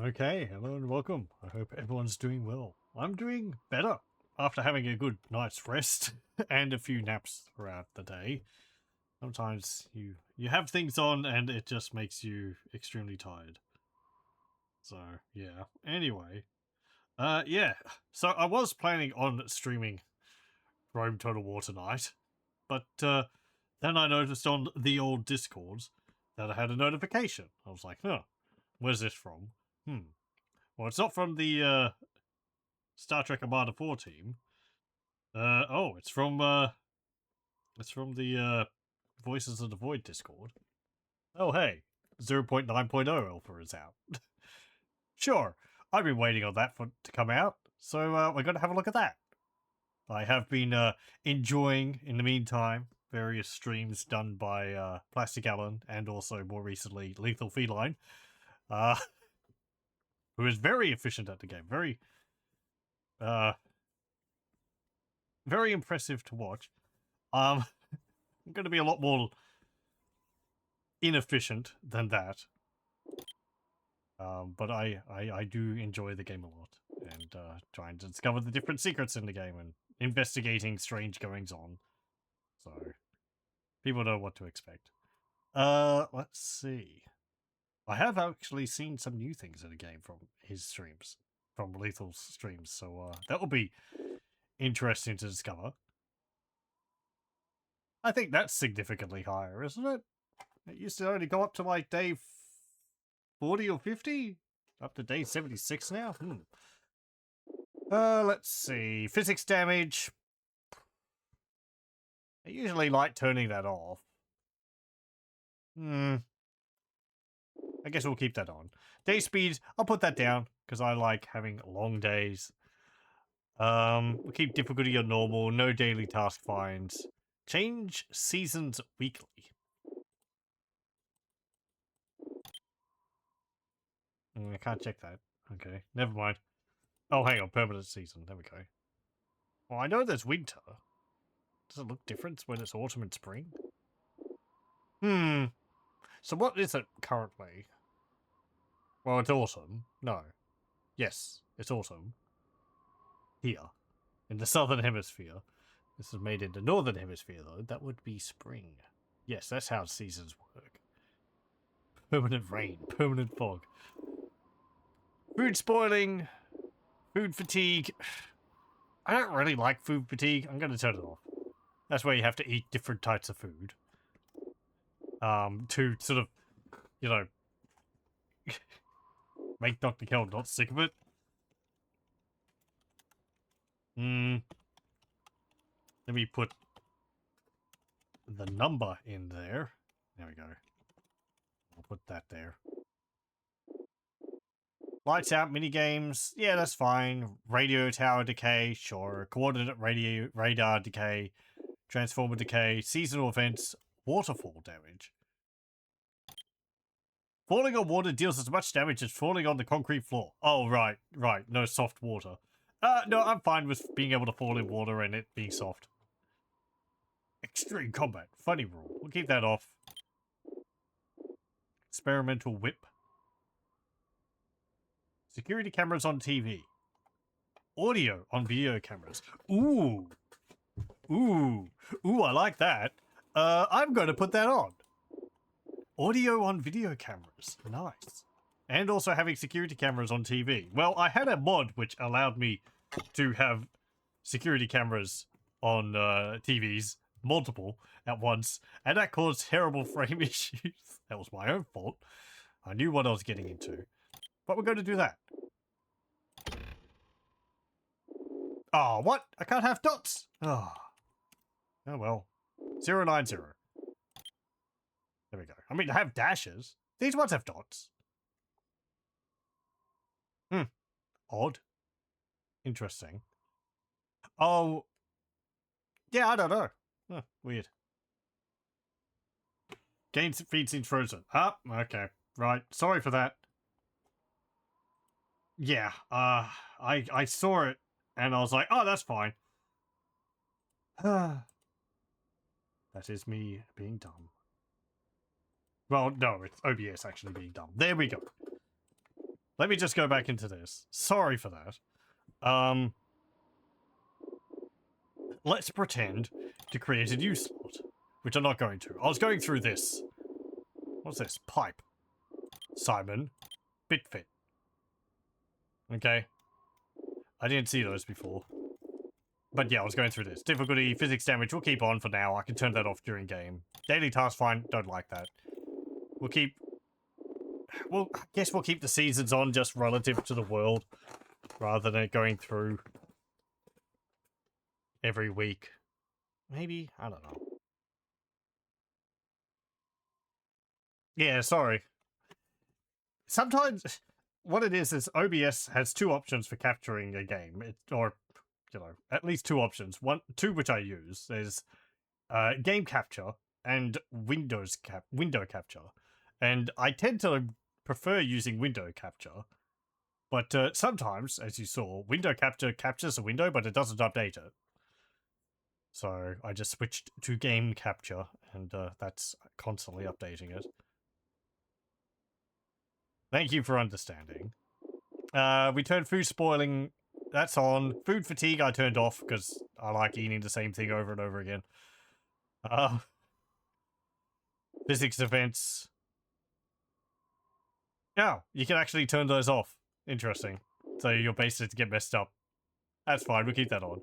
Okay, hello and welcome. I hope everyone's doing well. I'm doing better after having a good night's rest and a few naps throughout the day. Sometimes you have things on and it just makes you extremely tired. So, yeah. Anyway, yeah. So I was planning on streaming Rome Total War tonight, but then I noticed on the old Discords that I had a notification. I was like, huh, where's this from? Well, it's not from the Star Trek Armada 4 team. Oh, it's from the Voices of the Void Discord. Oh, hey, 0.9.0 Alpha is out. Sure, I've been waiting on that to come out, so we're going to have a look at that. I have been enjoying, in the meantime, various streams done by Plastic Allen and also, more recently, Lethal Feline, who is very efficient at the game. Very impressive to watch. I'm going to be a lot more inefficient than that. But I do enjoy the game a lot and trying to discover the different secrets in the game and investigating strange goings on. So people know what to expect. Let's see. I have actually seen some new things in the game from his streams, from Lethal's streams. So that will be interesting to discover. I think that's significantly higher, isn't it? It used to only go up to like day 40 or 50? Up to day 76 now? Let's see. Physics damage. I usually like turning that off. I guess we'll keep that on. Day speed, I'll put that down, because I like having long days. We'll keep difficulty on normal, no daily task finds. Change seasons weekly. I can't check that. Okay, never mind. Oh, hang on, permanent season. There we go. Well, I know there's winter. Does it look different when it's autumn and spring? So what is it currently? Well, it's autumn. No. Yes, it's autumn. Here. In the southern hemisphere. This is made in the northern hemisphere, though. That would be spring. Yes, that's how seasons work. Permanent rain. Permanent fog. Food spoiling. Food fatigue. I don't really like food fatigue. I'm going to turn it off. That's where you have to eat different types of food. To sort of, you know, make Dr. Kell not sick of it. Let me put the number in there. There we go. I'll put that there. Lights out minigames. Yeah, that's fine. Radio tower decay. Sure. Coordinate radar decay. Transformer decay. Seasonal events. Waterfall damage. Falling on water deals as much damage as falling on the concrete floor. Oh, right. No soft water. No, I'm fine with being able to fall in water and it being soft. Extreme combat. Funny rule. We'll keep that off. Experimental whip. Security cameras on TV. Audio on video cameras. Ooh, I like that. I'm going to put that on. Audio on video cameras. Nice. And also having security cameras on TV. Well, I had a mod which allowed me to have security cameras on TVs, multiple at once, and that caused terrible frame issues. That was my own fault. I knew what I was getting into. But we're going to do that. Oh, what? I can't have dots. Oh well. 090. There we go. I mean, I have dashes. These ones have dots. Odd. Interesting. Oh. Yeah, I don't know. Weird. Game feed seems frozen. Okay. Right. Sorry for that. Yeah. I saw it and I was like, oh, that's fine. That is me being dumb. Well, no, it's OBS actually being dumb. There we go. Let me just go back into this. Sorry for that. Let's pretend to create a new slot, which I'm not going to. I was going through this. What's this? Pipe. Simon. Bitfit. Okay. I didn't see those before. But yeah, I was going through this. Difficulty, physics damage, we'll keep on for now. I can turn that off during game. Daily task, fine. Don't like that. We'll keep... Well, I guess we'll keep the seasons on just relative to the world. Rather than going through... every week. Maybe? I don't know. Yeah, sorry. Sometimes... What it is OBS has two options for capturing a game. Or, you know, at least two options. Two which I use. There's game capture and window capture. And I tend to prefer using window capture. But sometimes, as you saw, window capture captures a window, but it doesn't update it. So I just switched to game capture, and that's constantly updating it. Thank you for understanding. We turned food spoiling. That's on. Food fatigue I turned off because I like eating the same thing over and over again. Physics events. Oh, you can actually turn those off. Interesting. So your base to get messed up. That's fine. We'll keep that on.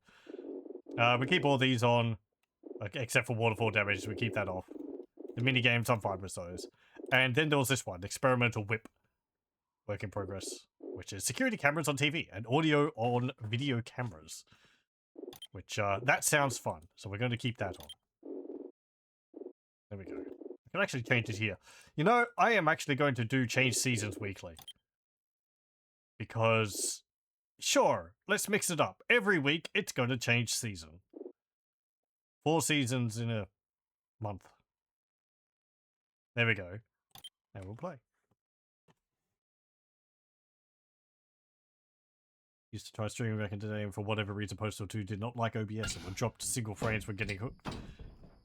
We keep all these on, except for waterfall damage. We keep that off. The mini games, I'm fine with those. And then there was this one, experimental whip. Work in progress, which is security cameras on TV and audio on video cameras. Which, that sounds fun. So we're going to keep that on. There we go. I can actually change it here. You know, I am actually going to change seasons weekly. Because, sure, let's mix it up. Every week, it's going to change season. 4 seasons in a month. There we go. And we'll play. Used to try streaming back in the day, and for whatever reason, Postal 2 did not like OBS and would drop to single frames when getting hooked.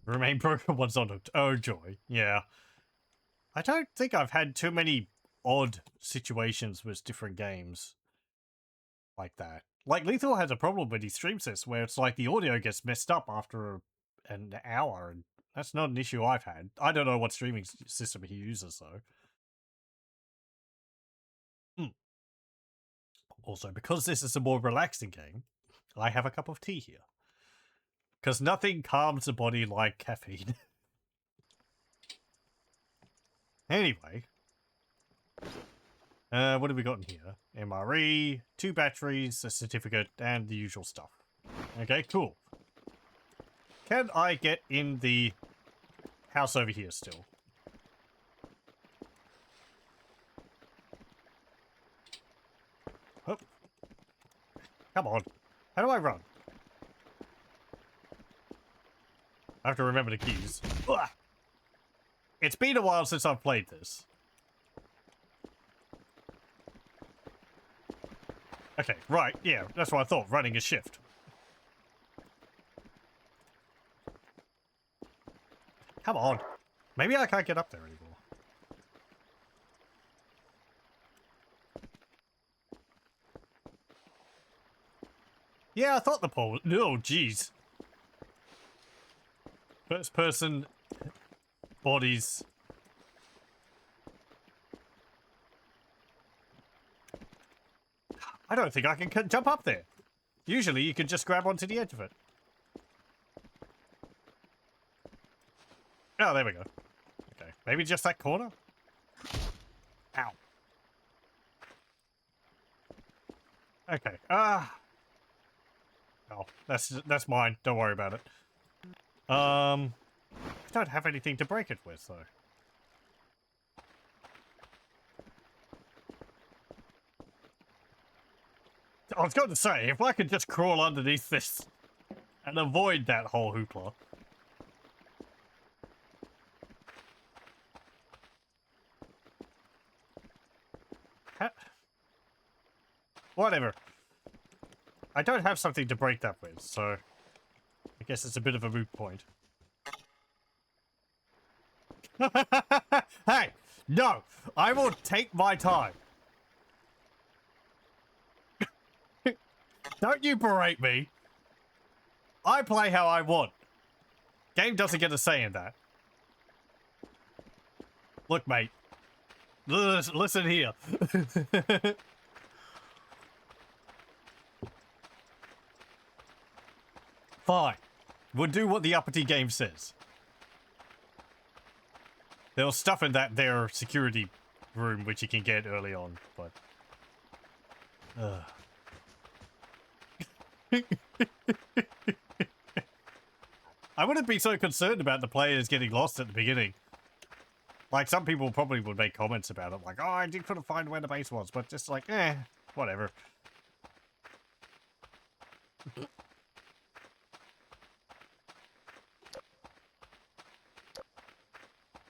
Remain broken once unhooked. Oh, joy. Yeah. I don't think I've had too many odd situations with different games like that. Like, Lethal has a problem when he streams this, where it's like the audio gets messed up after an hour, and that's not an issue I've had. I don't know what streaming system he uses, though. Also, because this is a more relaxing game, I have a cup of tea here. Because nothing calms the body like caffeine. Anyway. What have we got in here? MRE, 2 batteries, a certificate, and the usual stuff. Okay, cool. Can I get in the house over here still? Oh. Come on. How do I run? I have to remember the keys. Ugh. It's been a while since I've played this. Okay, right, yeah, that's what I thought, running a shift. Come on. Maybe I can't get up there anymore. Yeah, I thought the pole... Oh, jeez. First person... bodies... I don't think I can jump up there. Usually you can just grab onto the edge of it. Oh, there we go. Okay, maybe just that corner? Ow. Okay, oh, that's mine. Don't worry about it. I don't have anything to break it with, though. I was going to say, if I could just crawl underneath this and avoid that whole hoopla. Whatever. I don't have something to break that with, so I guess it's a bit of a moot point. Hey! No! I will take my time. Don't you berate me. I play how I want. Game doesn't get a say in that. Look, mate. Listen here. Fine. We'll do what the uppity game says. There's stuff in their security room which you can get early on, but... I wouldn't be so concerned about the players getting lost at the beginning. Like, some people probably would make comments about it, like, oh, I couldn't find where the base was, but just like, whatever.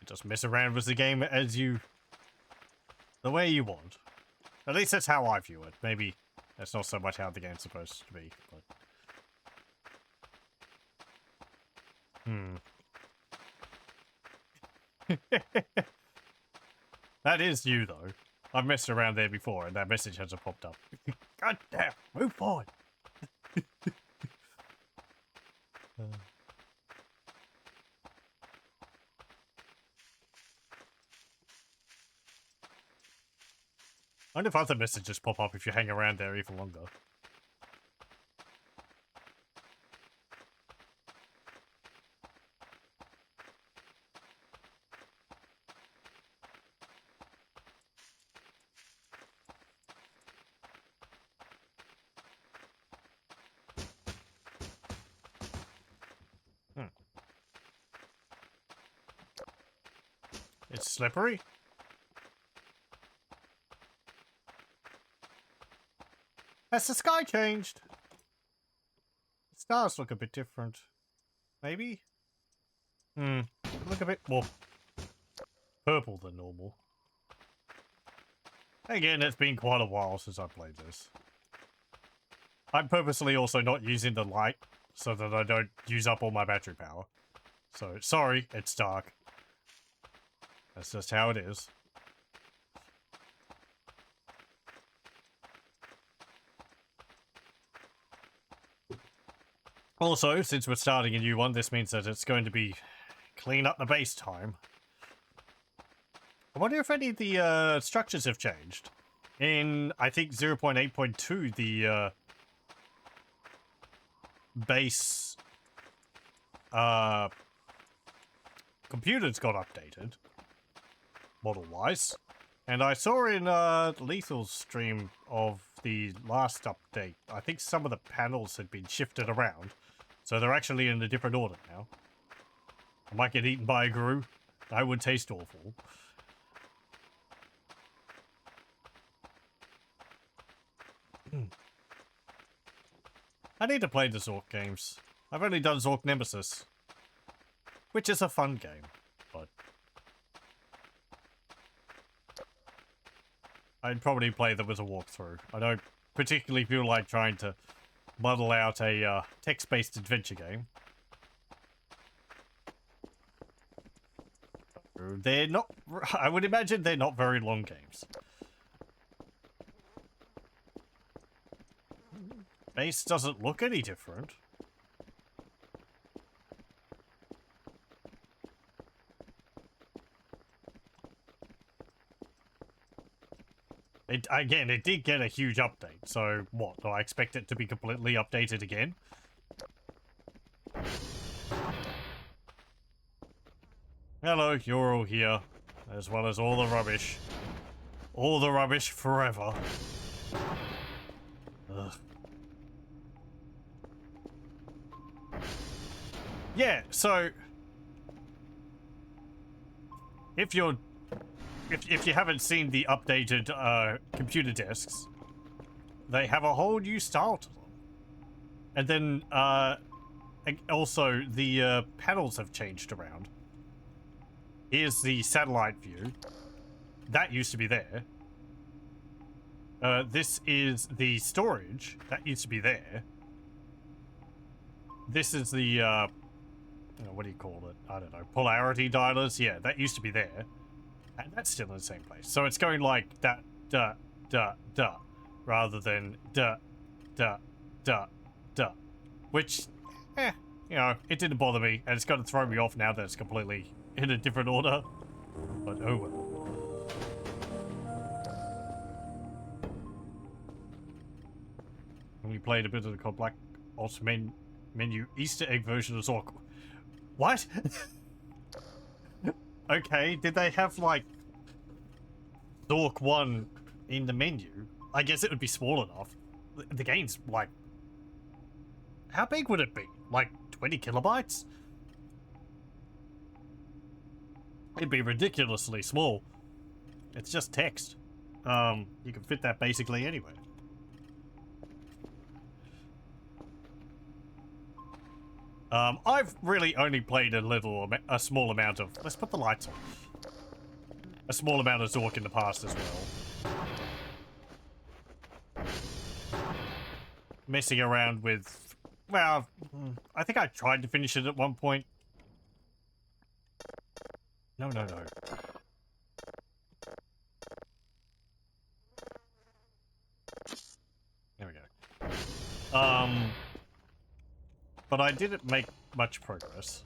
Just mess around with the game as the way you want. At least that's how I view it. Maybe that's not so much how the game's supposed to be, but... That is you, though. I've messed around there before, and that message hasn't popped up. God damn, move forward. I wonder if other messages pop up if you hang around there even longer. It's slippery? Has the sky changed? The stars look a bit different. Maybe? Look a bit more purple than normal. Again, it's been quite a while since I played this. I'm purposely also not using the light so that I don't use up all my battery power. So, sorry, it's dark. That's just how it is. Also, since we're starting a new one, this means that it's going to be clean up the base time. I wonder if any of the structures have changed. In, I think, 0.8.2, the base computers got updated, model-wise. And I saw in Lethal's stream of the last update, I think some of the panels had been shifted around. So they're actually in a different order now. I might get eaten by a Gru. That would taste awful. I need to play the Zork games. I've only done Zork Nemesis, which is a fun game, but I'd probably play them as a walkthrough. I don't particularly feel like trying to muddle out a text-based adventure game. They're not... I would imagine they're not very long games. Base doesn't look any different. Again, it did get a huge update, so what? Do I expect it to be completely updated again? Hello, you're all here, as well as all the rubbish. All the rubbish forever. Ugh. Yeah, so... If you haven't seen the updated computer desks, they have a whole new style to them. And then also the panels have changed around. Here's the satellite view. That used to be there. This is the storage. That used to be there. This is the, what do you call it? I don't know. Polarity dialers? Yeah, that used to be there. And that's still in the same place. So it's going like da, da, da, da, rather than da, da, duh, duh. Which, you know, it didn't bother me, and it's going to throw me off now that it's completely in a different order. But oh well. We played a bit of the COD Black Ops menu Easter egg version of Zork. What? Okay, did they have like Zork 1 in the menu? I guess it would be small enough. The game's like, how big would it be? Like 20 kilobytes? It'd be ridiculously small. It's just text. You can fit that basically anywhere. I've really only played a small amount of, let's put the lights on. A small amount of Zork in the past as well. Messing around with, well, I think I tried to finish it at one point. No. There we go. But I didn't make much progress.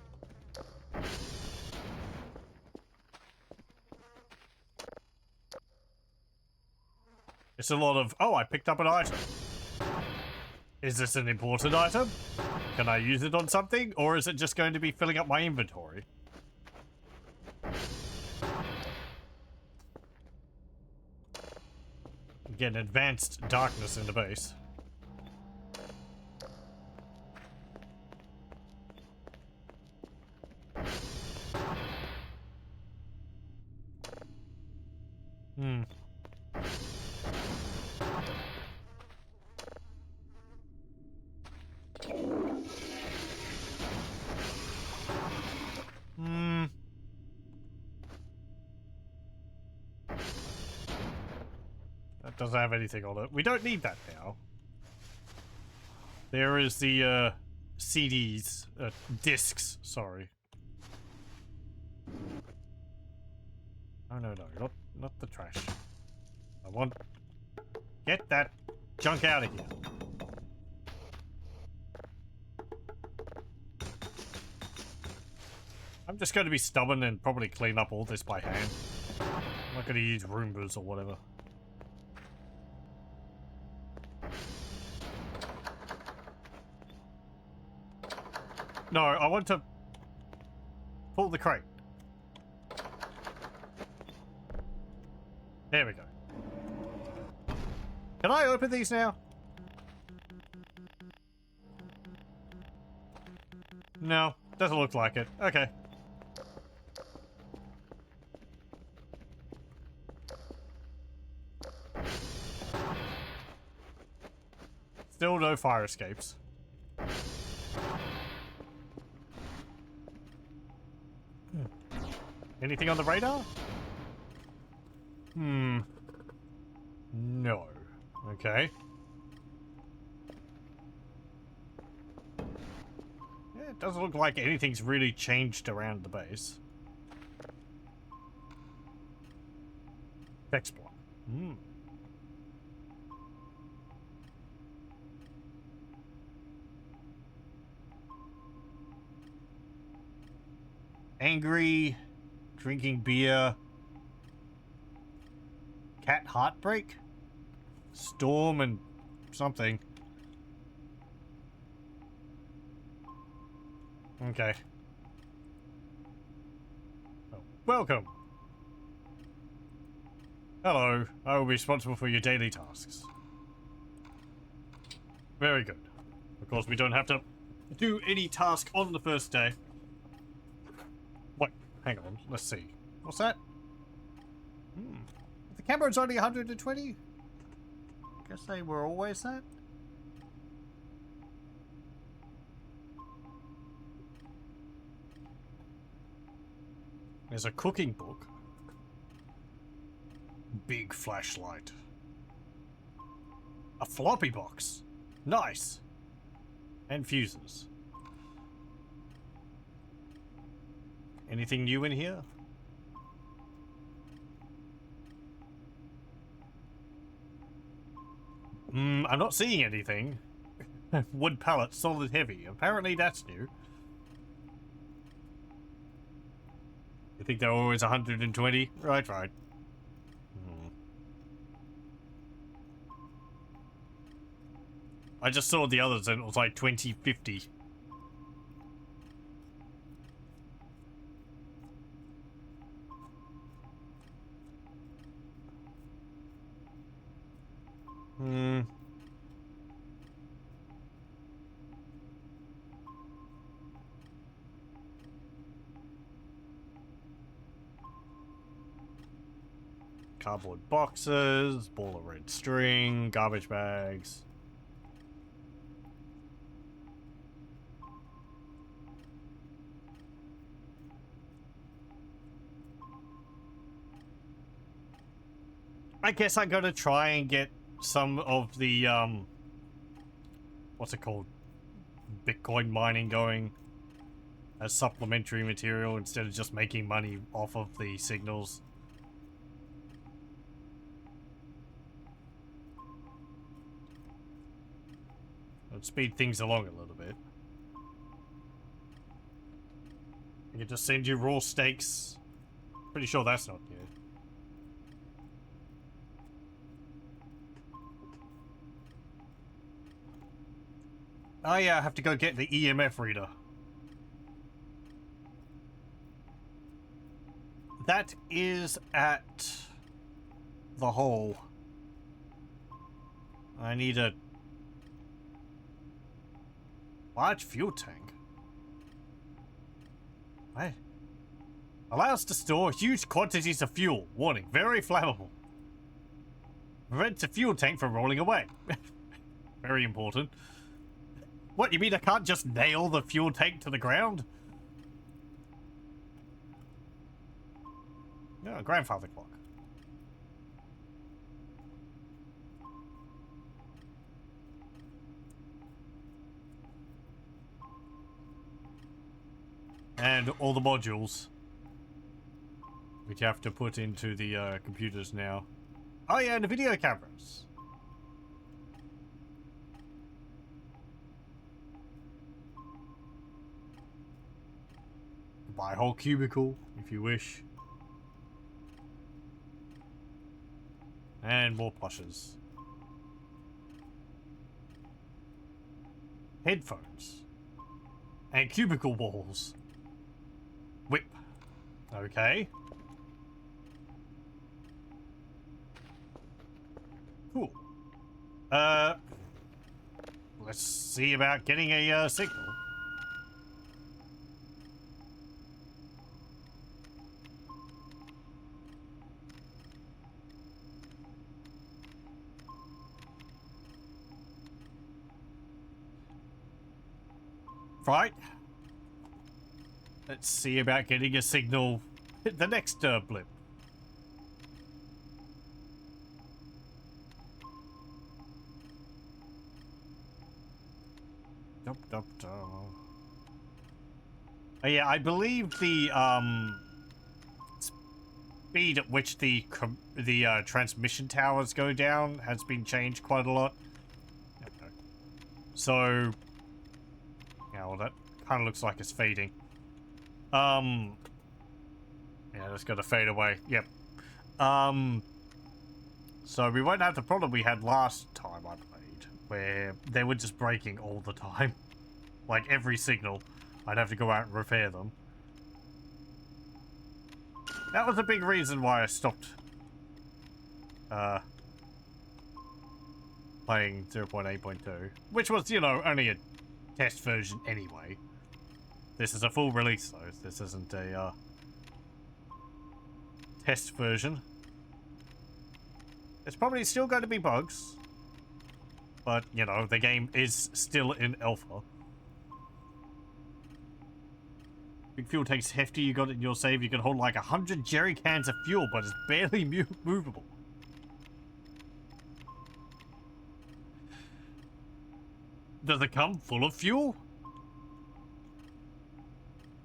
It's a lot of, oh, I picked up an item. Is this an important item? Can I use it on something? Or is it just going to be filling up my inventory? Again, advanced darkness in the base. That doesn't have anything on it. We don't need that now. There is the CDs, discs, sorry. Oh no, not the trash. I want, get that junk out of here. I'm just going to be stubborn and probably clean up all this by hand. I'm not going to use Roombas or whatever. No, I want to pull the crate. There we go. Can I open these now? No, doesn't look like it. Okay. Still no fire escapes. Anything on the radar? No. Okay. Yeah, it doesn't look like anything's really changed around the base. Text block. Angry, drinking beer, cat heartbreak, storm and something. Okay. Oh, welcome. Hello, I will be responsible for your daily tasks. Very good. Of course, we don't have to do any task on the first day. Wait, hang on, let's see. What's that? The camera's only 120? Guess they were always that? There's a cooking book. Big flashlight. A floppy box. Nice. And fuses. Anything new in here? I'm not seeing anything. Wood pallet, solid heavy. Apparently that's new. You think they're always 120? Right, right. I just saw the others and it was like 2050. Cardboard boxes, ball of red string, garbage bags. I guess I gotta try and get some of the, what's it called? Bitcoin mining going as supplementary material instead of just making money off of the signals. It'd speed things along a little bit. I can just send you raw steaks. Pretty sure that's not good. Oh yeah, I have to go get the EMF reader. That is at the hole. I need a large fuel tank. What? Allows to store huge quantities of fuel. Warning, very flammable. Prevents a fuel tank from rolling away. Very important. What, you mean I can't just nail the fuel tank to the ground? No, grandfather clock. And all the modules, which you have to put into the computers now. Oh yeah, and the video cameras. Buy a whole cubicle, if you wish. And more plushes. Headphones. And cubicle walls. Whip. Okay. Cool. Let's see about getting a signal. Right. Let's see about getting a signal at the next blip. Oh yeah, I believe the speed at which the transmission towers go down has been changed quite a lot. Okay. So, yeah, well that kind of looks like it's fading. Yeah, that's got to fade away. Yep. So we won't have the problem we had last time I played, where they were just breaking all the time. Like every signal, I'd have to go out and repair them. That was a big reason why I stopped playing 0.8.2, which was, you know, only a test version anyway. This is a full release though. This isn't a test version. It's probably still going to be bugs, but you know, the game is still in alpha. Big fuel tank's hefty. You got it in your save. You can hold like 100 jerry cans of fuel, but it's barely movable. Does it come full of fuel?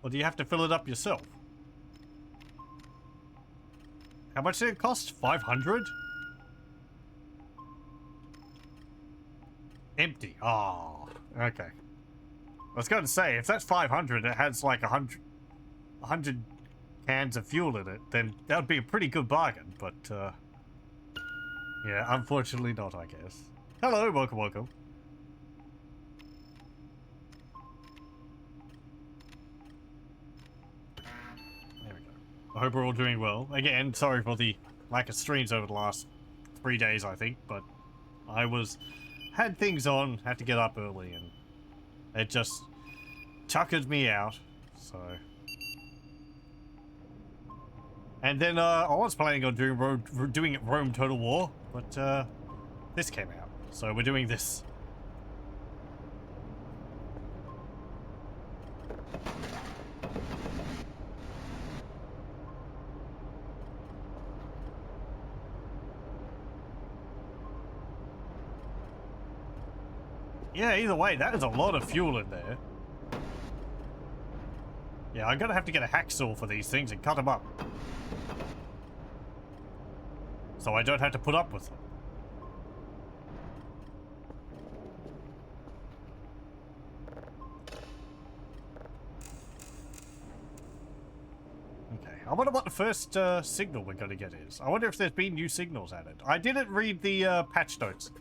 Or do you have to fill it up yourself? How much did it cost? 500? Empty. Oh, okay. I was going to say, if that's 500, it has like 100 cans of fuel in it, then that would be a pretty good bargain, but, yeah, unfortunately not, I guess. Hello, welcome, welcome. There we go. I hope we're all doing well. Again, sorry for the lack of streams over the last 3 days, I think, but I had things on, had to get up early, and it just tuckered me out, so... And then, I was planning on doing Rome Total War, but, this came out, so we're doing this. Yeah, either way, that is a lot of fuel in there. Yeah, I'm gonna have to get a hacksaw for these things and cut them up. So I don't have to put up with them. Okay, I wonder what the first signal we're gonna get is. I wonder if there's been new signals added. I didn't read the patch notes,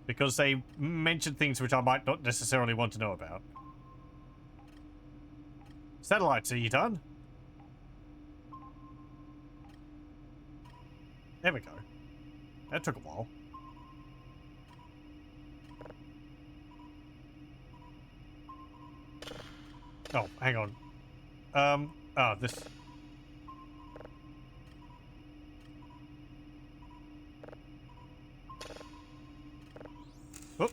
because they mentioned things which I might not necessarily want to know about. Satellites, are you done? There we go. That took a while. Oh, hang on. This... Whoop.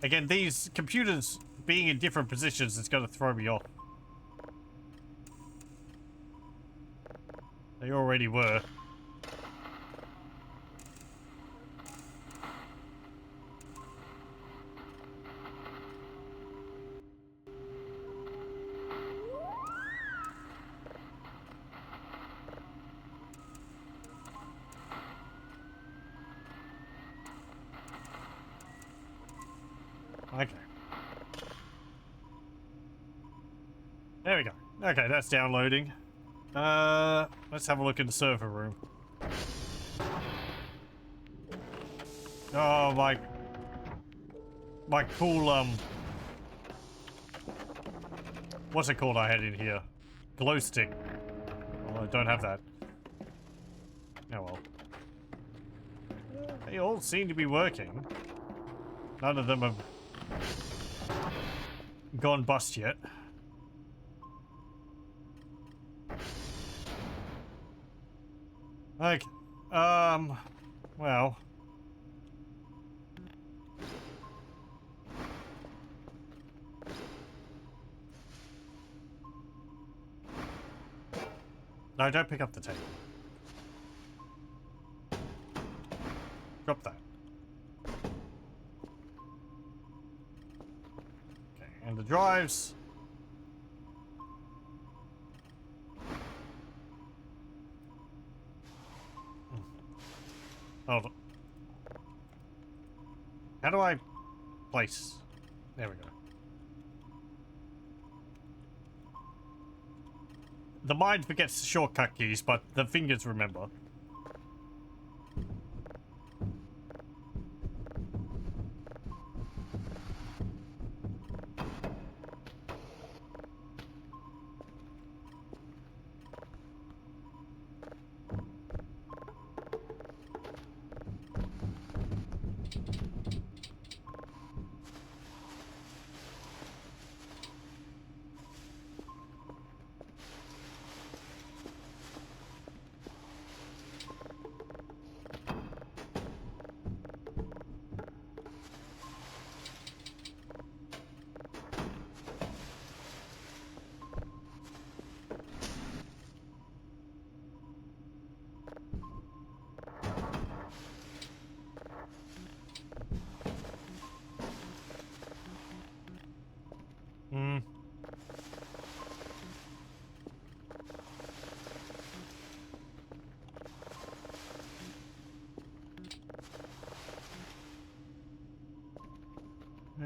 Again, these computers being in different positions is going to throw me off. They already were. Okay. There we go. Okay, that's downloading. Let's have a look in the server room. Oh, my cool, what's it called I had in here? Glow stick. Well, I don't have that. Oh well. They all seem to be working. None of them have gone bust yet. Okay. Well. No, don't pick up the tape. Drop that. Okay, and the drives. Hold on. How do I place? There we go. The mind forgets shortcut keys, but the fingers remember.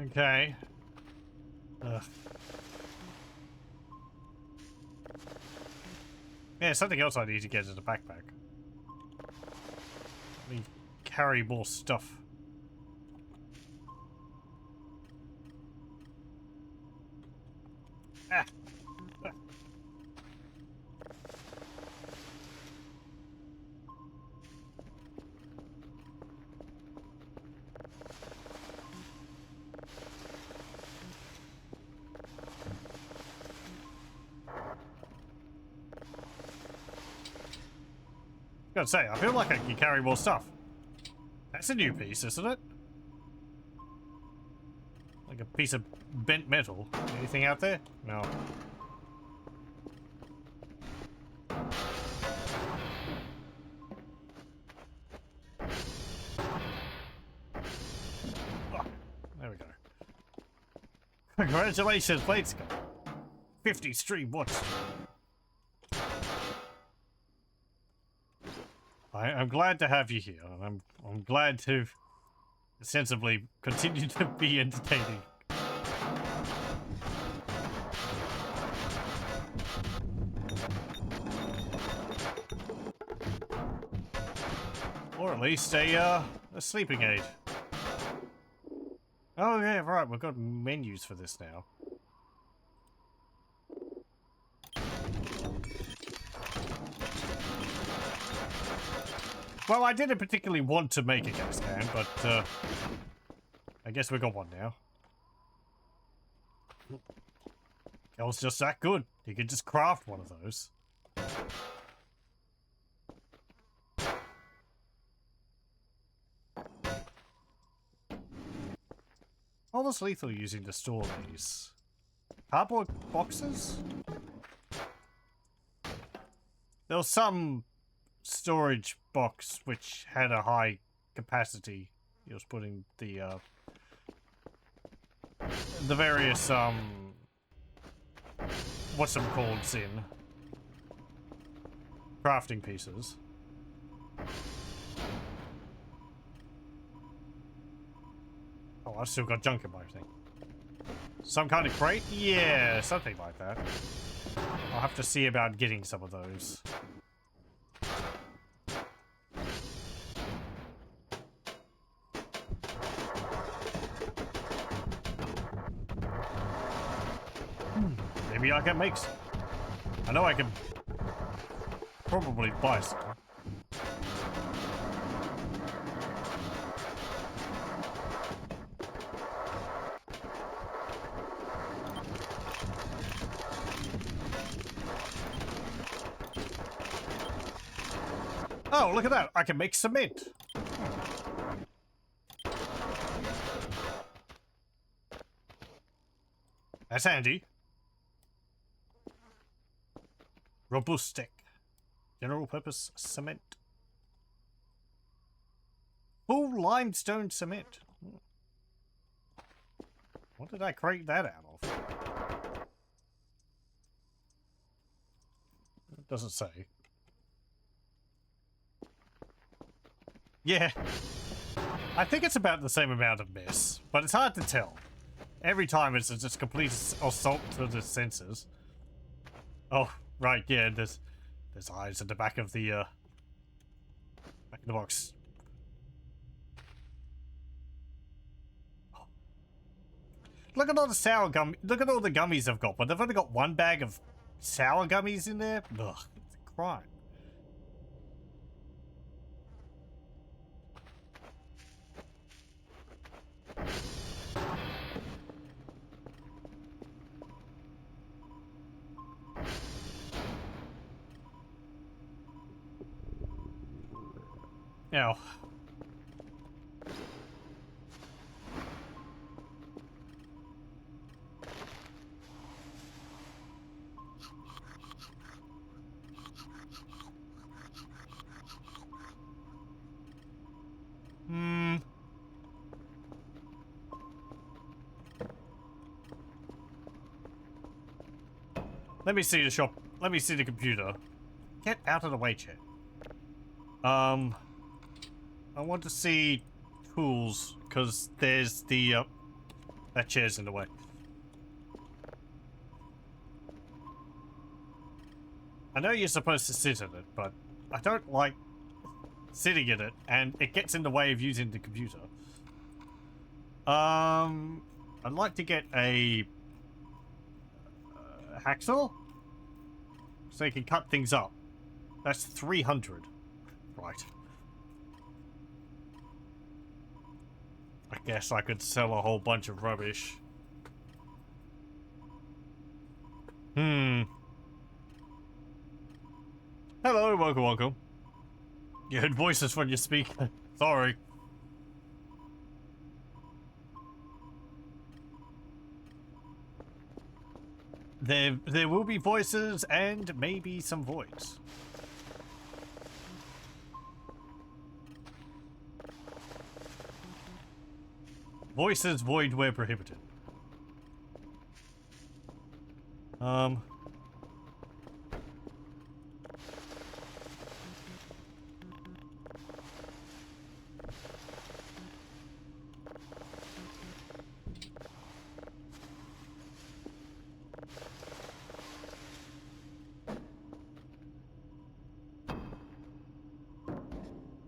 Okay. Ugh. Yeah, something else I need to get in the backpack. Let me carry more stuff. Ah. Ah. Gotta say, I feel like I can carry more stuff. That's a new piece, isn't it? Like a piece of bent metal. Anything out there? No. Oh, there we go. Congratulations, Bladescar. 50 stream watched. I'm glad to have you here, and I'm glad to sensibly continue to be entertaining. Or at least a sleeping aid. Oh yeah, right, we've got menus for this now. Well, I didn't particularly want to make a gas can, but I guess we got one now. Kel's just that good. He could just craft one of those. All this lethal using to store these cardboard boxes? There was some storage box which had a high capacity. He was putting the various what's them called in crafting pieces. Oh, I've still got junk in my thing. Some kind of crate? Yeah, something like that. I'll have to see about getting some of those. Maybe I can make some. I know I can probably buy some. Oh, look at that! I can make cement! That's handy. Robustic. General purpose cement. Full limestone cement. What did I create that out of? It doesn't say. Yeah. I think it's about the same amount of mess, but it's hard to tell. Every time it's just complete assault to the senses. Oh, right, yeah, there's eyes at the back of the box. Look at all the sour gum. Look at all the gummies I've got, but they've only got one bag of sour gummies in there. Ugh, it's a crime. Now. Let me see the shop. Let me see the computer. Get out of the way, chat. I want to see tools, because there's the, That chair's in the way. I know you're supposed to sit in it, but I don't like sitting in it, and it gets in the way of using the computer. I'd like to get a hacksaw so you can cut things up. That's 300. Right. I guess I could sell a whole bunch of rubbish. Hello, welcome. You heard voices from your speaker. Sorry. There will be voices and maybe some voids. Voices void where prohibited.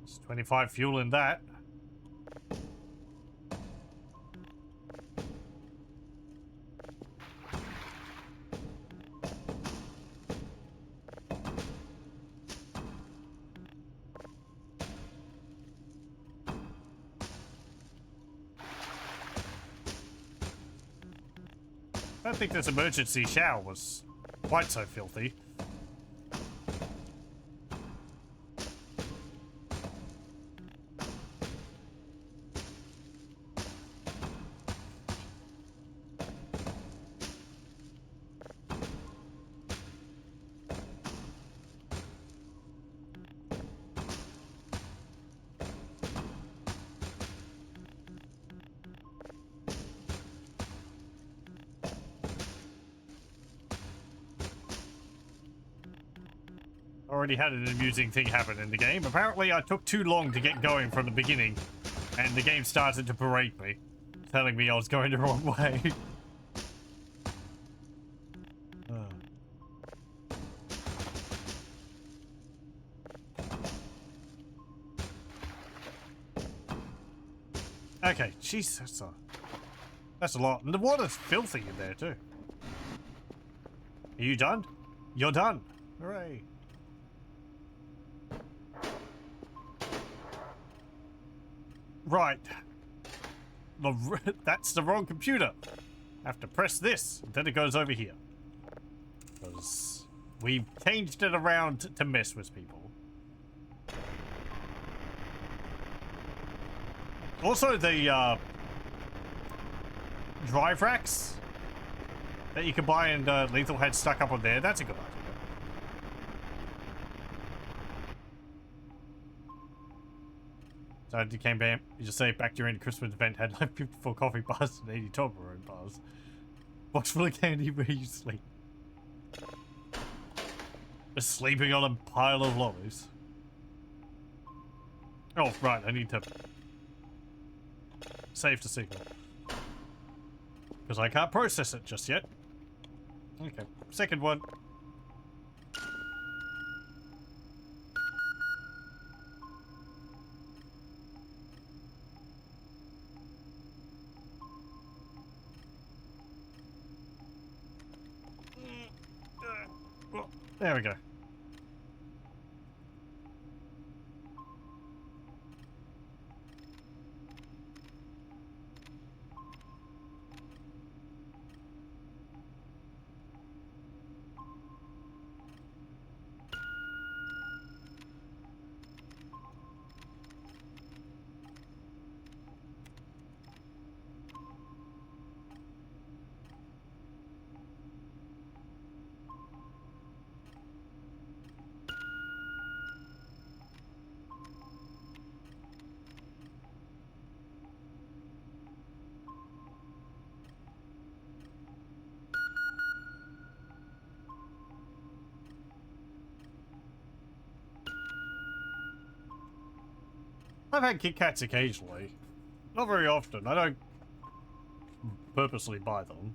It's 25 fuel in that. I don't think this emergency shower was quite so filthy. Already had an amusing thing happen in the game. Apparently I took too long to get going from the beginning, and the game started to berate me, telling me I was going the wrong way. Okay, jeez, that's a lot. And the water's filthy in there too. Are you done? You're done. Hooray. Right. That's the wrong computer. I have to press this, and then it goes over here. Because we've changed it around to mess with people. Also, the drive racks that you can buy and Lethal had stuck up on there, that's a good idea. So you came back, you just say back during the Christmas event had like 54 coffee bars and 80 Toblerone bars. Box full of candy where you sleep. Just sleeping on a pile of lollies. Oh, right, I need to save the signal. Because I can't process it just yet. Okay, second one. There we go. I've had Kit Kats occasionally. Not very often. I don't purposely buy them.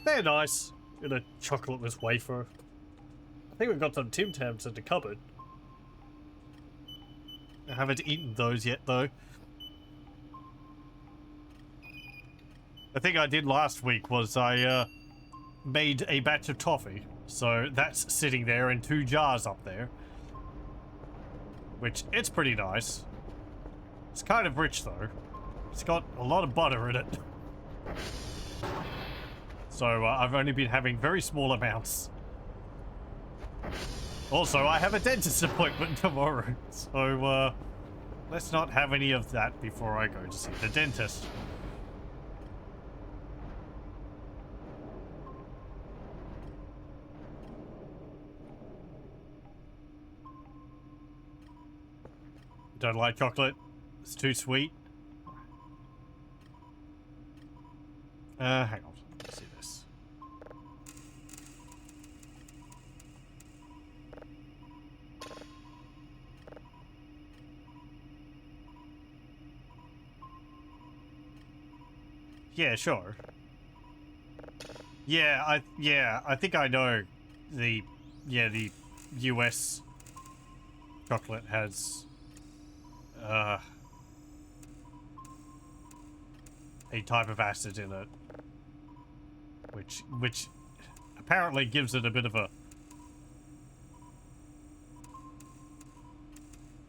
They're nice in a chocolateless wafer. I think we've got some Tim Tams in the cupboard. I haven't eaten those yet, though. The thing I did last week was I made a batch of toffee. So that's sitting there in 2 jars up there. Which, it's pretty nice. It's kind of rich, though. It's got a lot of butter in it. So I've only been having very small amounts. Also, I have a dentist appointment tomorrow. So let's not have any of that before I go to see the dentist. Don't like chocolate. It's too sweet. Hang on. Let's see this. Yeah, sure. Yeah, I think I know the US chocolate has a type of acid in it, which apparently gives it a bit of a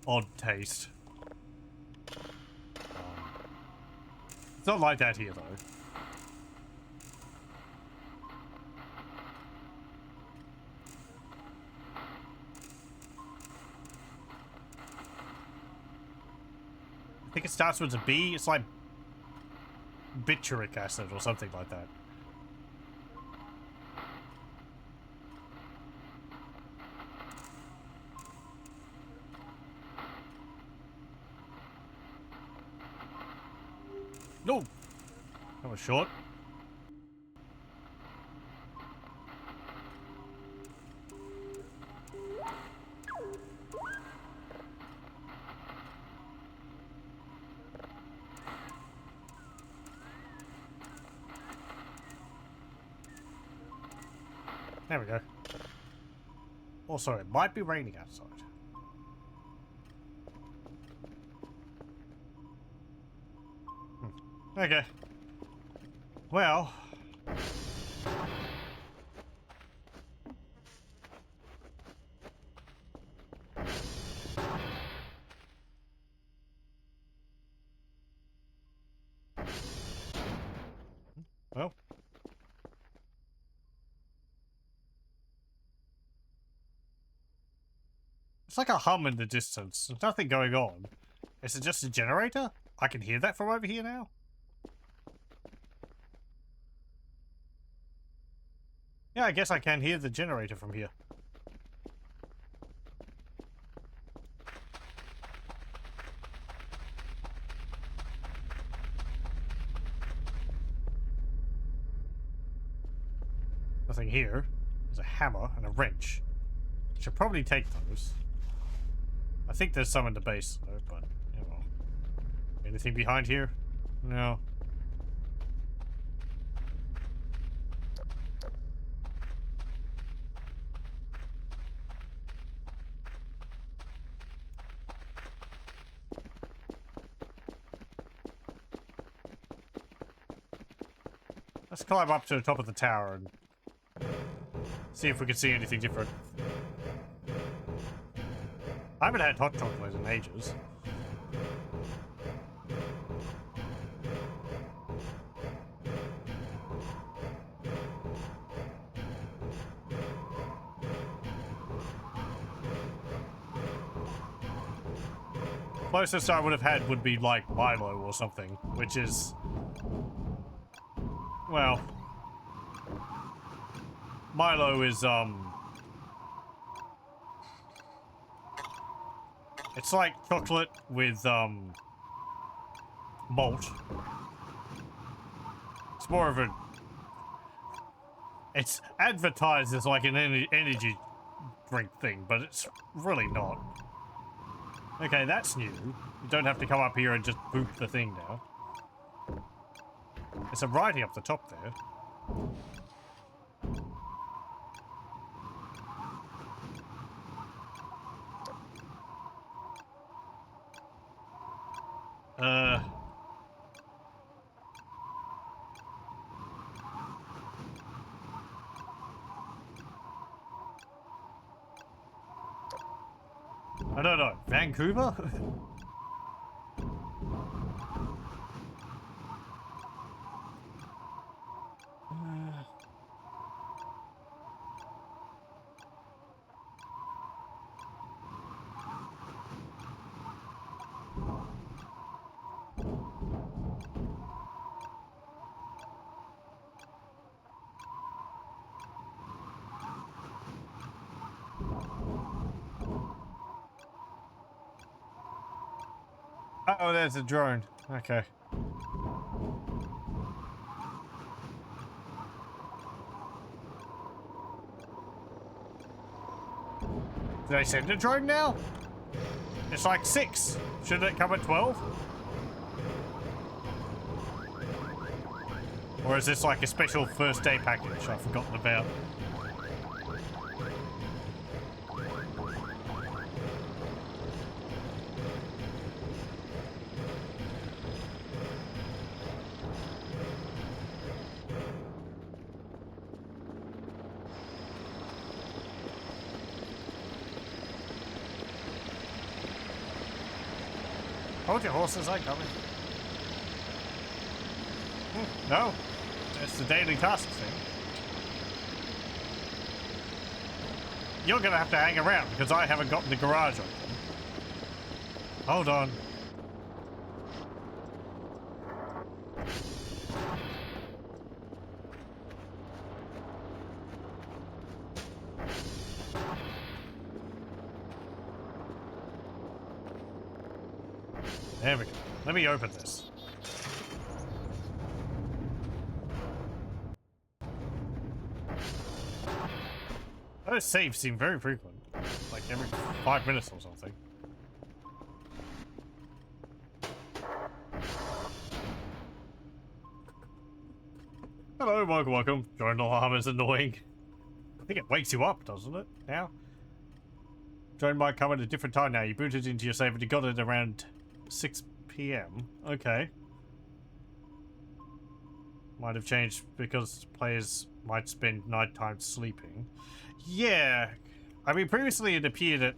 odd taste. It's not like that here, though. I think it starts with a B. It's like bitric acid or something like that. No! That was short. There we go. Also, it might be raining outside. Okay. Well. Well. It's like a hum in the distance. There's nothing going on. Is it just a generator? I can hear that from over here now? Yeah, I guess I can hear the generator from here. Nothing here. There's a hammer and a wrench. Should probably take those. I think there's some in the base, though, but yeah, well. Anything behind here? No. Let's climb up to the top of the tower and see if we can see anything different. I haven't had hot chocolate in ages. Closest I would have had would be like Milo or something, which is, well, Milo is it's like chocolate with malt. It's more of a, it's advertised as like an energy drink thing, but it's really not. Okay, that's new. You don't have to come up here and just boot the thing now. There's a writing up the top there. I don't know. Vancouver? Oh, there's a drone. Okay. Did I send a drone now? It's like 6. Shouldn't it come at 12? Or is this like a special first day package I've forgotten about? Hold your horses, I'm coming. No, it's the daily tasks thing. You're gonna have to hang around because I haven't gotten the garage open. Hold on. There we go. Let me open this. Those saves seem very frequent. Like every 5 minutes or something. Hello, welcome. Join alarm is annoying. I think it wakes you up, doesn't it? Now? Join might come at a different time now. You booted into your save and you got it around 6 p.m. Okay. Might have changed because players might spend nighttime sleeping. Yeah. I mean, previously it appeared at,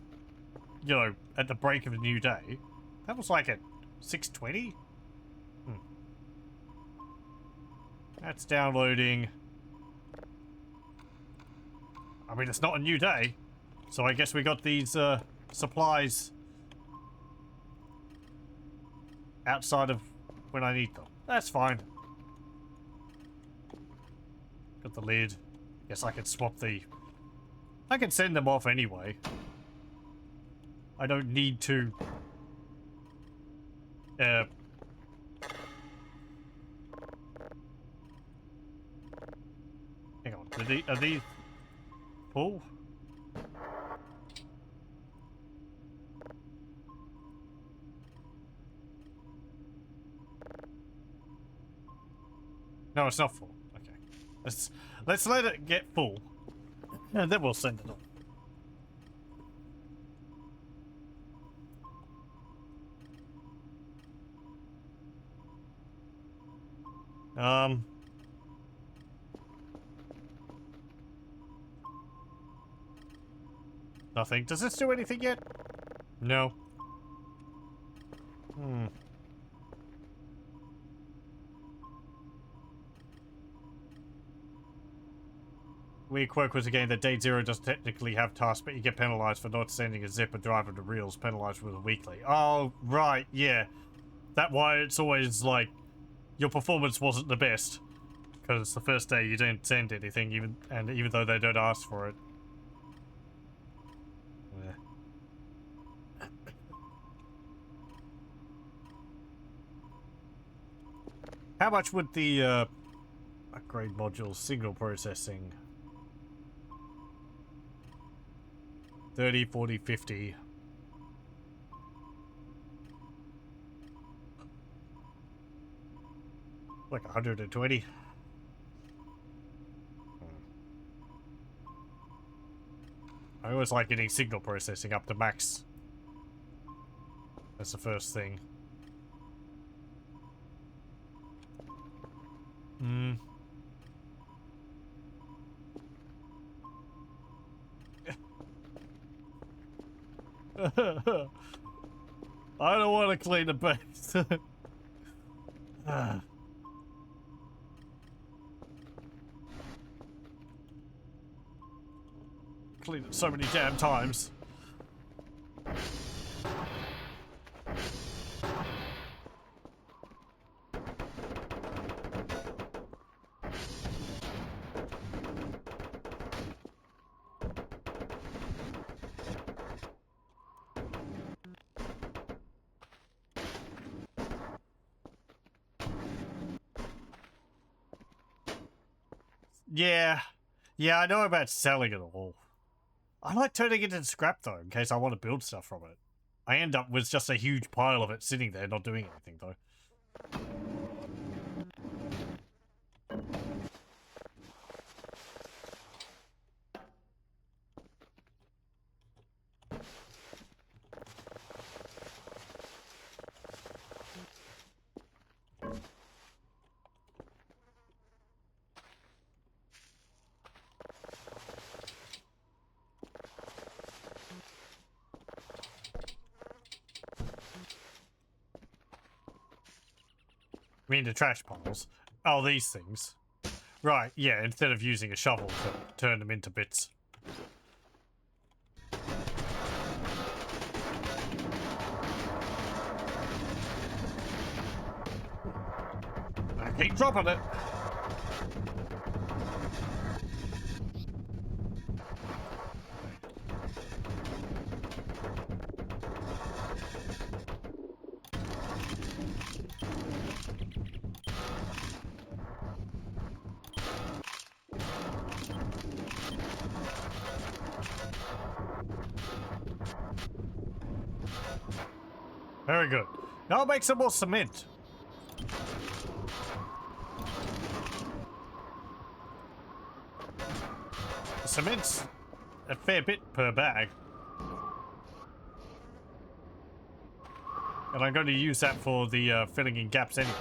you know, at the break of a new day. That was like at 6:20? That's downloading. I mean, it's not a new day. So I guess we got these supplies outside of when I need them. That's fine. Got the lid. Guess I could swap the... I can send them off anyway. I don't need to... Hang on. Are these... full? No, it's not full. Okay. Let's let it get full. And then we'll send it on. Nothing. Does this do anything yet? No. Weird quirk was a game that Day Zero does technically have tasks, but you get penalized for not sending a zipper driver to reels, penalized with a weekly. Oh, right, yeah. That's why it's always like, your performance wasn't the best. Because the first day you didn't send anything, even though they don't ask for it. Yeah. How much would the upgrade module signal processing? 30, 40, 50. Like 120. I always like getting signal processing up to max. That's the first thing. I don't want to clean the base. Cleaned it so many damn times. Yeah. Yeah, I know about selling it all. I like turning it into scrap though, in case I want to build stuff from it. I end up with just a huge pile of it sitting there not doing anything though. I mean the trash piles. Oh, these things. Right, yeah, instead of using a shovel to turn them into bits. I keep dropping it. Very good. Now I'll make some more cement. The cement's a fair bit per bag. And I'm going to use that for the filling in gaps anyway.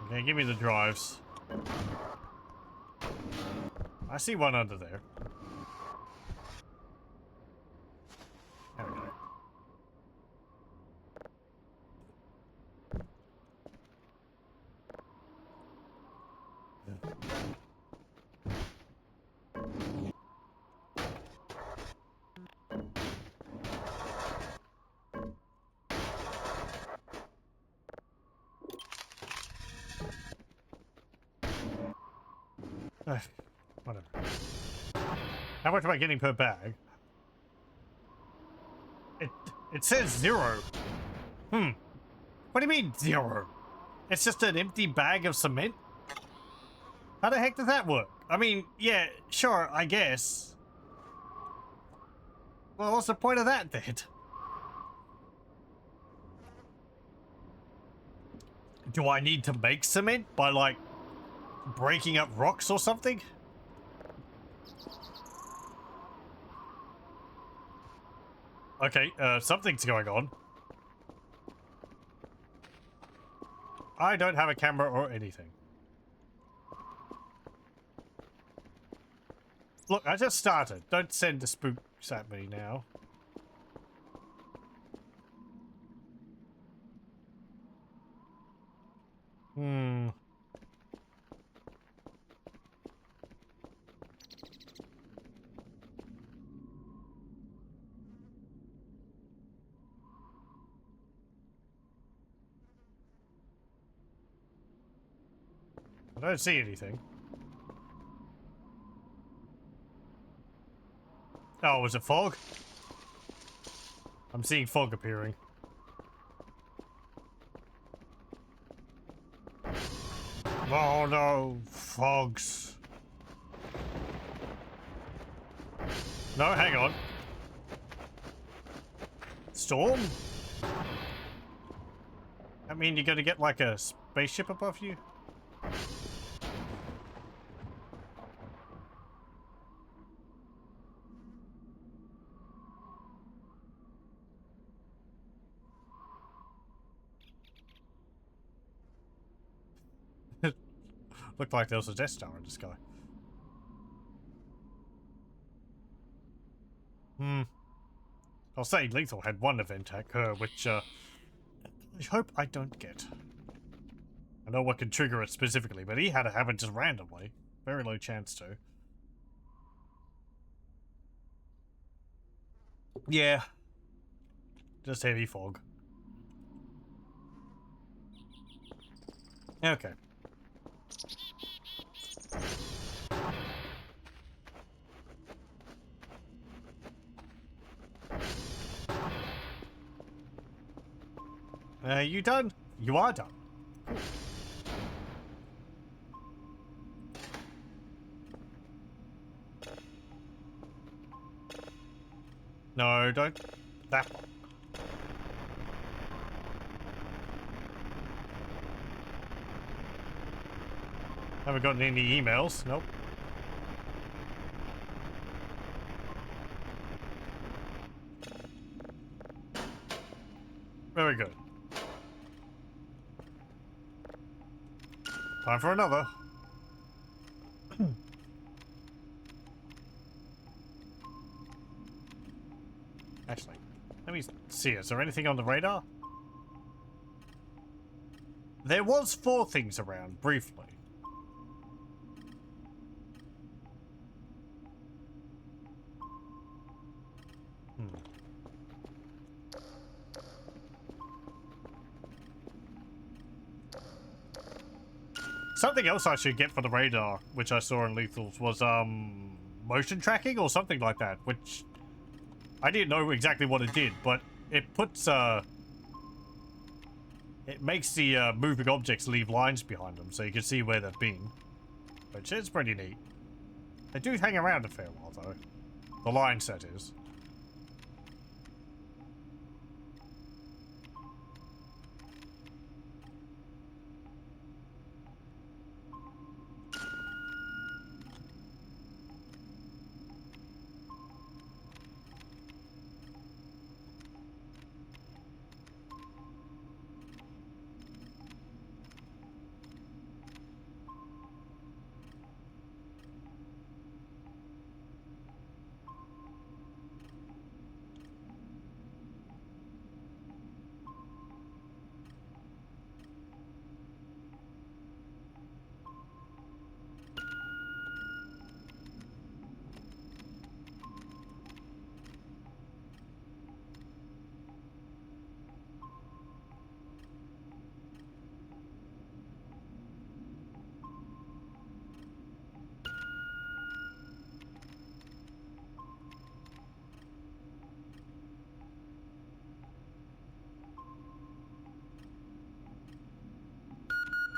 Okay, give me the drives. I see one under there. There we go. Whatever. How much am I getting per bag? It says 0. What do you mean 0? It's just an empty bag of cement? How the heck does that work? I mean, yeah, sure, I guess. Well, what's the point of that then? Do I need to make cement by, like, breaking up rocks or something? Okay, something's going on. I don't have a camera or anything. Look, I just started. Don't send the spooks at me now. I don't see anything. Oh, was it fog? I'm seeing fog appearing. Oh no, fogs. No, hang on. Storm? I mean, you're gonna get like a spaceship above you? Looked like there was a Death Star in the sky. I'll say Lethal had one event occur, which, I hope I don't get. I know what can trigger it specifically, but he had it happen just randomly. Very low chance to. Yeah. Just heavy fog. Okay. You done? You are done. No, don't. That one. Haven't gotten any emails. Nope. Very good. Time for another. Actually, let me see. Is there anything on the radar? There was 4 things around, briefly. Something else I should get for the radar, which I saw in Lethals, was, motion tracking or something like that, which I didn't know exactly what it did, but it puts, it makes the, moving objects leave lines behind them, so you can see where they've been. Which is pretty neat. They do hang around a fair while, though. The line set is.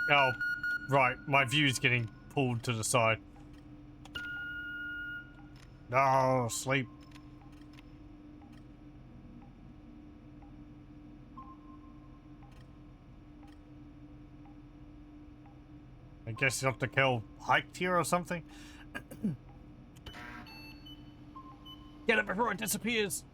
Oh, right. My view's getting pulled to the side. No, sleep. I guess Dr. Kell hiked here or something. Get it before it disappears.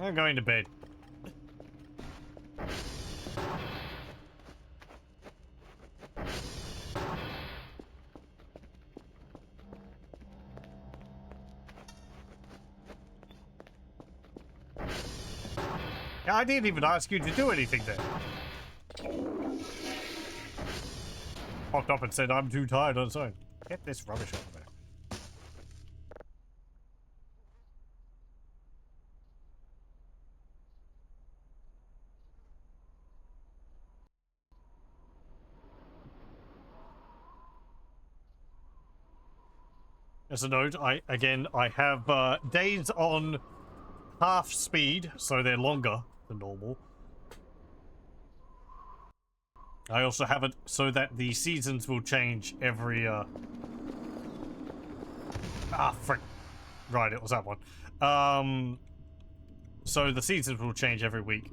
I'm going to bed. I didn't even ask you to do anything there. Popped up and said I'm too tired on its own. Get this rubbish out of there. As a note, I have days on half speed, so they're longer than normal. I also have it so that the seasons will change every, frick. Right, it was that one. So the seasons will change every week.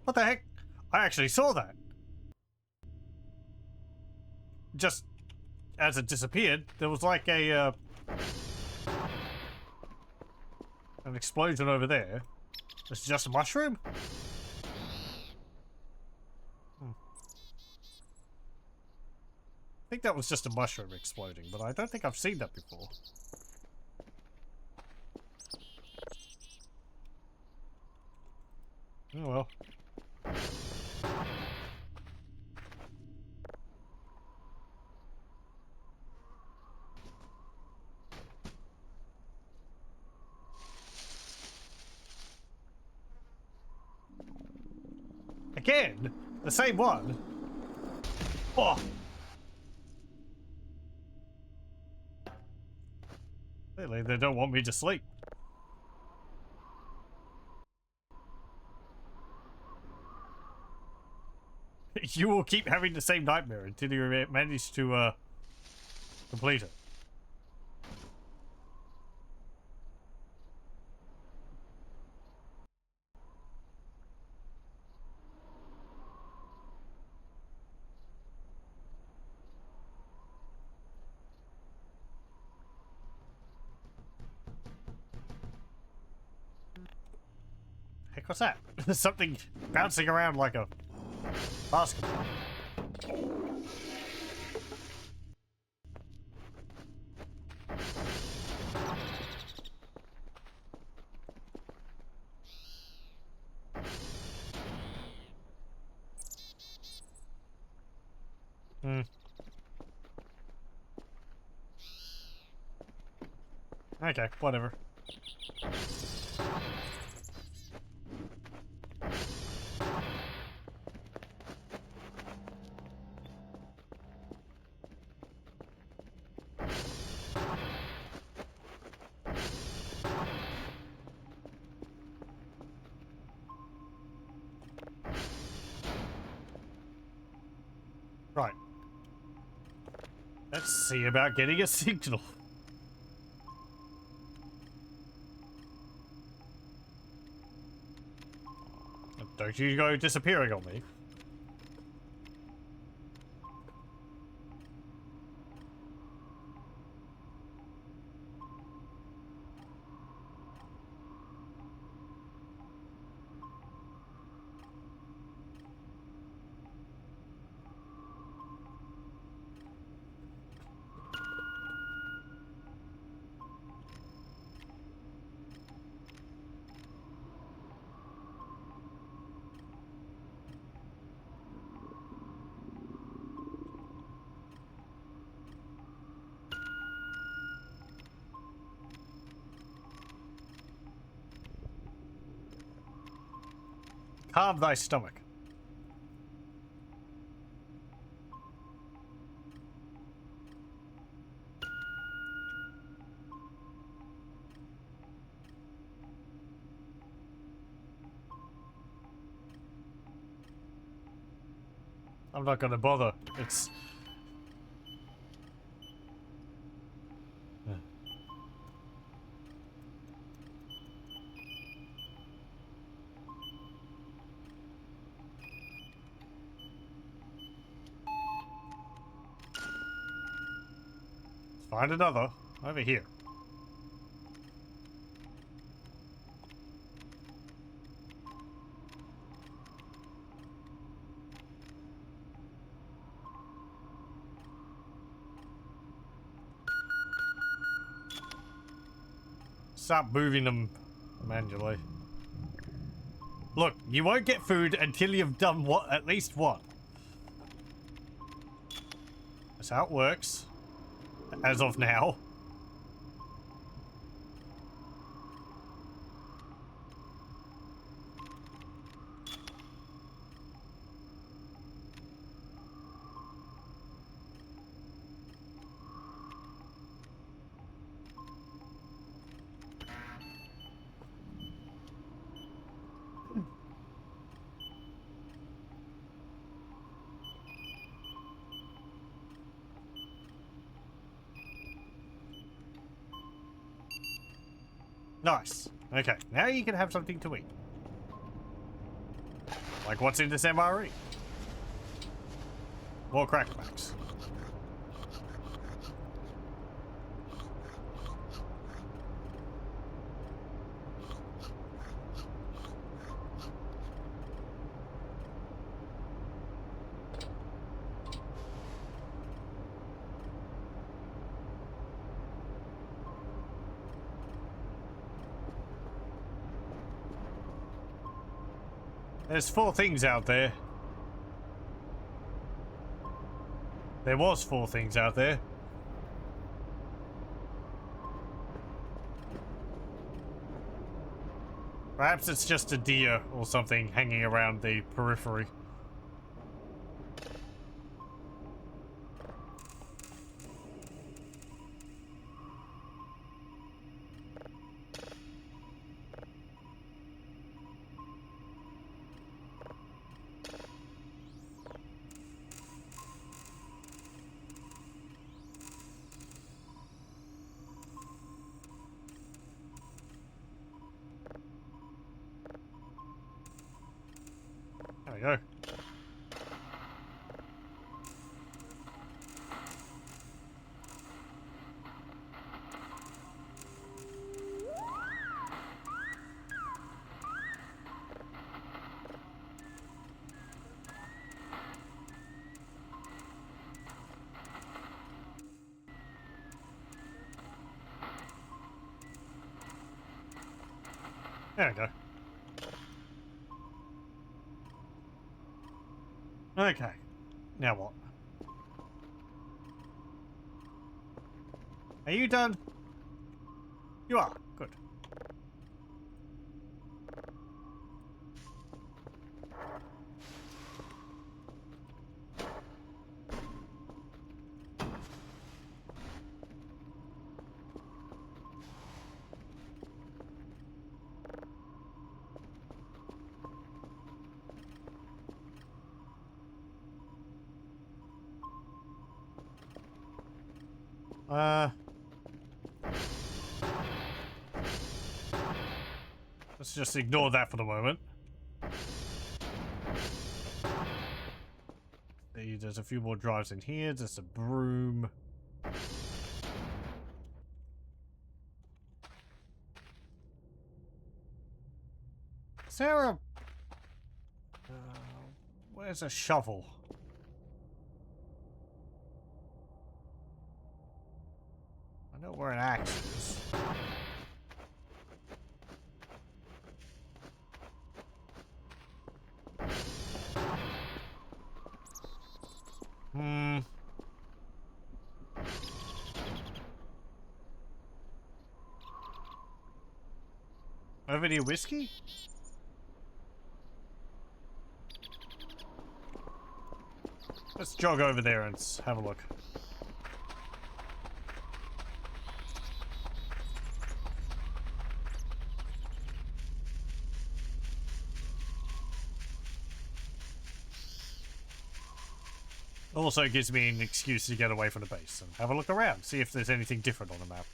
What the heck? I actually saw that. Just as it disappeared, there was like a, an explosion over there. It's just a mushroom? I think that was just a mushroom exploding, but I don't think I've seen that before. Oh well. Again? The same one? Oh! Clearly they don't want me to sleep. You will keep having the same nightmare until you manage to, complete it. Heck, what's that? There's something bouncing around like a basketball. Hmm. Okay, whatever. Right. Let's see about getting a signal. Don't you go disappearing on me. Calm thy stomach. I'm not gonna bother. It's... Find another. Over here. Stop moving them manually. Look, you won't get food until you've done what, at least one. That's how it works. As of now. Nice. Okay, now you can have something to eat. Like what's in this MRE? More crackbacks. There's 4 things out there. There was 4 things out there. Perhaps it's just a deer or something hanging around the periphery. There we go. There we go. Okay. Now what? Are you done? You are. Good. Let's just ignore that for the moment. There's a few more drives in here. There's a broom. Is there a... where's a shovel? I know where an axe is. Have any whiskey? Let's jog over there and have a look. Also gives me an excuse to get away from the base and have a look around, see if there's anything different on the map.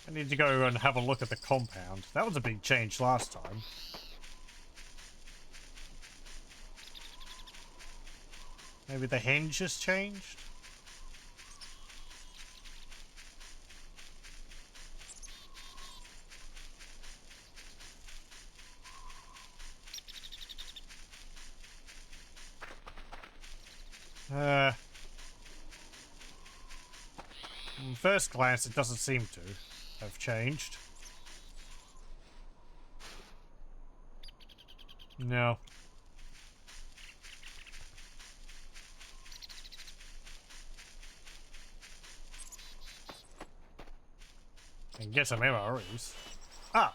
I need to go and have a look at the compound. That was a big change last time. Maybe the hinge has changed? First glance, it doesn't seem to have changed. No. And get some MREs. Ah!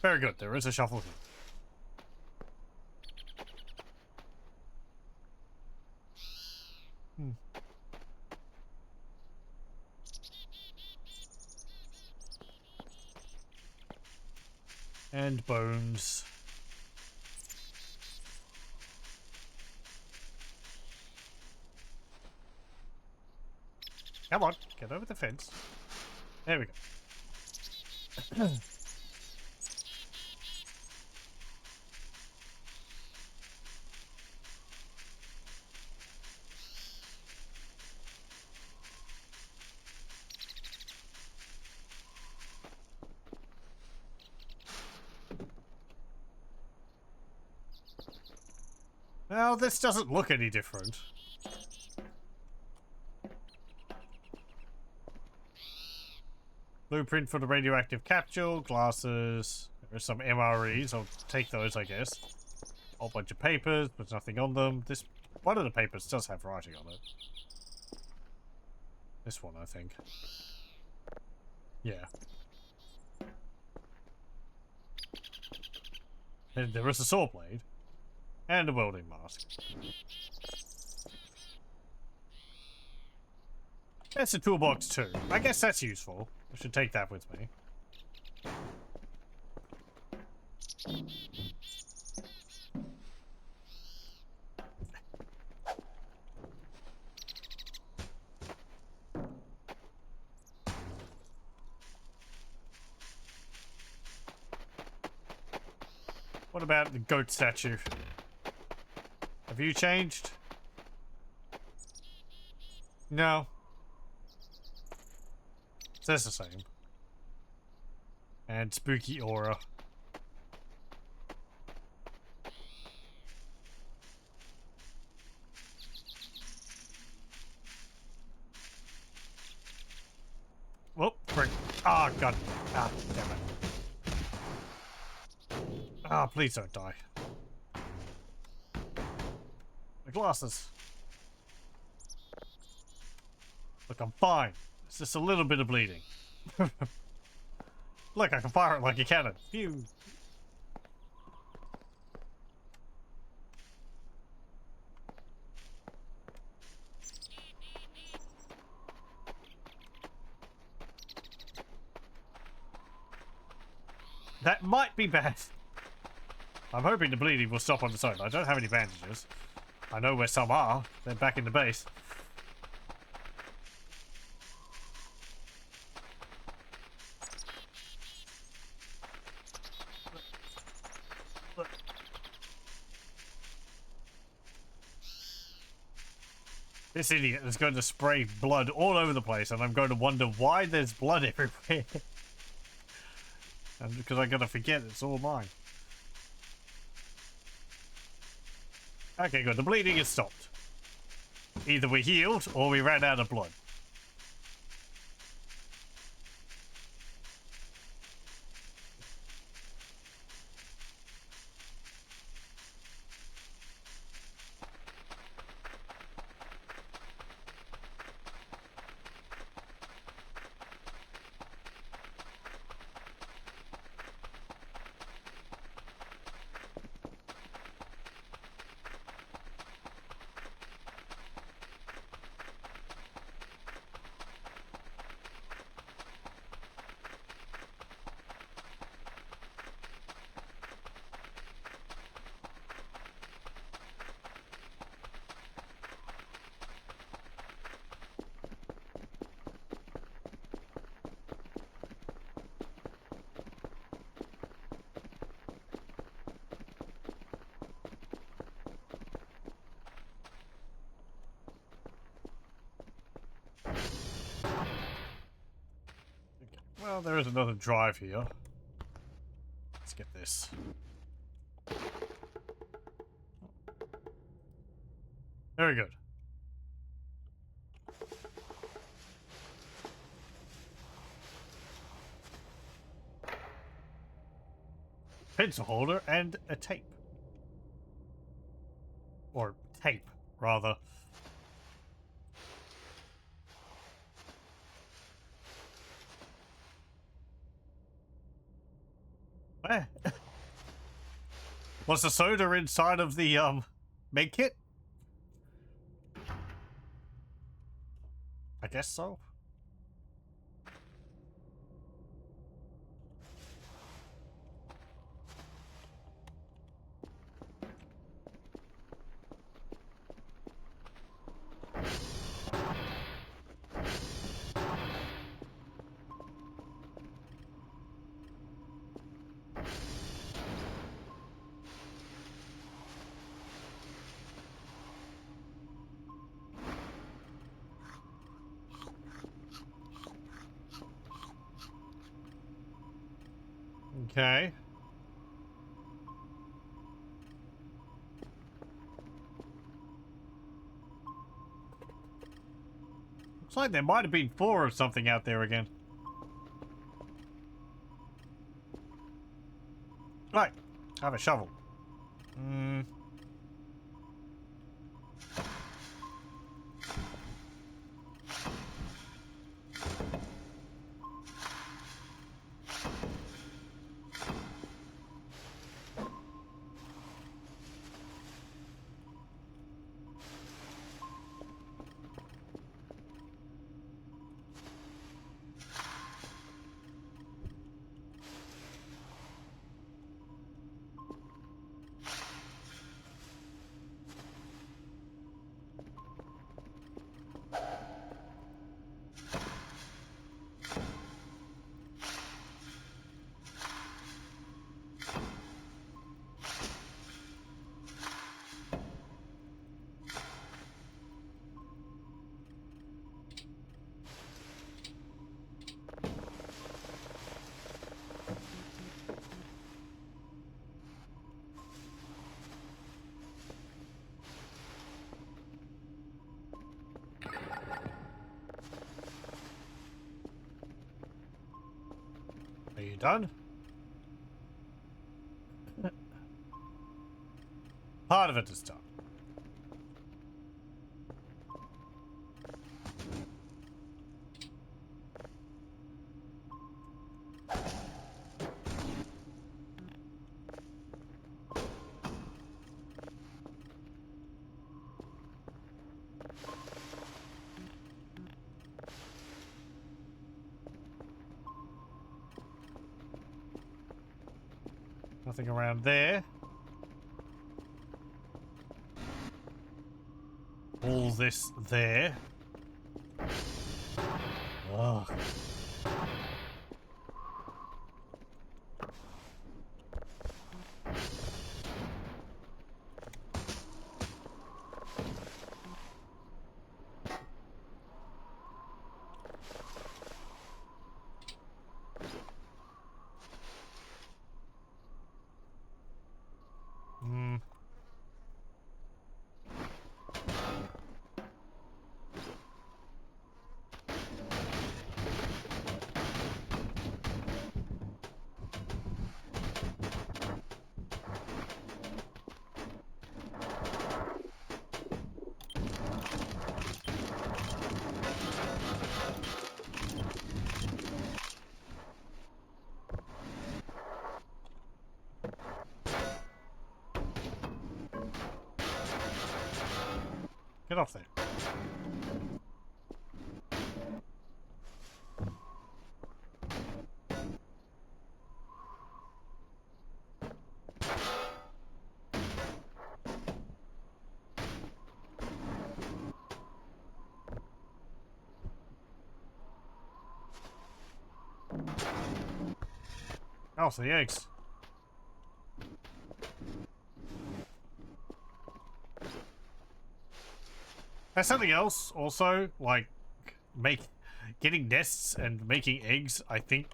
Very good, there is a shuffle here. And bones. Come on, get over the fence. There we go. Well, this doesn't look any different. Blueprint for the radioactive capsule, glasses. There's some MREs. I'll take those, I guess. Whole bunch of papers, but nothing on them. This one of the papers does have writing on it. This one, I think. Yeah. And there is a saw blade. And a welding mask. That's a toolbox too. I guess that's useful. I should take that with me. What about the goat statue? Have you changed? No. Says the same. And spooky aura. Whoop, frick. Ah, oh, god. Ah, damn it. Ah, please don't die. The glasses. Look, I'm fine. It's just a little bit of bleeding. Look, I can fire it like a cannon. Phew. That might be bad. I'm hoping the bleeding will stop on its own. I don't have any bandages. I know where some are. They're back in the base. Look. This idiot is going to spray blood all over the place, and I'm going to wonder why there's blood everywhere. And because I'm going to forget it's all mine. Okay, good. The bleeding is stopped. Either we healed or we ran out of blood. Well, there is another drive here. Let's get this. Very good. Pencil holder and a tape. Or tape, rather. Where? Was the soda inside of the med kit? I guess so. Okay. Looks like there might have been 4 or something out there again. Right. I have a shovel. Are you done? Part of it is done. Nothing around there. All this there. Ugh. Get off there. Oh, so the eggs. That's something else also, like getting nests and making eggs, I think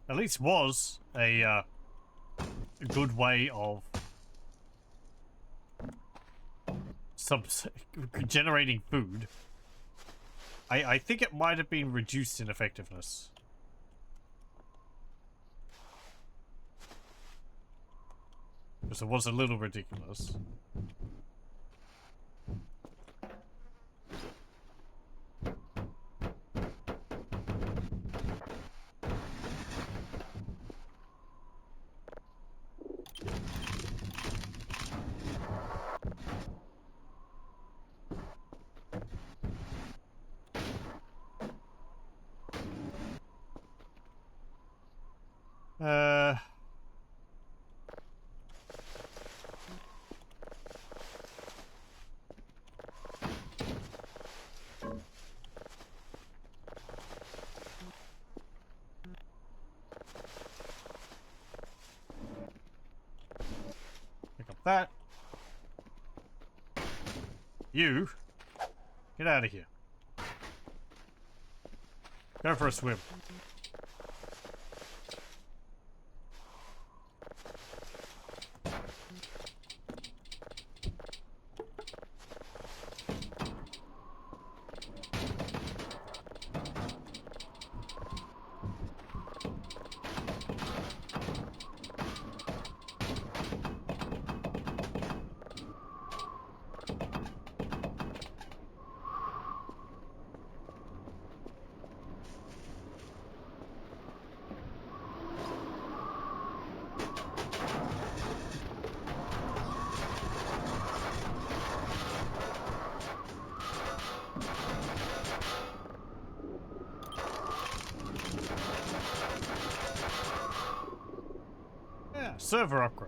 at least was a good way of generating food. I think it might have been reduced in effectiveness. Because it was a little ridiculous. Pick up that. You, get out of here. Go for a swim. server upgrade.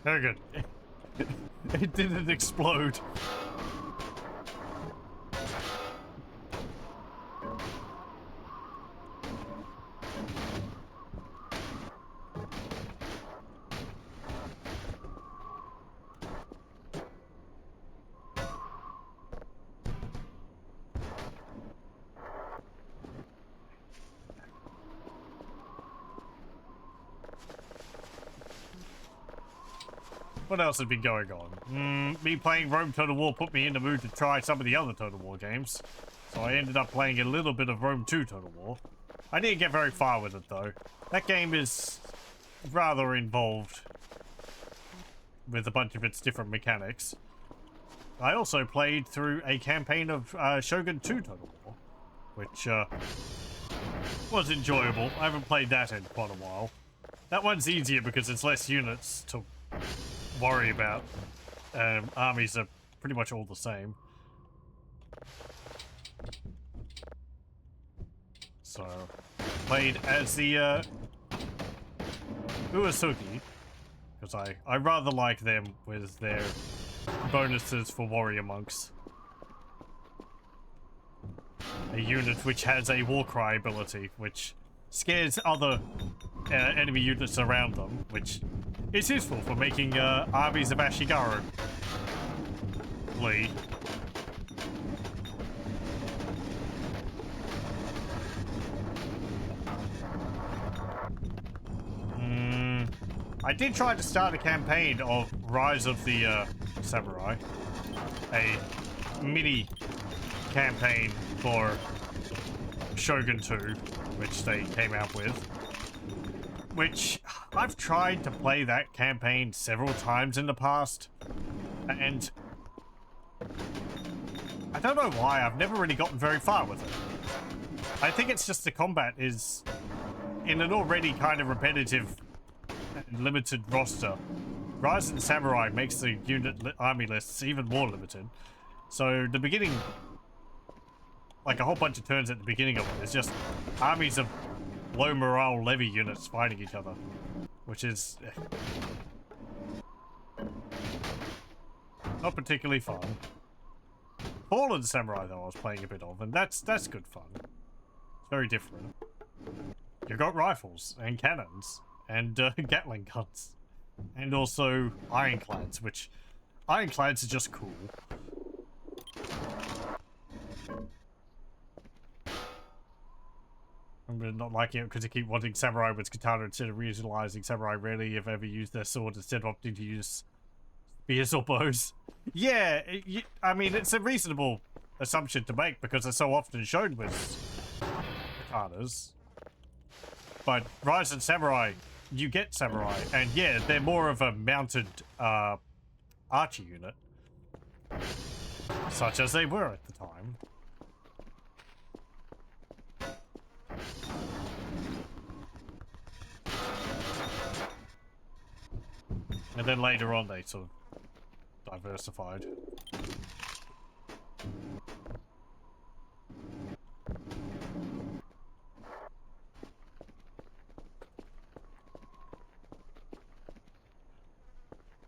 Very good. It didn't explode. What else has been going on? Me playing Rome Total War put me in the mood to try some of the other Total War games. So I ended up playing a little bit of Rome 2 Total War. I didn't get very far with it though. That game is rather involved with a bunch of its different mechanics. I also played through a campaign of Shogun 2 Total War, which was enjoyable. I haven't played that in quite a while. That one's easier because it's less units to worry about. Armies are pretty much all the same. So, played as the Uesugi, because I rather like them with their bonuses for warrior monks. A unit which has a Warcry ability, which scares other enemy units around them, which is useful for making armies of Ashigaru bleed. I did try to start a campaign of Rise of the Samurai, a mini campaign for Shogun 2, which they came out with. Which I've tried to play that campaign several times in the past, and I don't know why, I've never really gotten very far with it. I think it's just the combat is in an already kind of repetitive and limited roster. Rise of the Samurai makes the unit army lists even more limited. So the beginning, like a whole bunch of turns at the beginning of it, is just armies of low morale levy units fighting each other, which is not particularly fun. Fallen Samurai though I was playing a bit of, and that's good fun. It's very different. You've got rifles and cannons and Gatling guns, and also ironclads, which ironclads are just cool. I'm not liking it because you keep wanting samurai with katana instead of utilizing samurai. Rarely have ever used their sword instead of opting to use spears or bows. Yeah, I mean, it's a reasonable assumption to make because they're so often shown with katanas. But Rise and Samurai, you get samurai, and yeah, they're more of a mounted archer unit, such as they were at the time. And then later on they sort of diversified.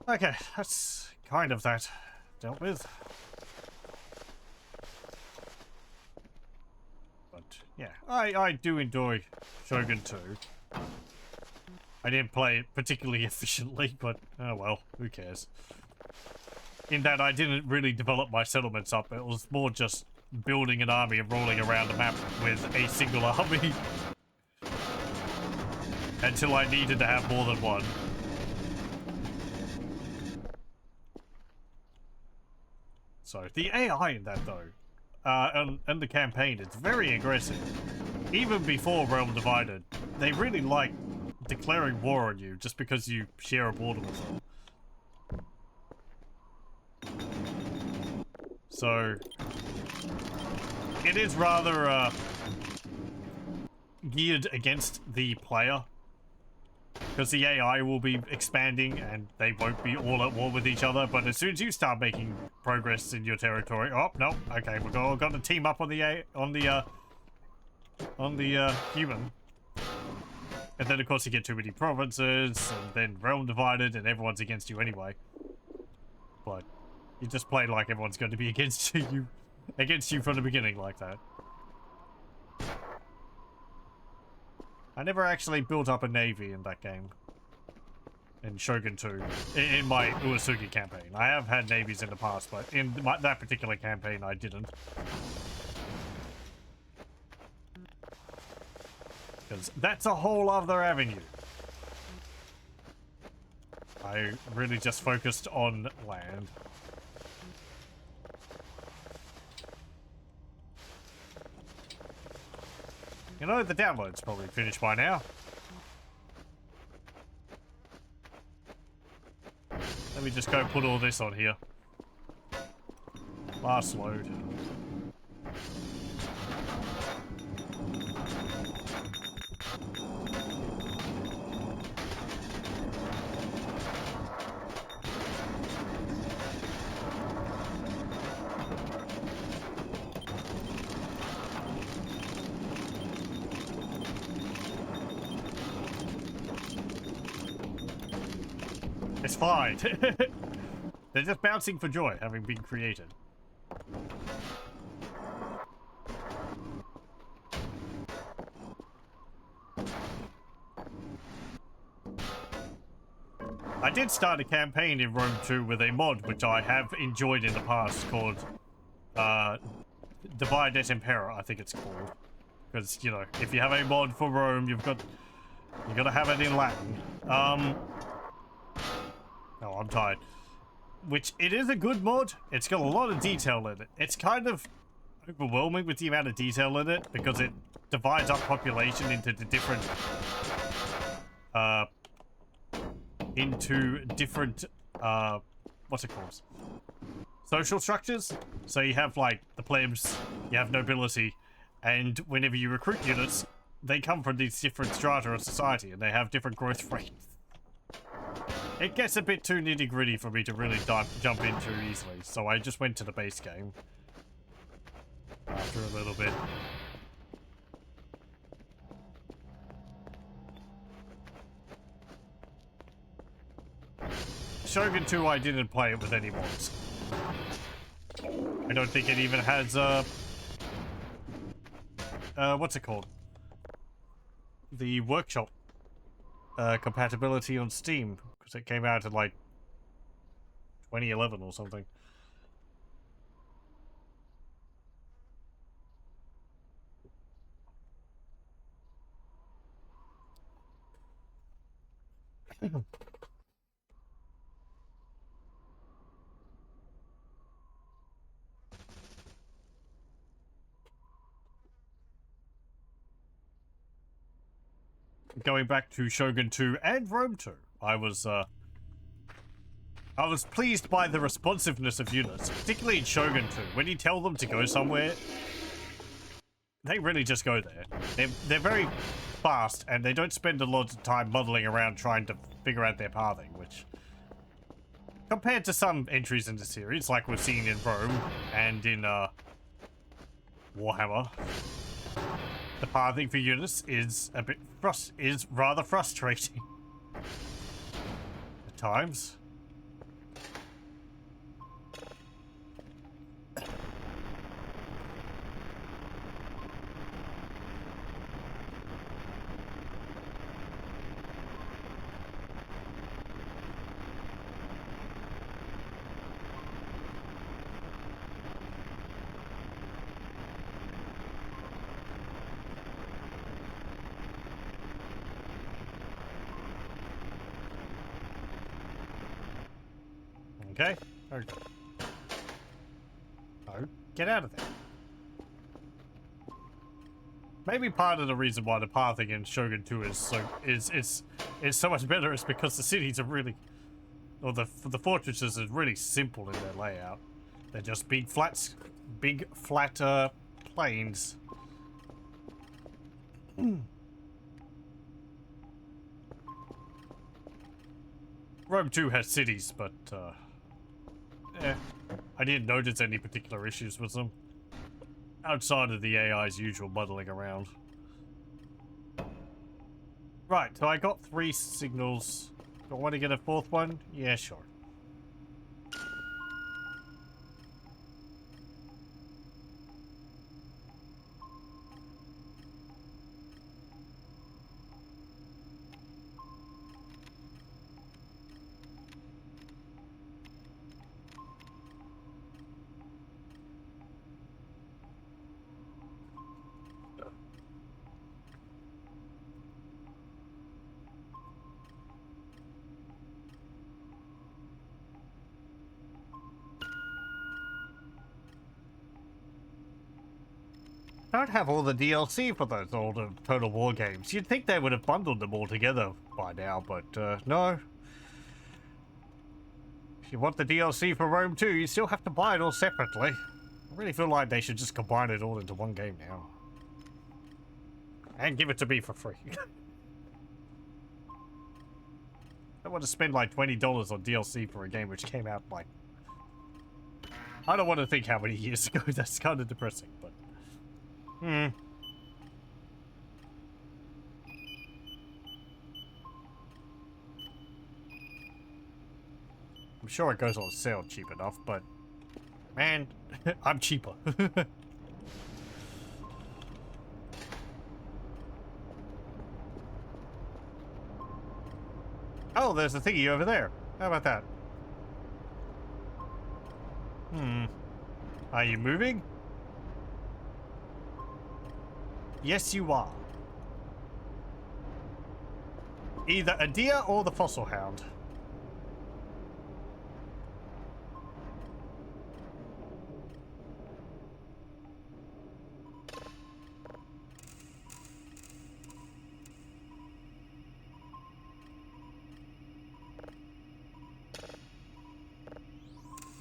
Okay, that's kind of that dealt with. I do enjoy Shogun 2. I didn't play it particularly efficiently, but oh well, who cares. In that I didn't really develop my settlements up, it was more just building an army and rolling around the map with a single army. Until I needed to have more than one. So, the AI in that though, and the campaign, it's very aggressive. Even before Realm Divided, they really like declaring war on you just because you share a border with them. So, it is rather geared against the player, because the AI will be expanding and they won't be all at war with each other. But as soon as you start making progress in your territory, oh no, okay, we've got to team up on the human. And then of course you get too many provinces, and then Realm Divided, and everyone's against you anyway. But you just play like everyone's going to be against you from the beginning like that. I never actually built up a navy in that game. In Shogun 2. In my Uesugi campaign. I have had navies in the past, but in that particular campaign I didn't. Because that's a whole other avenue. I really just focused on land. You know, the download's probably finished by now. Let me just go put all this on here. Last load. It's fine. They're just bouncing for joy, having been created. I did start a campaign in Rome 2 with a mod, which I have enjoyed in the past, called Divide et Impera, I think it's called. Because, you know, if you have a mod for Rome, you gotta have it in Latin. Oh, I'm tired. Which, it is a good mod. It's got a lot of detail in it. It's kind of overwhelming with the amount of detail in it, because it divides up population into the different, what's it called? Social structures. So you have, like, the plebs, you have nobility, and whenever you recruit units, they come from these different strata of society, and they have different growth rates. It gets a bit too nitty-gritty for me to really jump into easily, so I just went to the base game after a little bit. Shogun 2, I didn't play it with any mods. I don't think it even has, what's it called? The workshop compatibility on Steam, because it came out in like 2011 or something. Going back to Shogun 2 and Rome 2, I was pleased by the responsiveness of units, particularly in Shogun 2. When you tell them to go somewhere, they really just go there. They're very fast, and they don't spend a lot of time muddling around trying to figure out their pathing, which, compared to some entries in the series, like we've seen in Rome and in Warhammer, the pathing for units is rather frustrating at times. okay? Okay. No, get out of there. Maybe part of the reason why the pathing in Shogun 2 is so much better is because the cities are really, or the fortresses are really simple in their layout. They're just big flat plains. Rome 2 has cities, but I didn't notice any particular issues with them. Outside of the AI's usual muddling around. Right, so I got 3 signals. Do I want to get a 4th one? Yeah, sure. Don't have all the DLC for those older Total War games. You'd think they would have bundled them all together by now, but no. If you want the DLC for Rome 2, you still have to buy it all separately. I really feel like they should just combine it all into one game now. And give it to me for free. I want to spend like $20 on DLC for a game which came out like... I don't want to think how many years ago. That's kind of depressing, but... I'm sure it goes on sale cheap enough, but... Man, I'm cheaper. Oh, there's a thingy over there. How about that? Are you moving? Yes, you are. Either a deer or the fossil hound.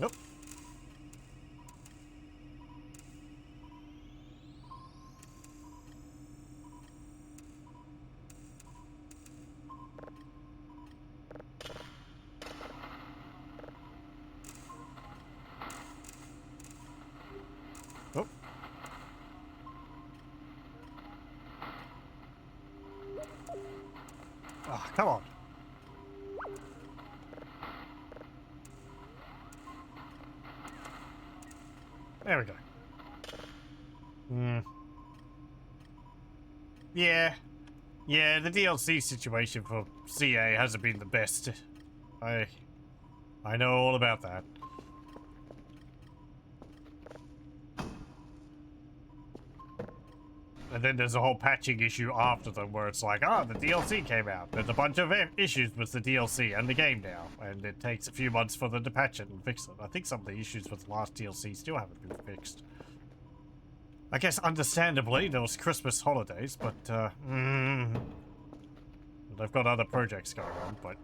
Nope. Oh. Ah, come on. There we go. Yeah. Yeah, the DLC situation for CA hasn't been the best. I know all about that. And then there's a whole patching issue after them where it's like, the DLC came out. There's a bunch of issues with the DLC and the game now. And it takes a few months for them to patch it and fix it. I think some of the issues with the last DLC still haven't been fixed. I guess understandably, there was Christmas holidays, but they've got other projects going on, but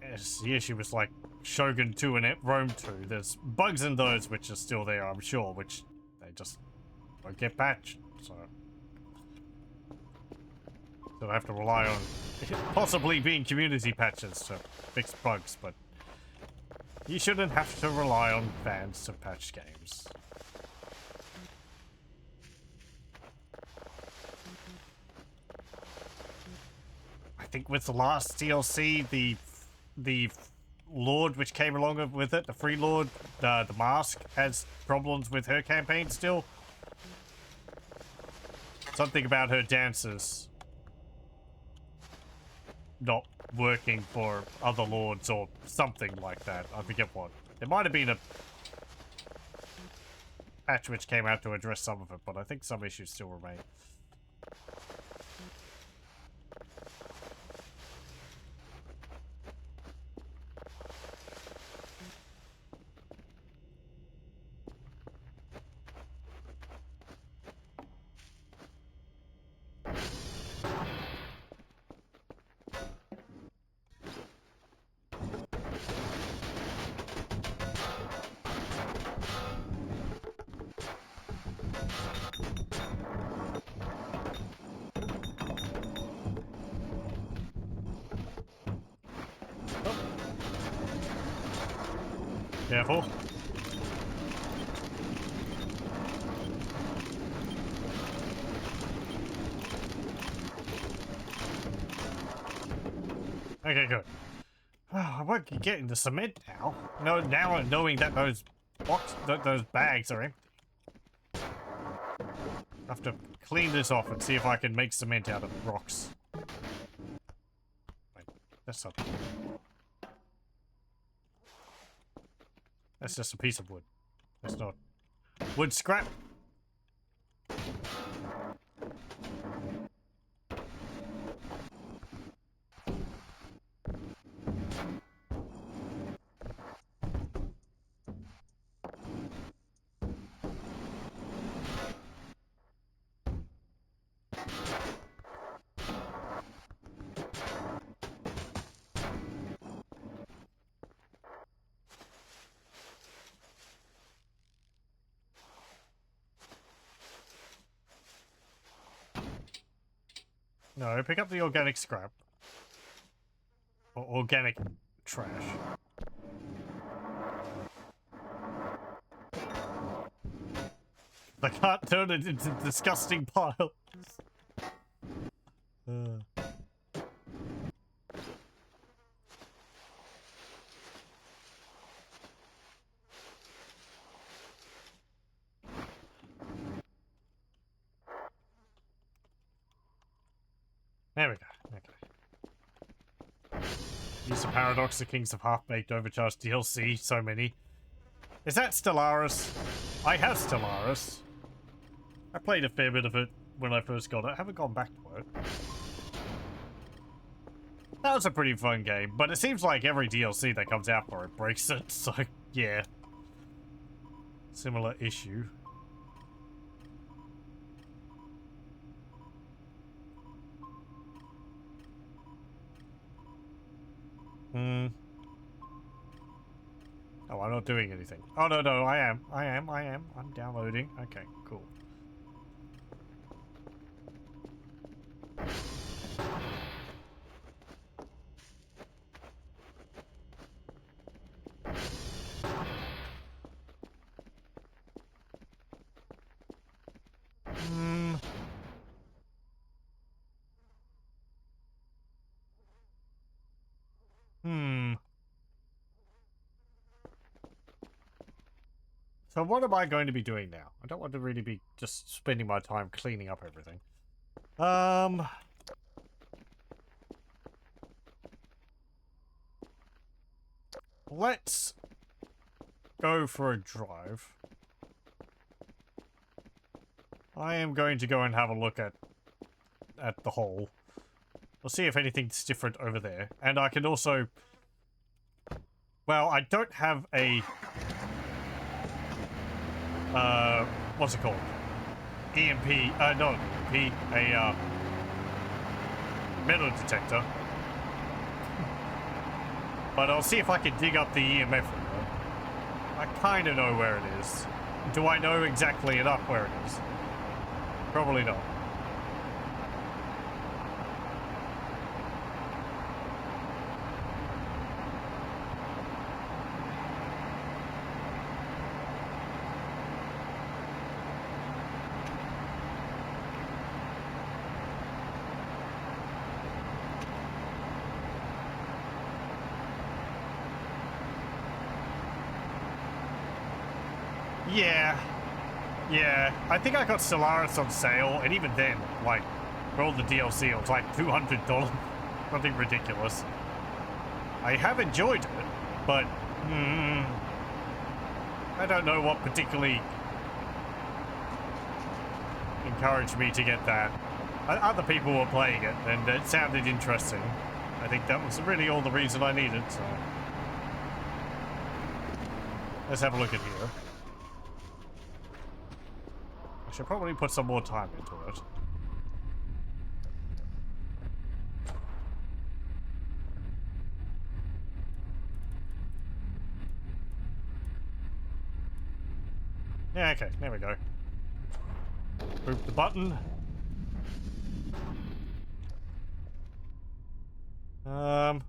yes, the issue was like Shogun 2 and Rome 2. There's bugs in those which are still there, I'm sure, which they just won't get patched, so they'll have to rely on possibly being community patches to fix bugs, but you shouldn't have to rely on fans to patch games. I think with the last DLC, the Lord which came along with it, the Free Lord, the Mask, has problems with her campaign still. Something about her dances not working for other lords or something like that. I forget what. There might have been a patch which came out to address some of it, but I think some issues still remain. Oh. Careful. Okay, good. I won't be getting the cement now. No, now knowing that those those bags are empty. I have to clean this off and see if I can make cement out of rocks. Wait, that's not. That's just a piece of wood. That's not wood scrap. No, pick up the organic scrap. Or organic trash. I can't turn it into disgusting piles. There we go. Okay. Use the Paradox, the Kings of Half-Baked Overcharged DLC. So many. Is that Stellaris? I have Stellaris. I played a fair bit of it when I first got it. I haven't gone back to it. That was a pretty fun game, but it seems like every DLC that comes out for it breaks it, so yeah. Similar issue. Oh, I'm not doing anything. Oh, no, I am. I'm downloading. Okay, cool. So what am I going to be doing now? I don't want to really be just spending my time cleaning up everything. Let's go for a drive. I am going to go and have a look at the hole. We'll see if anything's different over there. And I can also... Well, I don't have a... what's it called? EMP, not EMP, a, metal detector. But I'll see if I can dig up the EMF window. I kind of know where it is. Do I know exactly enough where it is? Probably not. Yeah, I think I got Stellaris on sale, and even then, like, for all the DLC, it was like $200, something ridiculous. I have enjoyed it, but, I don't know what particularly encouraged me to get that. Other people were playing it, and it sounded interesting. I think that was really all the reason I needed, so... Let's have a look at here. I should probably put some more time into it. Yeah, okay, there we go. Boop the button. Well,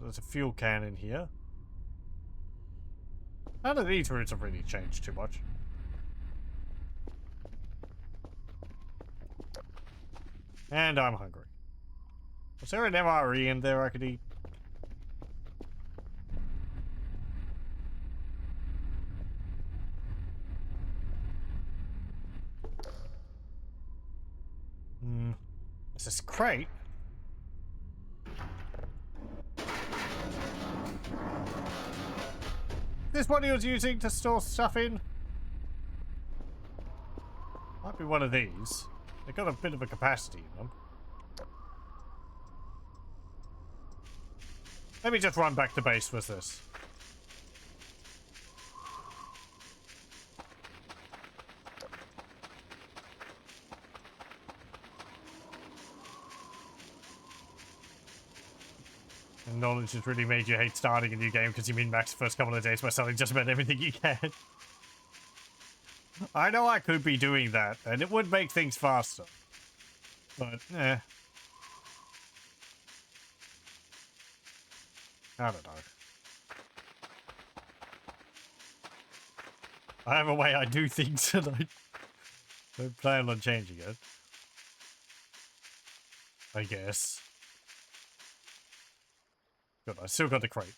there's a fuel can in here. None of these routes have really changed too much. And I'm hungry. Was there an MRE in there I could eat? Is this crate? This one he was using to store stuff in? Might be one of these. They've got a bit of a capacity in them. Let me just run back to base with this. And knowledge has really made you hate starting a new game because you min-max the first couple of days by selling just about everything you can. I know I could be doing that, and it would make things faster. But, I don't know. I have a way I do things and I don't plan on changing it. I guess. Good, I still got the crate.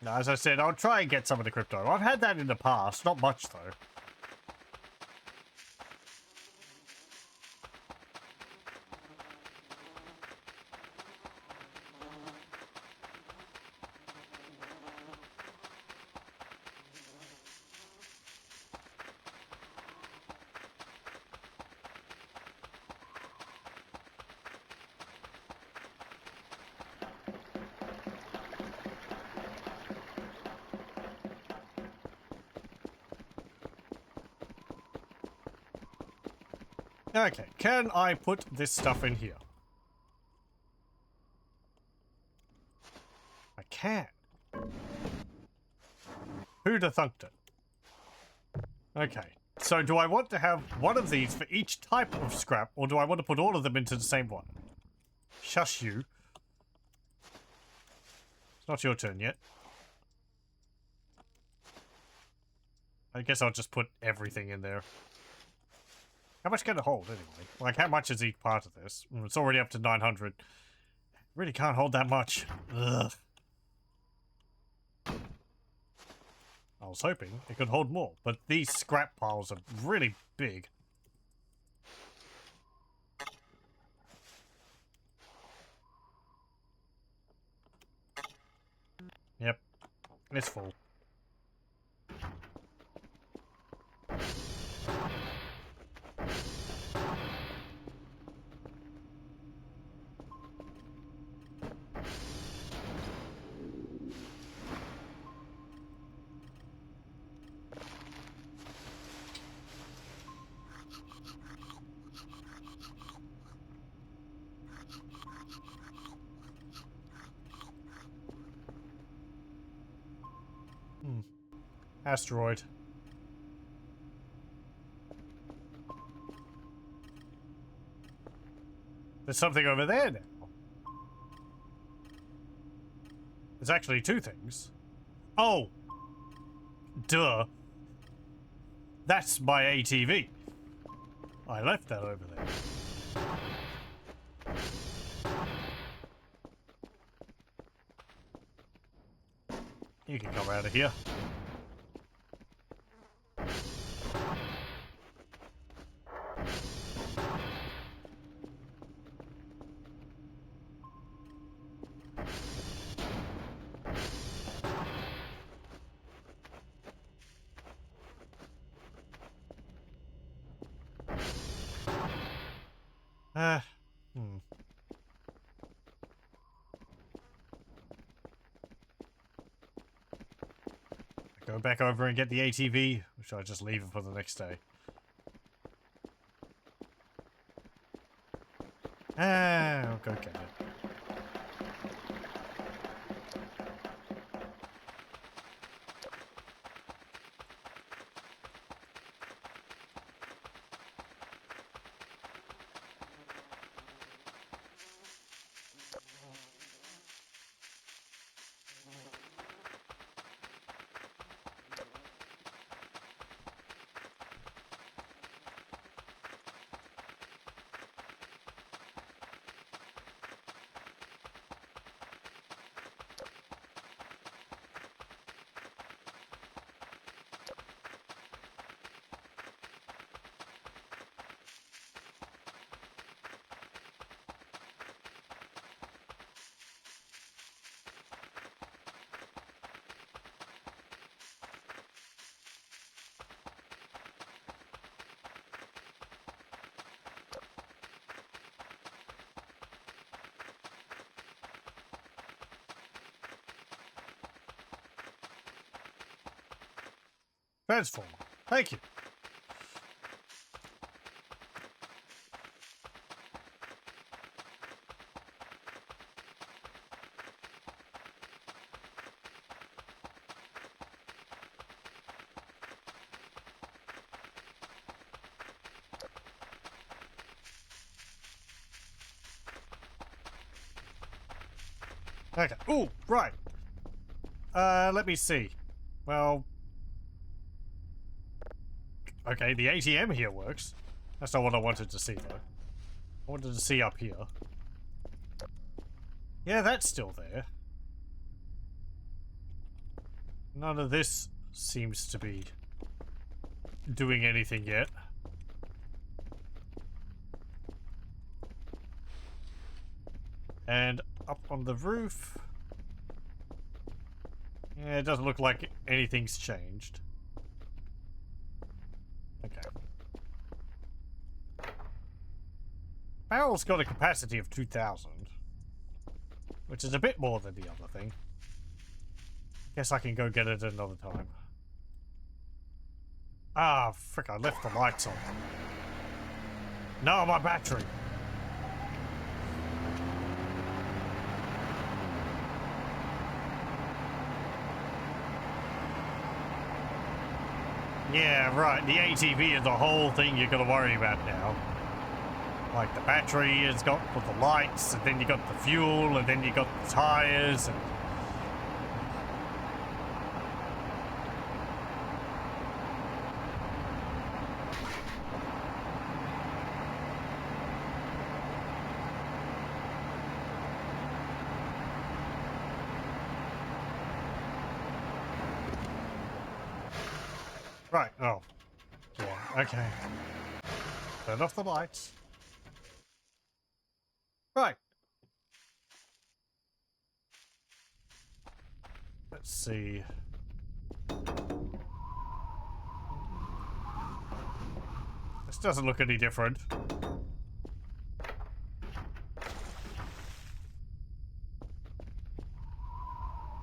Now, as I said, I'll try and get some of the crypto. I've had that in the past, not much though. Okay, can I put this stuff in here? I can. Who'd have thunked it? Okay, so do I want to have one of these for each type of scrap, or do I want to put all of them into the same one? Shush you. It's not your turn yet. I guess I'll just put everything in there. How much can it hold, anyway? Like, how much is each part of this? It's already up to 900. Really can't hold that much. Ugh. I was hoping it could hold more, but these scrap piles are really big. Yep, it's full. Asteroid. There's something over there now. There's actually two things. Oh! Duh. That's my ATV. I left that over there. You can come out of here. Go back over and get the ATV, or should I just leave it for the next day? I'll go get it. Transformer. Thank you. Okay. Ooh, right. Let me see. Well, okay, the ATM here works. That's not what I wanted to see, though. I wanted to see up here. Yeah, that's still there. None of this seems to be doing anything yet. And up on the roof... yeah, it doesn't look like anything's changed. Okay. Barrel's got a capacity of 2,000. Which is a bit more than the other thing. Guess I can go get it another time. Ah, frick, I left the lights on. No, my battery! Yeah, right, the ATV is the whole thing you're gonna worry about now. Like, the battery has got for the lights, and then you got the fuel, and then you got the tires, and... right, oh. Yeah, okay. Turn off the lights. Right. Let's see. This doesn't look any different.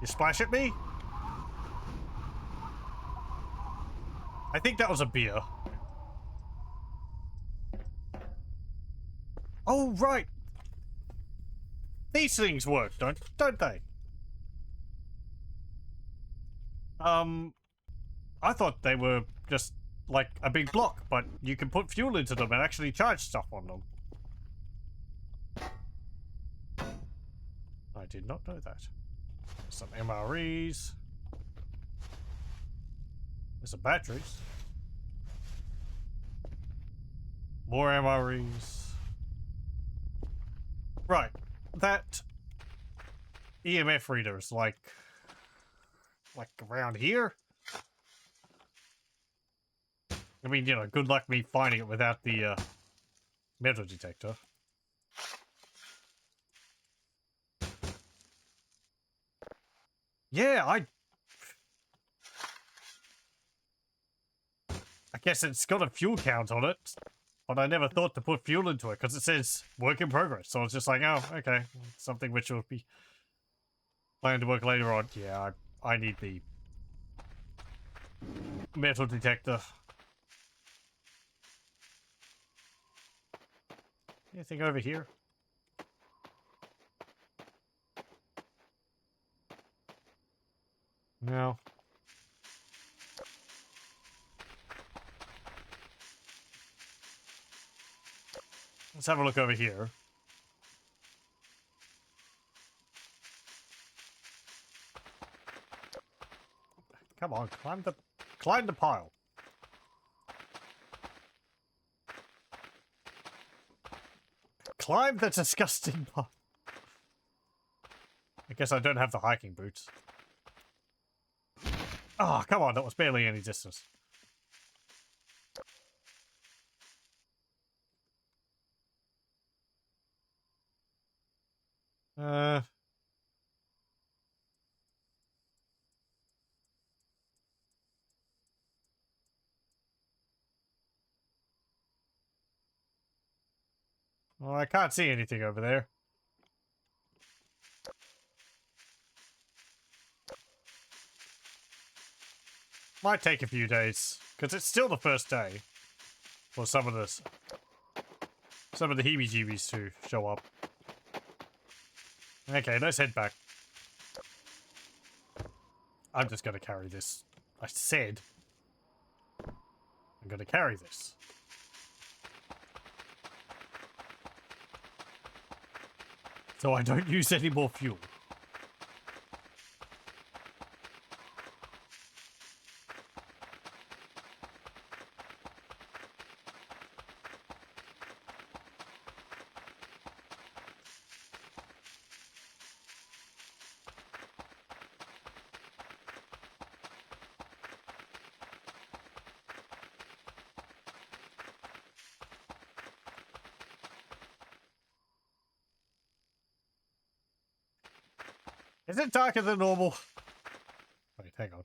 You splash at me? I think that was a beer. Oh, right. These things work, don't they? I thought they were just like a big block, but you can put fuel into them and actually charge stuff on them. I did not know that. Some MREs. There's some batteries. More MREs. Right. That EMF reader is like around here. I mean, you know, good luck me finding it without the metal detector. Yeah, I guess it's got a fuel count on it, but I never thought to put fuel into it because it says work in progress. So I was just like, oh, okay, something which will be planned to work later on. Yeah, I need the metal detector. Anything over here? No. Let's have a look over here. Come on, climb the pile. Climb the disgusting pile. I guess I don't have the hiking boots. Oh, come on, that was barely any distance. Well, I can't see anything over there. Might take a few days, because it's still the first day for some of the heebie-jeebies to show up. Okay, let's head back. I'm just gonna carry this. I said I'm gonna carry this. So I don't use any more fuel. Is it darker than normal? Wait, hang on.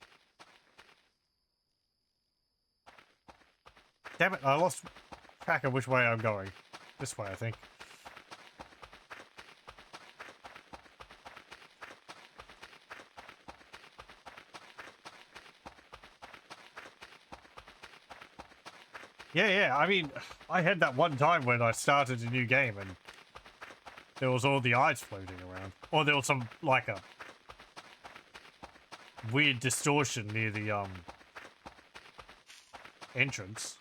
Damn it, I lost track of which way I'm going. This way, I think. Yeah, I mean, I had that one time when I started a new game and there was all the ice floating around. Or there was some, like, a weird distortion near the, entrance.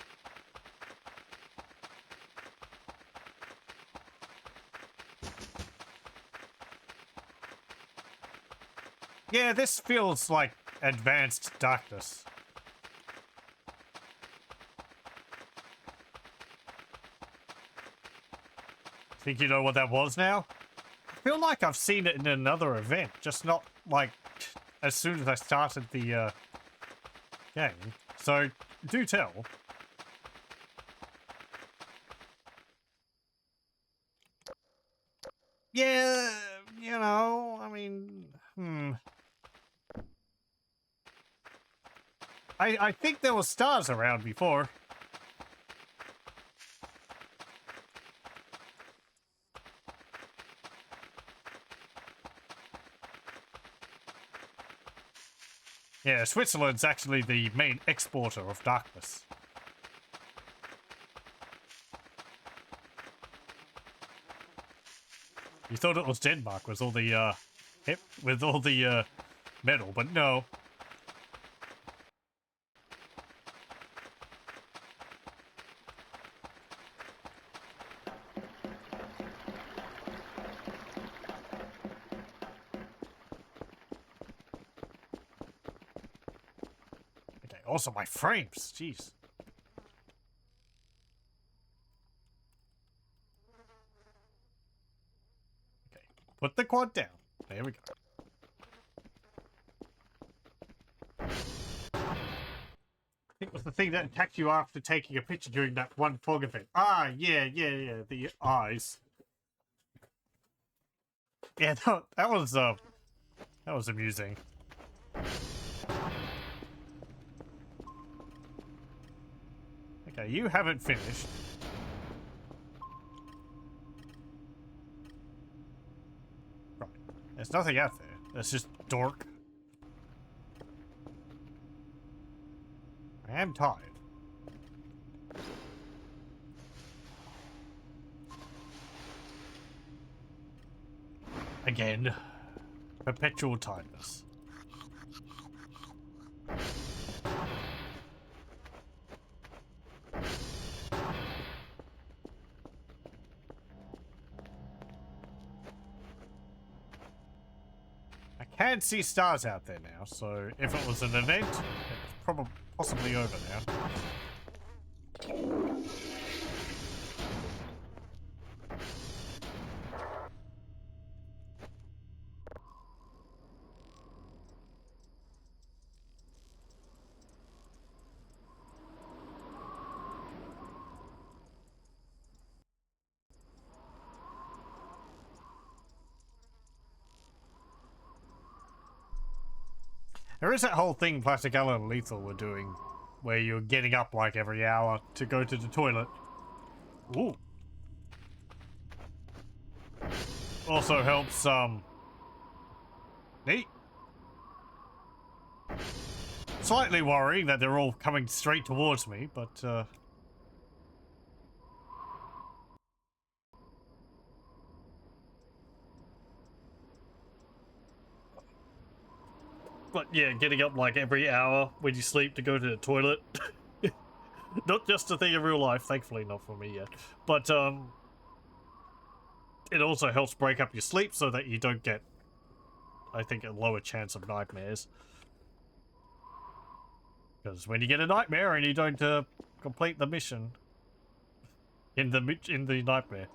Yeah, this feels like advanced darkness. Think you know what that was now? I feel like I've seen it in another event, just not, like, as soon as I started the, game. So, do tell. Yeah, you know, I mean, I think there were stars around before. Yeah, Switzerland's actually the main exporter of darkness. You thought it was Denmark with all the, metal, but no. Okay, also my frames, jeez. Okay, put the quad down. There we go. I think it was the thing that attacked you after taking a picture during that one fog event. Ah, yeah, the eyes. Yeah, that was amusing. Okay, you haven't finished. Right. There's nothing out there. There's just dork. I am tired. Again. Perpetual tiredness. I can see stars out there now, so if it was an event, it's probably possibly over now. There is that whole thing Plastic Allen and Lethal were doing, where you're getting up like every hour to go to the toilet. Ooh. Also helps, neat. slightly worrying that they're all coming straight towards me, but yeah, getting up like every hour when you sleep to go to the toilet. Not just a thing in real life, thankfully not for me yet. But it also helps break up your sleep so that you don't get, I think, a lower chance of nightmares. Because when you get a nightmare and you don't complete the mission in the nightmare,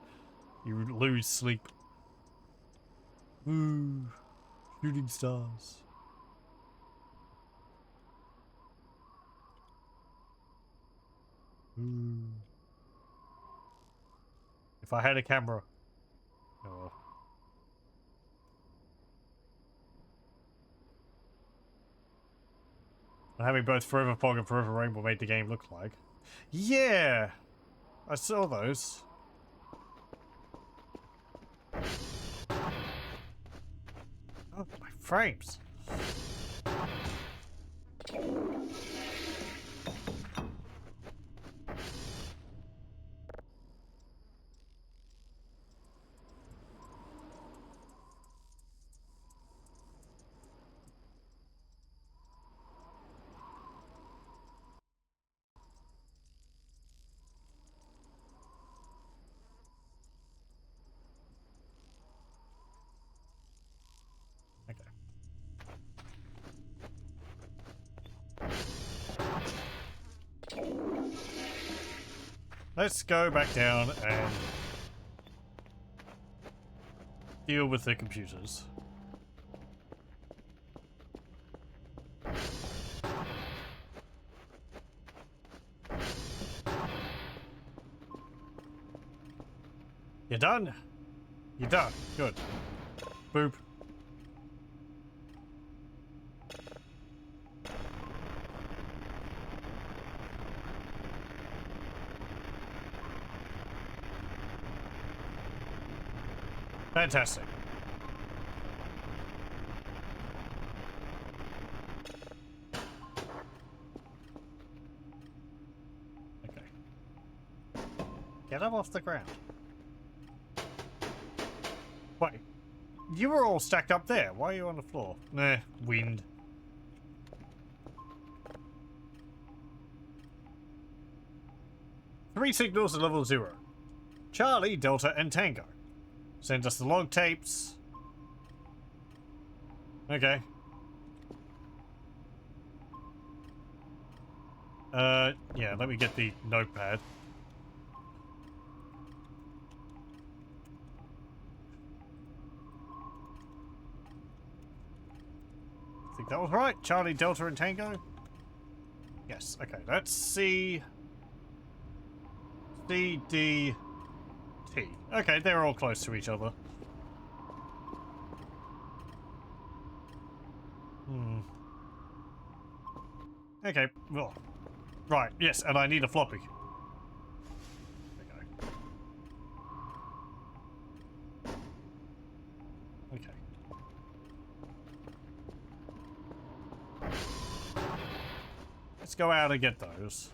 you lose sleep. Ooh, shooting stars. Ooh. If I had a camera. Oh. And having both Forever Fog and Forever Rainbow made the game look like. Yeah! I saw those. Oh, my frames. Let's go back down and deal with the computers. You done? You done. Good. Boop. Fantastic. Okay. Get up off the ground. Wait. You were all stacked up there. Why are you on the floor? Nah, wind. Three signals at level 0. Charlie, Delta, and Tango. Send us the log tapes. Okay. Yeah, let me get the notepad. I think that was right. Charlie, Delta, and Tango. Yes, okay, let's see. C, D, T. Okay, they're all close to each other. Okay, well. Right, yes, and I need a floppy. There we go. Okay. Let's go out and get those.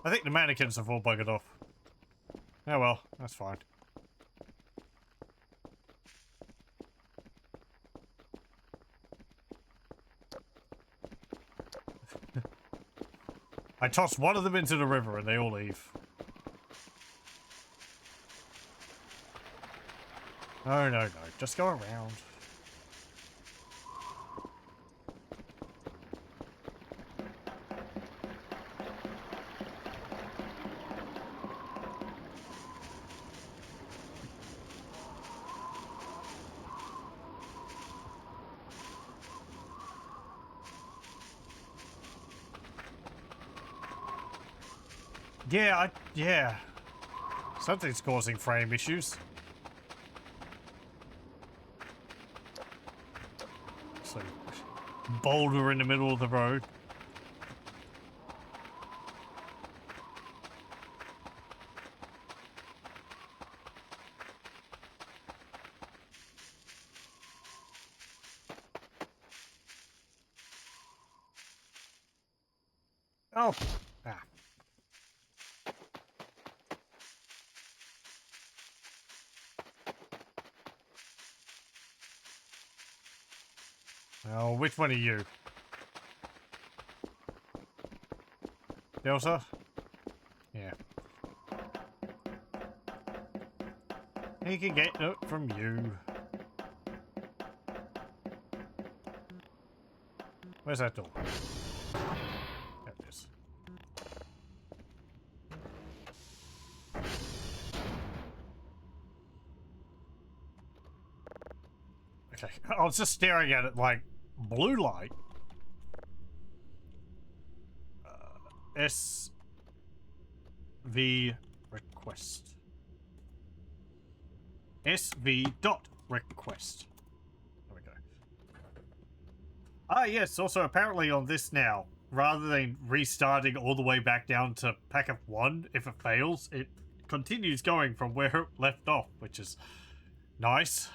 I think the mannequins have all buggered off. Oh well, that's fine. I toss one of them into the river and they all leave. No, no, no. Just go around. Yeah. Something's causing frame issues. So, boulder in the middle of the road. Oh! Ah. Oh, which one are you? Delta? Yeah. He can get it from you. Where's that door? There it is. Okay. I was just staring at it like blue light. SV request. SV dot request. There we go. Ah, yes. Also, apparently on this now, rather than restarting all the way back down to pack of 1, if it fails, it continues going from where it left off, which is nice.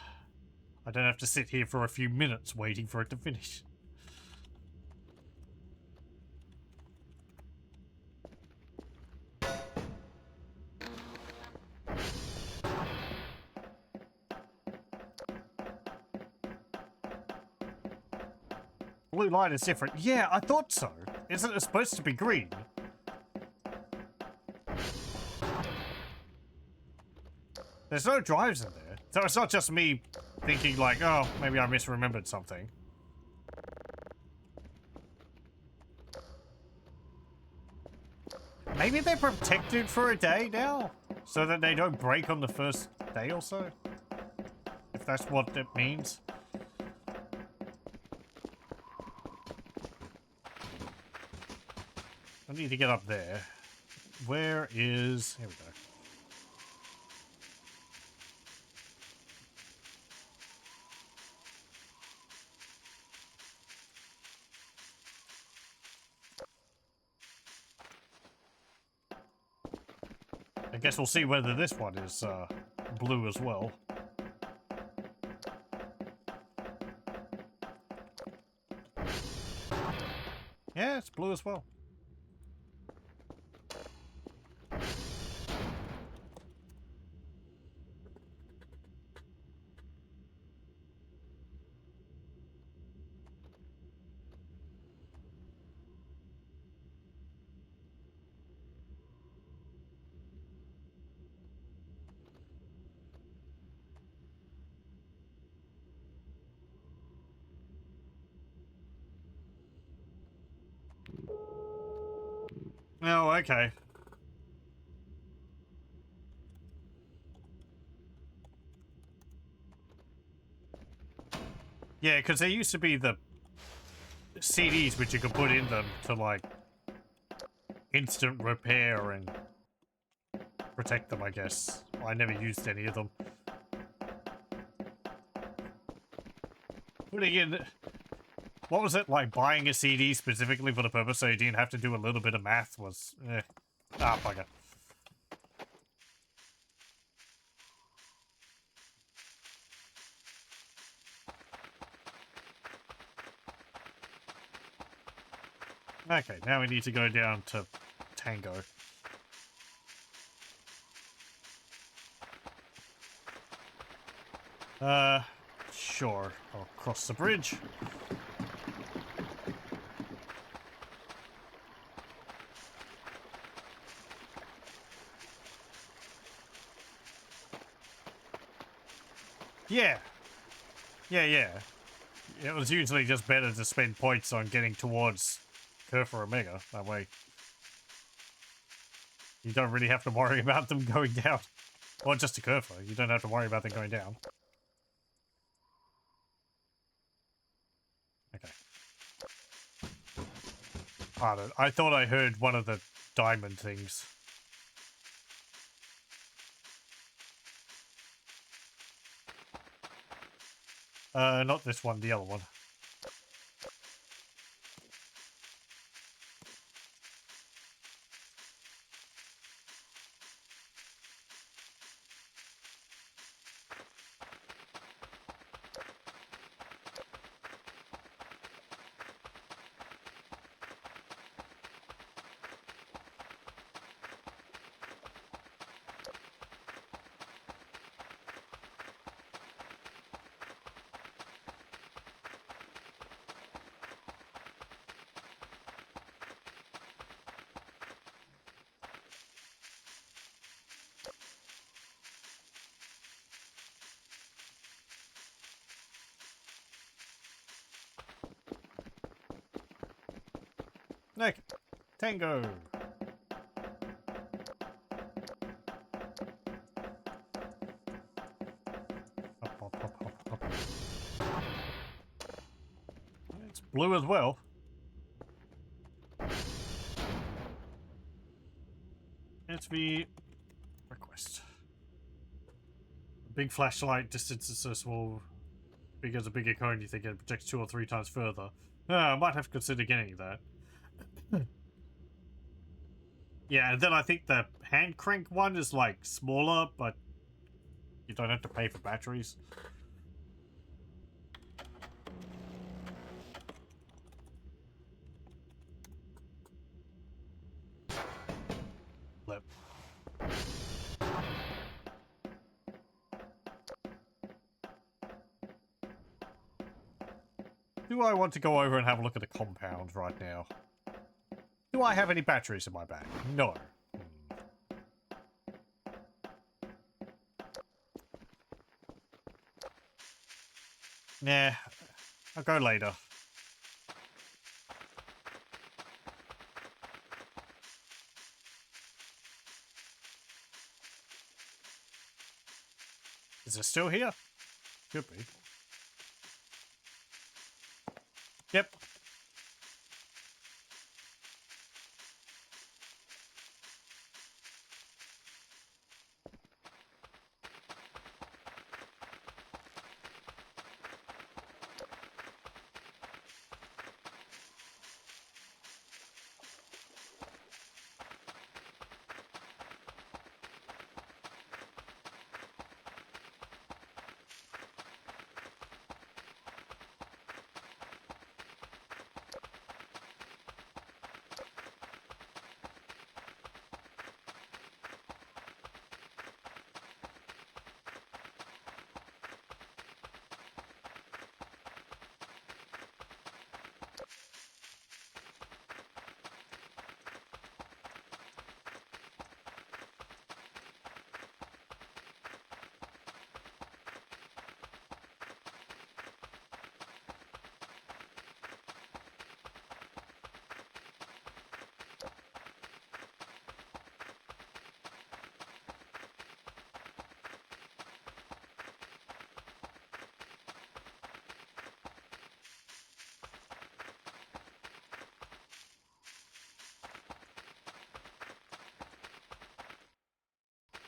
I don't have to sit here for a few minutes waiting for it to finish. Blue light is different. Yeah, I thought so. Isn't it supposed to be green? There's no drives in there. So it's not just me thinking like, oh, maybe I misremembered something. Maybe they're protected for a day now? So that they don't break on the first day or so? If that's what it means. I need to get up there. Where is... Here we go. I guess we'll see whether this one is blue as well. Yeah, it's blue as well. Oh, okay. Yeah, because there used to be the CDs which you could put in them to, like, instant repair and protect them, I guess. I never used any of them. Putting in... What was it? Like, buying a CD specifically for the purpose so you didn't have to do a little bit of math was... Ah, bugger. Okay, now we need to go down to Tango. Sure. I'll cross the bridge. Yeah. Yeah. It was usually just better to spend points on getting towards Kerfa Omega. That way you don't really have to worry about them going down. Or just to Kerfa. You don't have to worry about them going down. Okay. Pardon. I thought I heard one of the diamond things. Not this one, the other one. Neck. Tango. Hop, hop, hop, hop, hop. It's blue as well. It's the request. Big flashlight, distance is so small. Big as a bigger cone, you think it projects 2 or 3 times further. I might have to consider getting that. Yeah, and then I think the hand crank one is like smaller, but you don't have to pay for batteries. Flip. Do I want to go over and have a look at the compound right now? Do I have any batteries in my bag? No. Nah, I'll go later. Is it still here? Could be. Yep.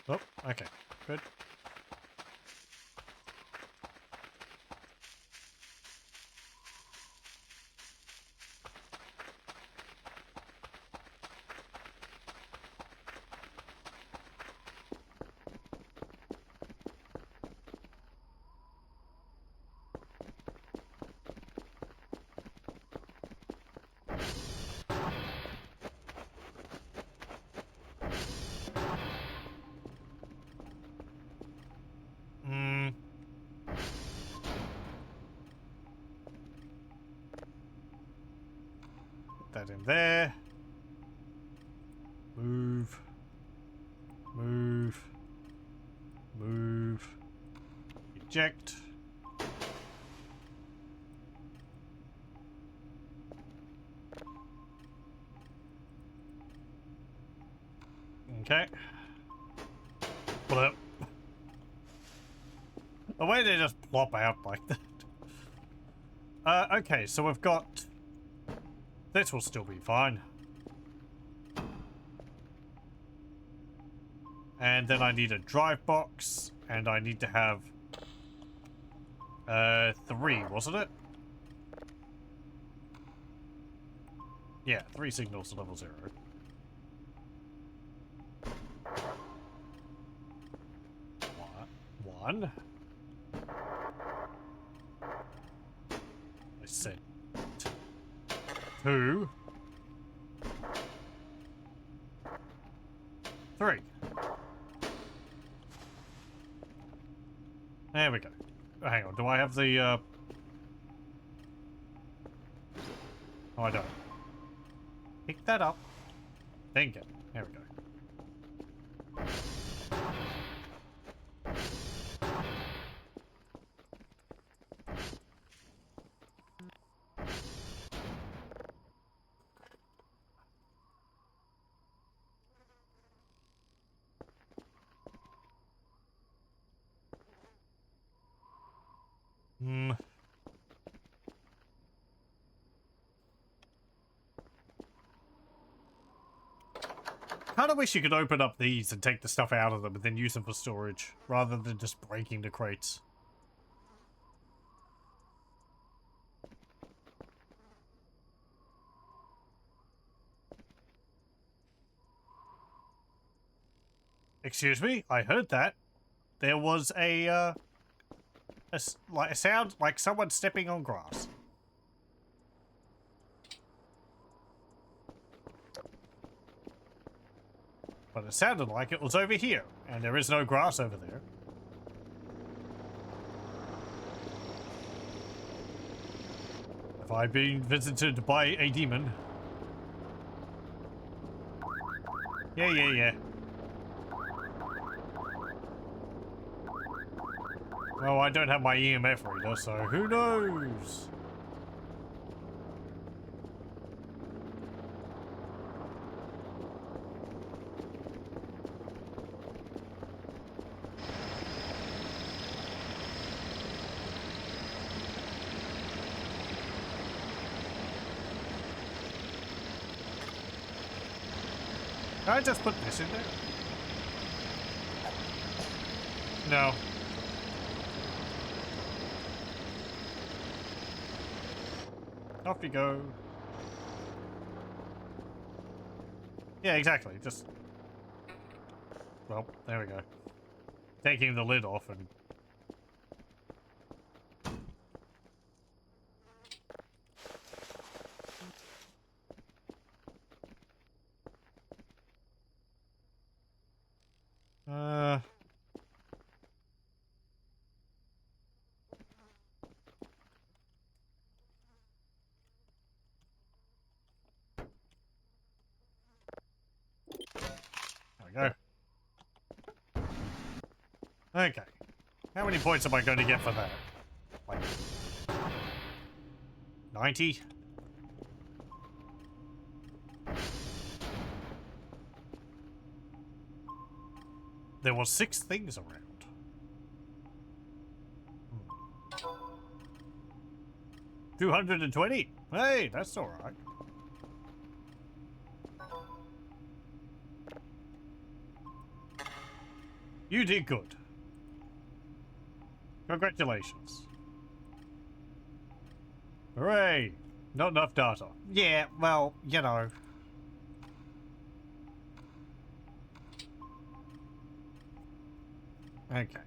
Oh, okay. Good. Put that in there. Move. Move. Move. Eject. Okay. Flip. The way they just plop out like that. Okay, so we've got... This will still be fine. And then I need a drive box, and I need to have... 3, wasn't it? Yeah, 3 signals to level 0. One. I said 2. 3. There we go. Oh, hang on, do I have the, Oh, I don't. Pick that up. Think it. There we go. Hmm. Kinda wish you could open up these and take the stuff out of them and then use them for storage, rather than just breaking the crates. Excuse me? I heard that. There was a sound like someone stepping on grass. But it sounded like it was over here, and there is no grass over there. Have I been visited by a demon? Yeah. Well, I don't have my EMF reader, so who knows? Can I just put this in there? No. Off you go. Yeah, exactly. Just... Well, there we go. Taking the lid off and... There we go. Okay. How many points am I going to get for that? Like... 90? There were 6 things around. 220? Hey, that's alright. You did good. Congratulations. Hooray! Not enough data. Yeah, well, you know. Okay.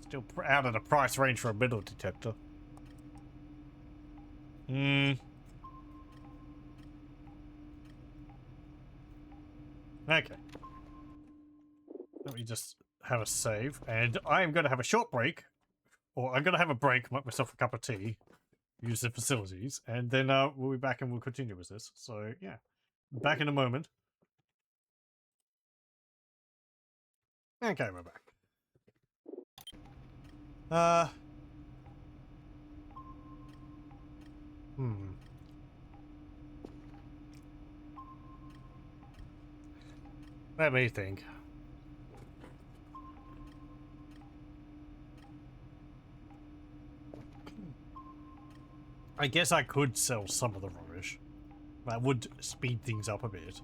Still out of the price range for a metal detector. Okay. Let me just have a save, and I am going to have a short break, or I'm going to have a break, make myself a cup of tea, use the facilities, and then we'll be back and we'll continue with this. So, yeah. Back in a moment. Okay, we're back. Let me think. I guess I could sell some of the rubbish. That would speed things up a bit.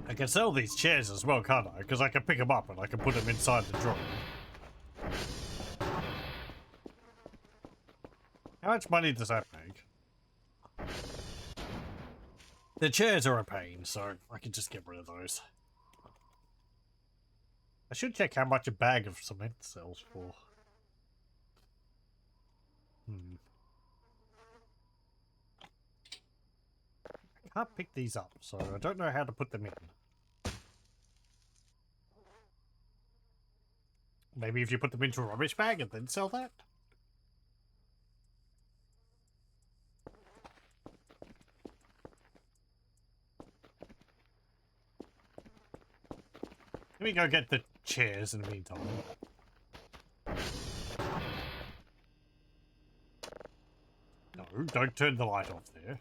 I can sell these chairs as well, can't I? Because I can pick them up and I can put them inside the drawer. How much money does that make? The chairs are a pain, so I can just get rid of those. I should check how much a bag of cement sells for. I can't pick these up, so I don't know how to put them in. Maybe if you put them into a rubbish bag and then sell that? Let me go get the chairs in the meantime. No, don't turn the light off there.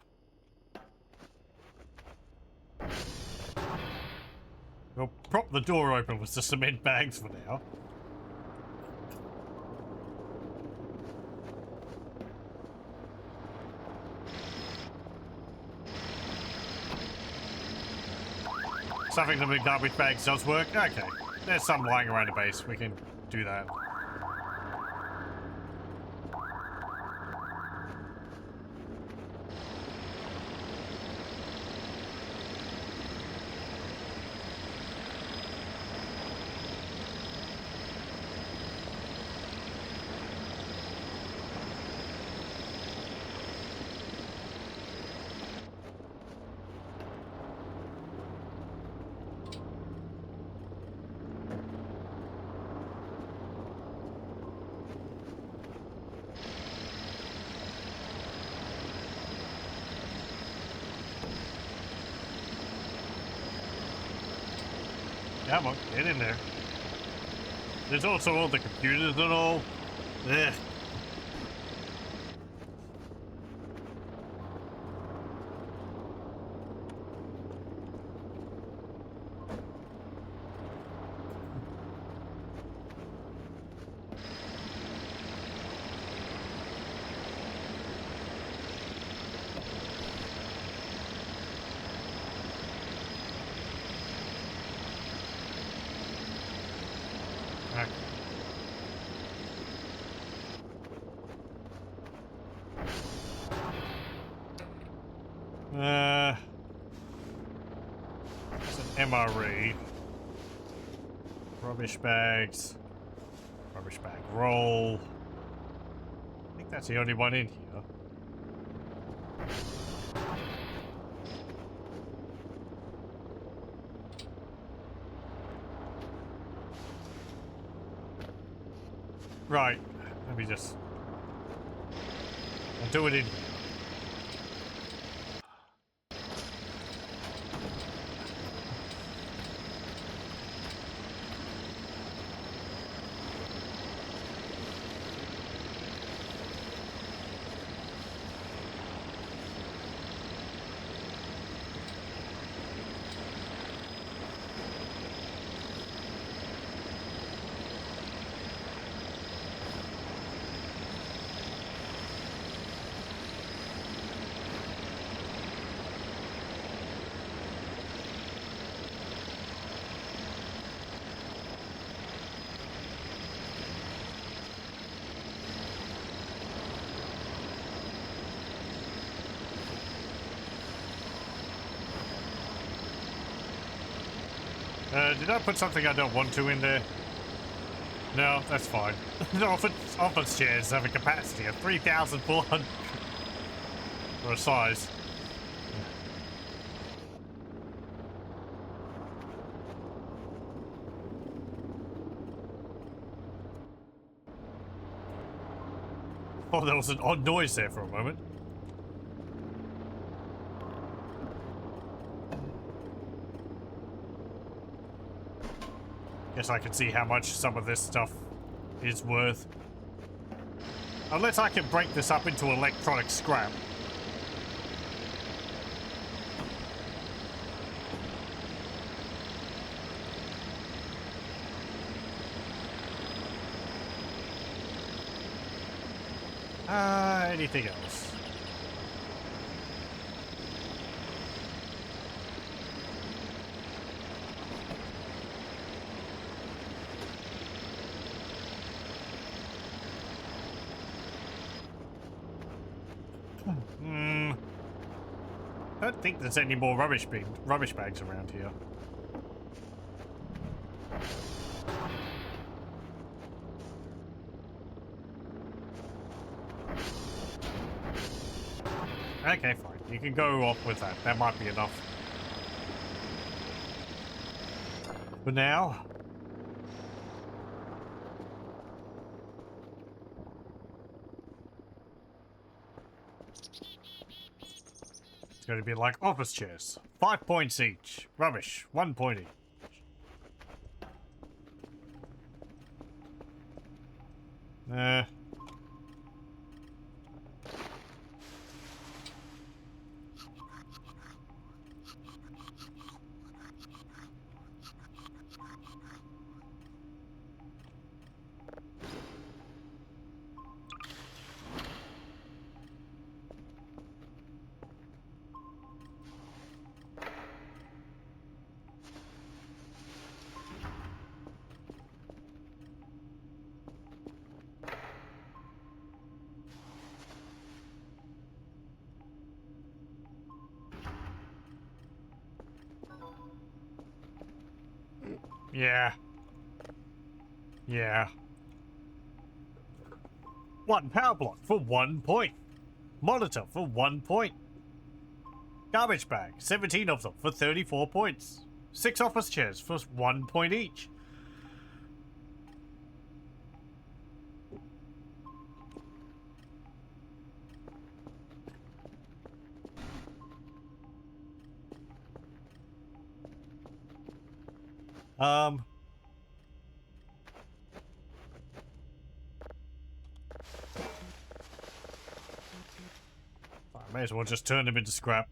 We'll prop the door open with the cement bags for now. Stuffing them in garbage bags does work. Okay. There's some lying around the base. We can do that. Come on, get in there. There's also all the computers and all. Ugh. It's an MRE. Rubbish bags. Rubbish bag roll. I think that's the only one in here. Right. Let me just... I'll do it in here. Did I put something I don't want to in there? No, that's fine. Office chairs have a capacity of 3,400 for a size. Oh, there was an odd noise there for a moment. Guess I can see how much some of this stuff is worth. Unless I can break this up into electronic scrap. Anything else? I don't think there's any more rubbish bags around here. Okay, fine. You can go off with that. That might be enough. For now. It's going to be like office chairs. 5 points each. Rubbish. 1 point each. Yeah. Yeah. 1 power block for 1 point. Monitor for 1 point. Garbage bag, 17 of them for 34 points. 6 office chairs for 1 point each. I may as well just turn them into scrap.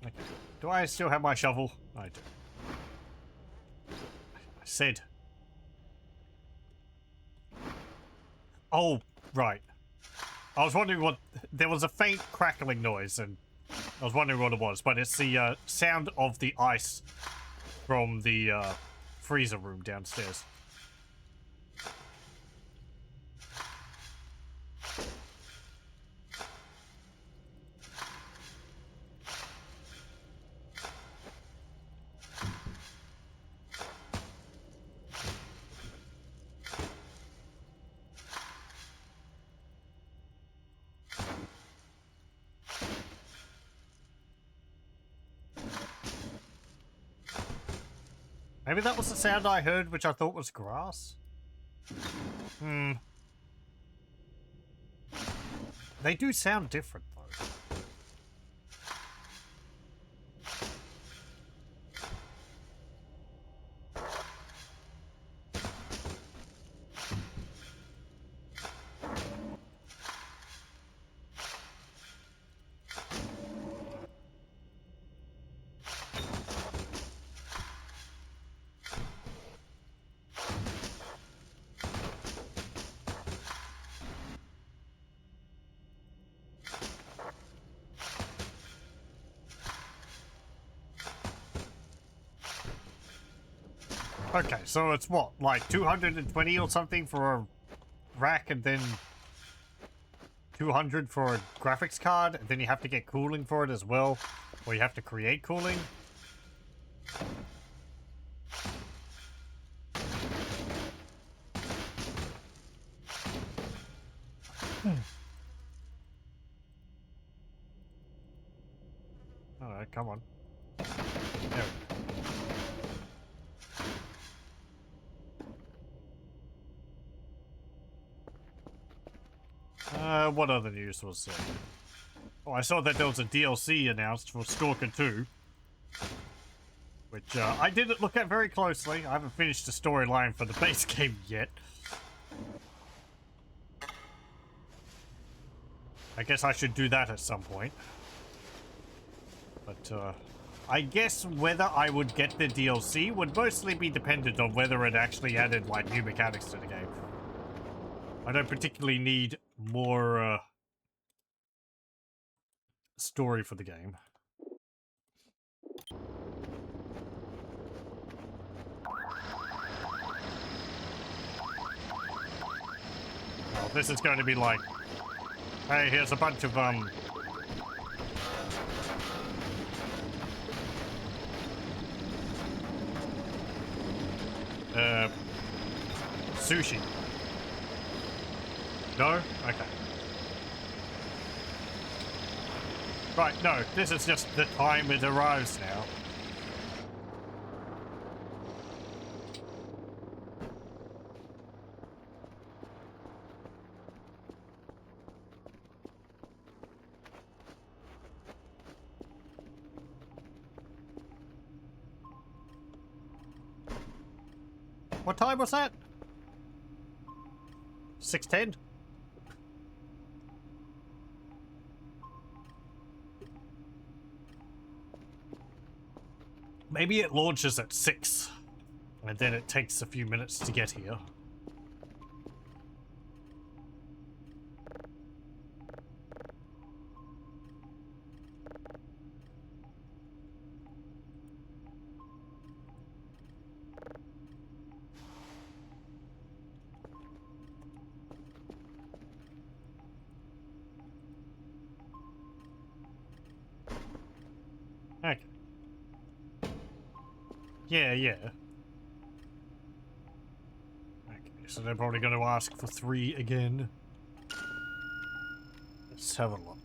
Okay. Do I still have my shovel? I do. I said. Oh, right. I was wondering what... There was a faint crackling noise, and I was wondering what it was, but it's the sound of the ice from the freezer room downstairs. Maybe that was the sound I heard, which I thought was grass? Hmm. They do sound different, though. Okay, so it's what, like 220 or something for a rack, and then 200 for a graphics card, and then you have to get cooling for it as well, or you have to create cooling. Alright, come on. There we go. What other news was there? Oh, I saw that there was a DLC announced for Stalker 2. Which, I didn't look at very closely. I haven't finished the storyline for the base game yet. I guess I should do that at some point. But, I guess whether I would get the DLC would mostly be dependent on whether it actually added, like, new mechanics to the game. I don't particularly need more, story for the game. Oh, this is going to be like, hey, here's a bunch of, sushi. No? Okay. Right, no, this is just the time it arrives now. What time was that? 6:10? Maybe it launches at 6, and then it takes a few minutes to get here. Okay. Yeah, yeah. Okay, so they're probably going to ask for 3 again. Let's have a look.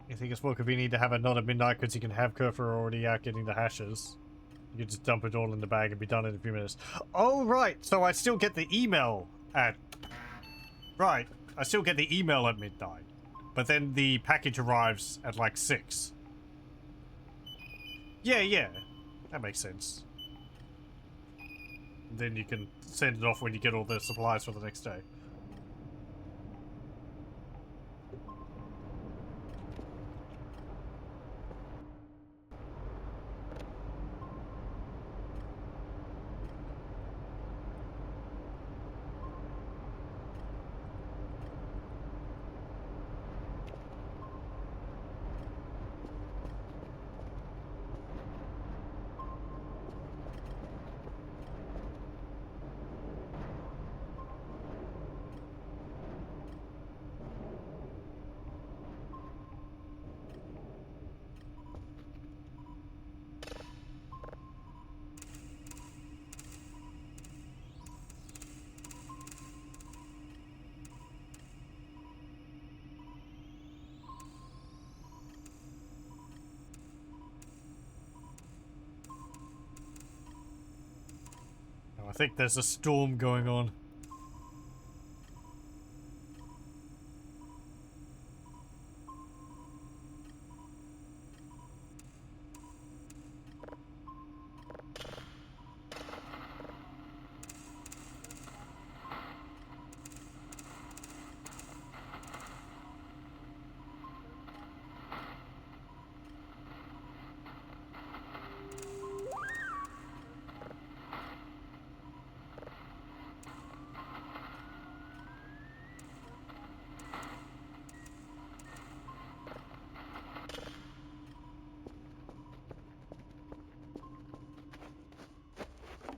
I think it's more convenient to have it not at midnight because you can have Kerfer already out getting the hashes. You can just dump it all in the bag and be done in a few minutes. Oh, right. So I still get the email at... Right. I still get the email at midnight. But then the package arrives at like 6. Yeah, yeah. That makes sense. And then you can send it off when you get all the supplies for the next day. Oh, I think there's a storm going on.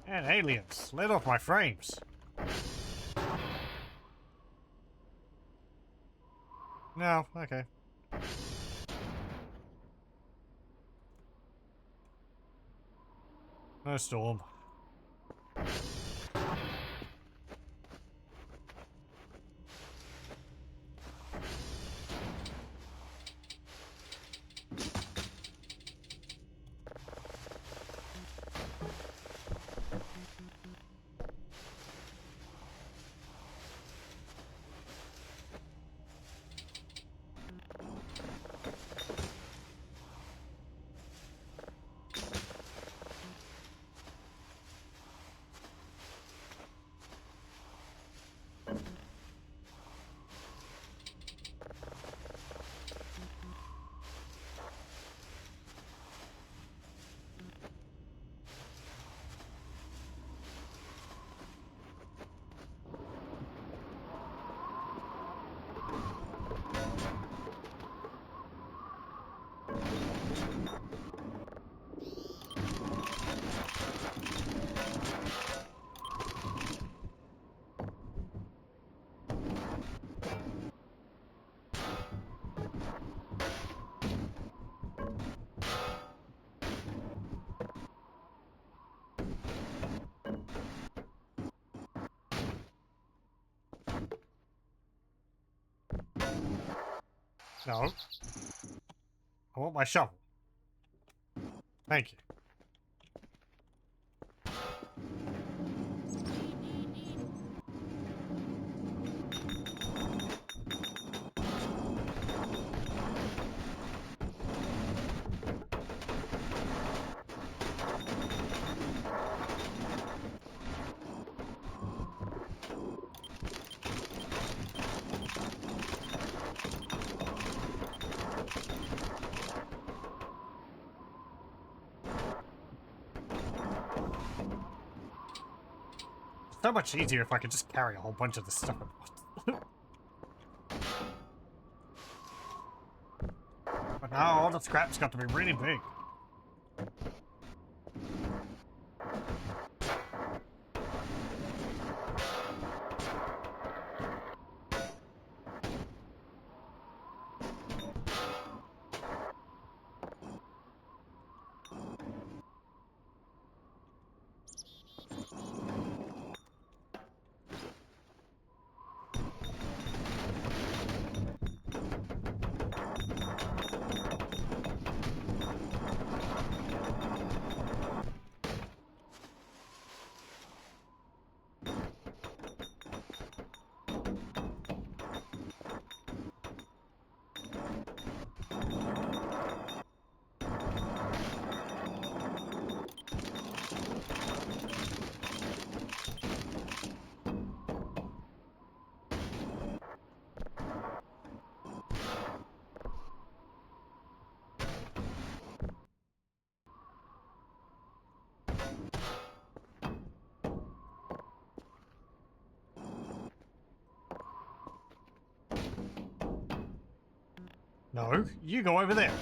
And aliens. Let off my frames. No, okay. No storm. No. I want my shovel. Thank you. so much easier if I could just carry a whole bunch of this stuff at once. But now all the scrap's got to be really big. No, you go over there.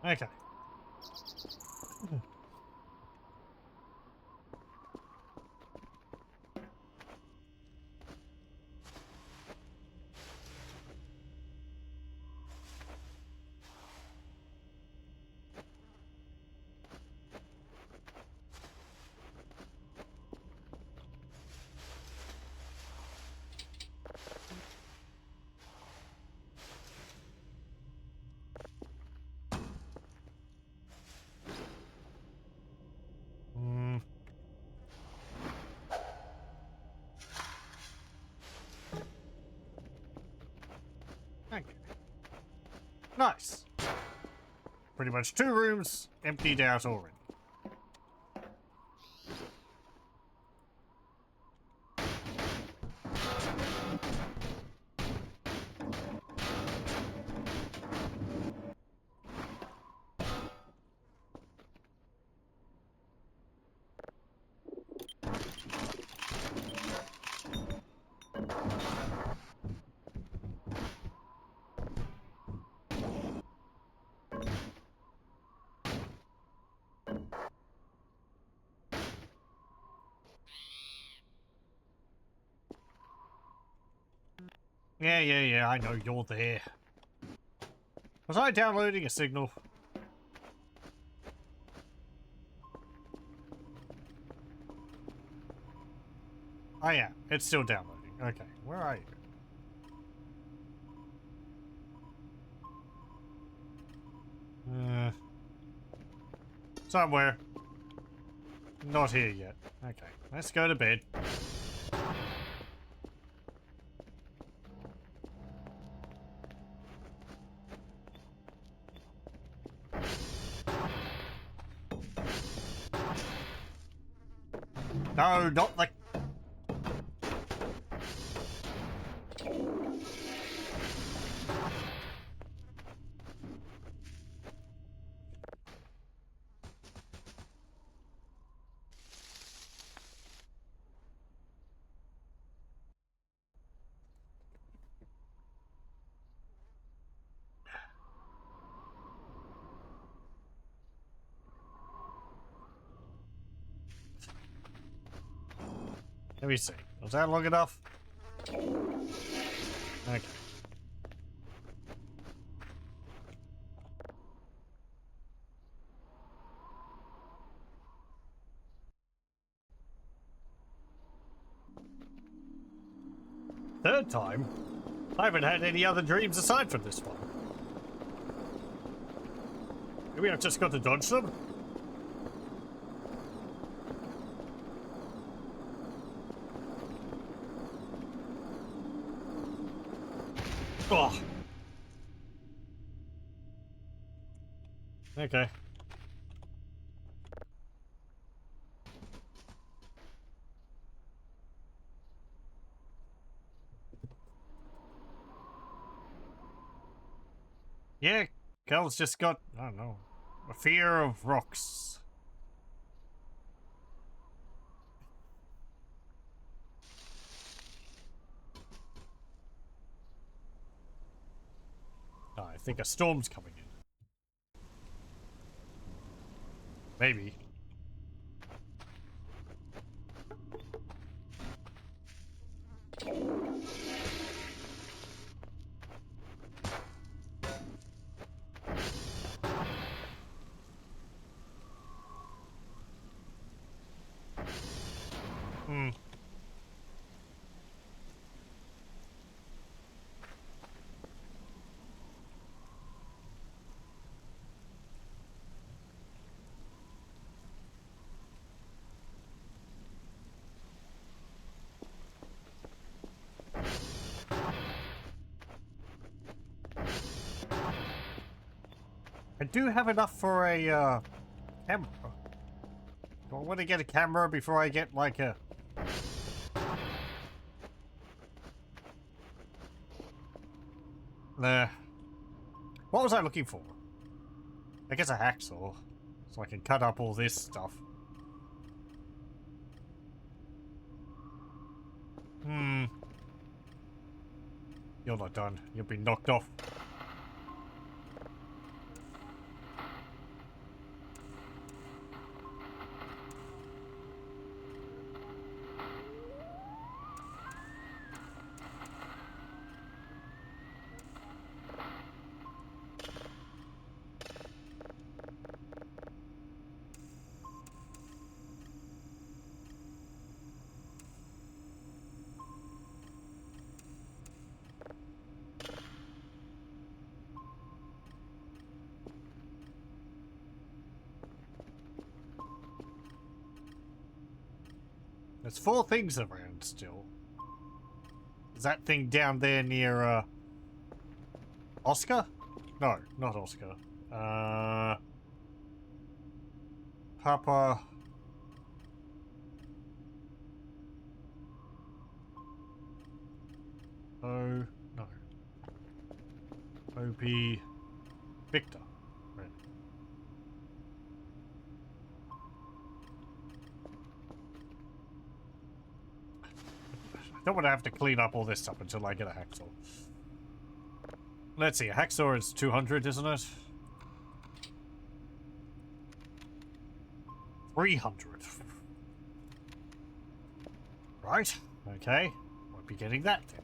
Okay. Okay. Nice. Pretty much 2 rooms emptied out already. Yeah, I know you're there. Was I downloading a signal? Oh yeah, it's still downloading. Okay, where are you? Somewhere. Not here yet. Okay, let's go to bed. No, not like... Let me see. Was that long enough? Okay. Third time? I haven't had any other dreams aside from this one. Maybe I've just got to dodge them? Oh. Okay. Yeah, Cal's just got, I don't know, A fear of rocks. Oh, I think a storm's coming in. Maybe. I do have enough for a camera. Do I want to get a camera before I get like a... Nah. What was I looking for? I guess a hacksaw. So I can cut up all this stuff. You're not done. You'll be knocked off. There's 4 things around still. Is that thing down there near, Oscar? No, not Oscar. Papa... Oh, no. OP... Victor. Right. I don't want to have to clean up all this stuff until I get a hacksaw. Let's see, a hacksaw is 200, isn't it? 300. Right, okay. Won't be getting that then.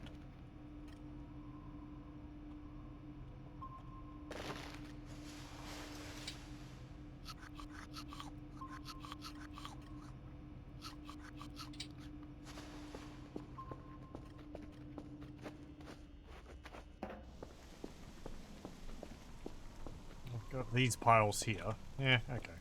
I've got these piles here. Yeah, okay.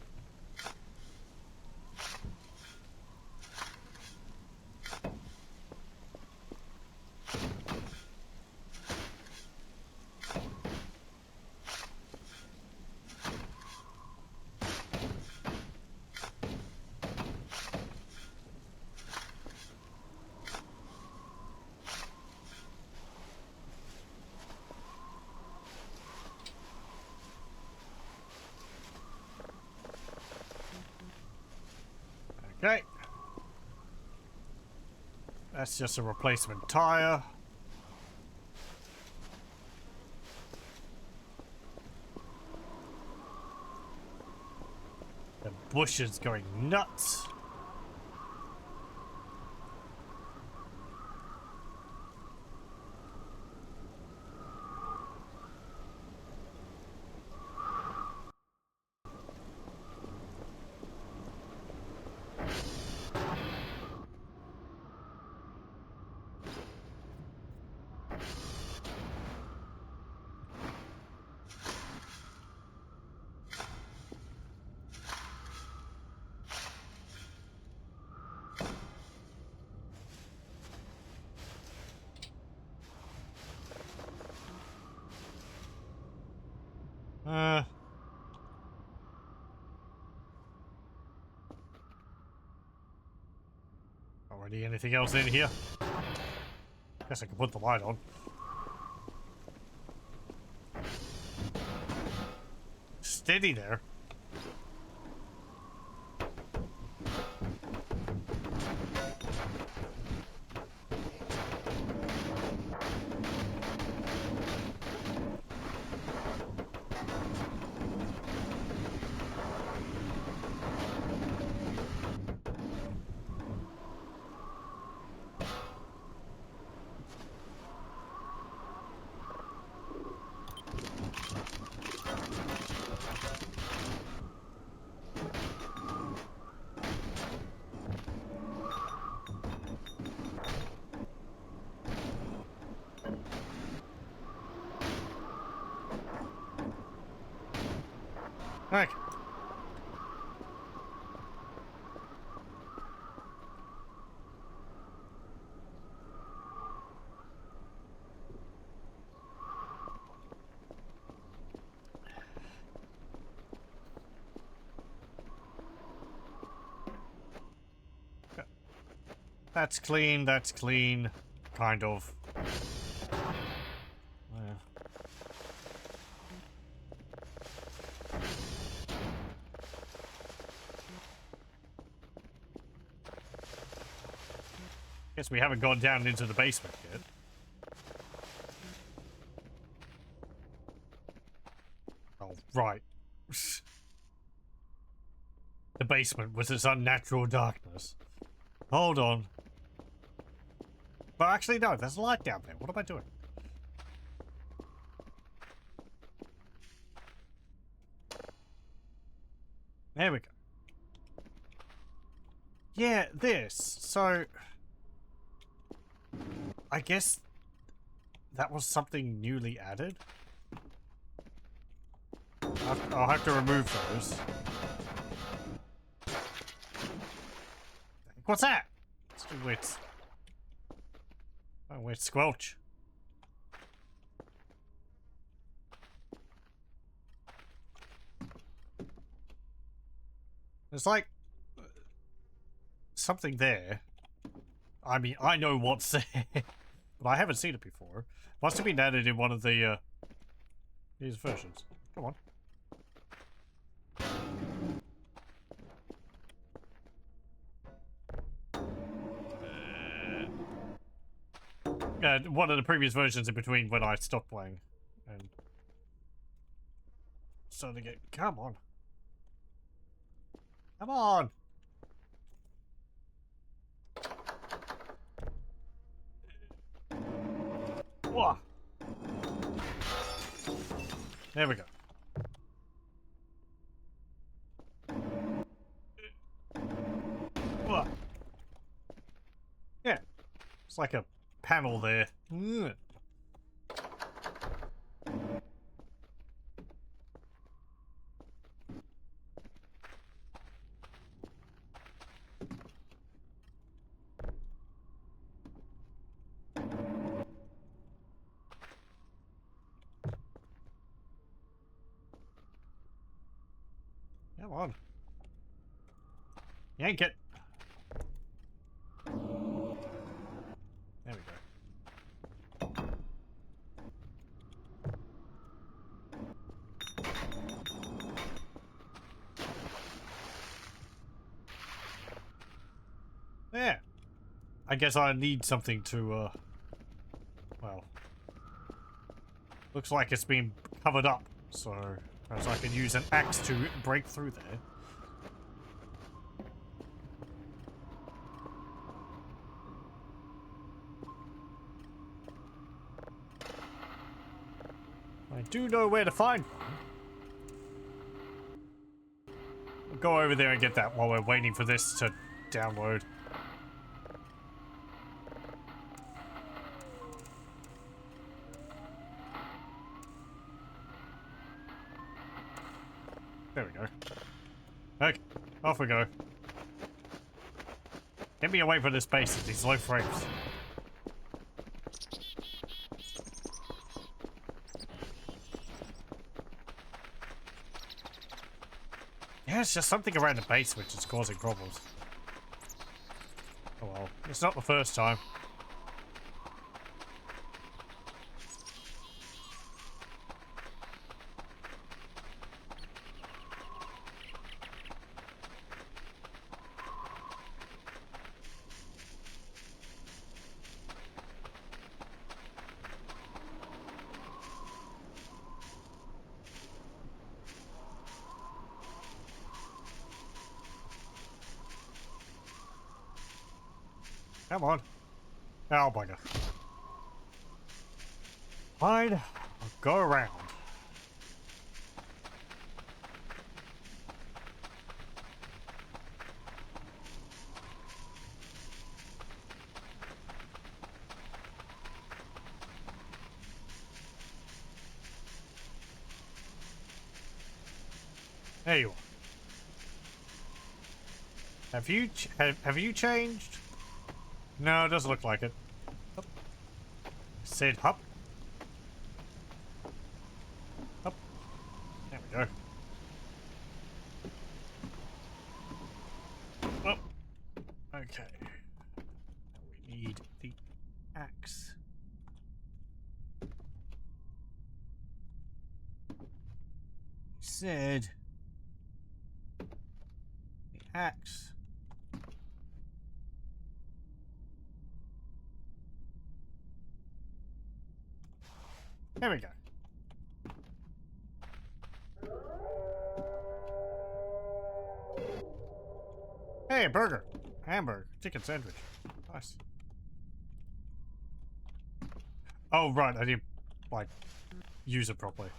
Okay. That's just a replacement tire. The bush is going nuts. Already anything else in here? Guess I can put the light on. Steady there. Okay. That's clean, that's clean. Kind of. Yeah. Guess we haven't gone down into the basement yet. Oh, right. The basement with its unnatural darkness. Hold on. But actually, no, there's a light down there. What am I doing? There we go. Yeah, this. So, I guess that was something newly added. I'll have to remove those. What's that? It's a weird. Oh, weird squelch. There's like something there. I mean, I know what's there, but I haven't seen it before. Must have been added in one of the these versions. Come on. One of the previous versions in between when I stopped playing and started to get. Come on. Come on. Whoa. There we go. Whoa. Yeah. It's like a panel there. Ugh. Come on. Yank it. There we go. There. I guess I need something to, well, looks like it's been covered up, so perhaps I can use an axe to break through there. I do know where to find one. We'll go over there and get that while we're waiting for this to download. There we go. Okay, off we go. Get me away from this base at these low frames. Yeah, it's just something around the base which is causing problems. Oh well, it's not the first time. Come on. Oh, bugger. Fine. I'll go around. There you are. Have you changed? No, it doesn't look like it. Hup. Said hop. Hop. There we go. Oh. Okay. We need the axe. Said the axe. There we go. Hey, a burger. Hamburger. Chicken sandwich. Nice. Oh, right. I didn't, like, use it properly.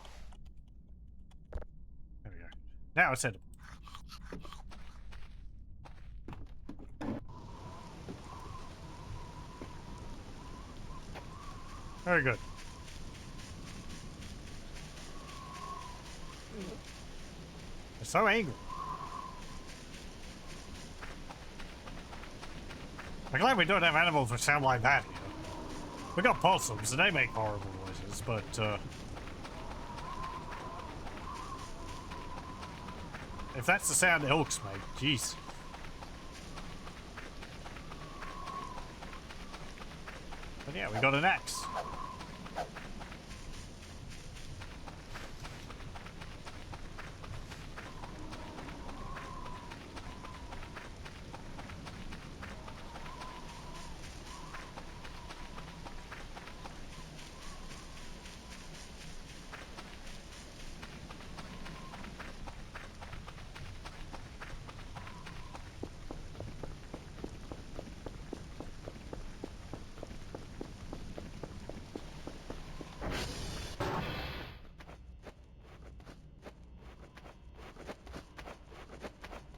There we go. Now it's edible. Very good. They're so angry. I'm glad we don't have animals that sound like that here. We got possums and they make horrible noises, but if that's the sound elks make, jeez. But yeah, we got an axe.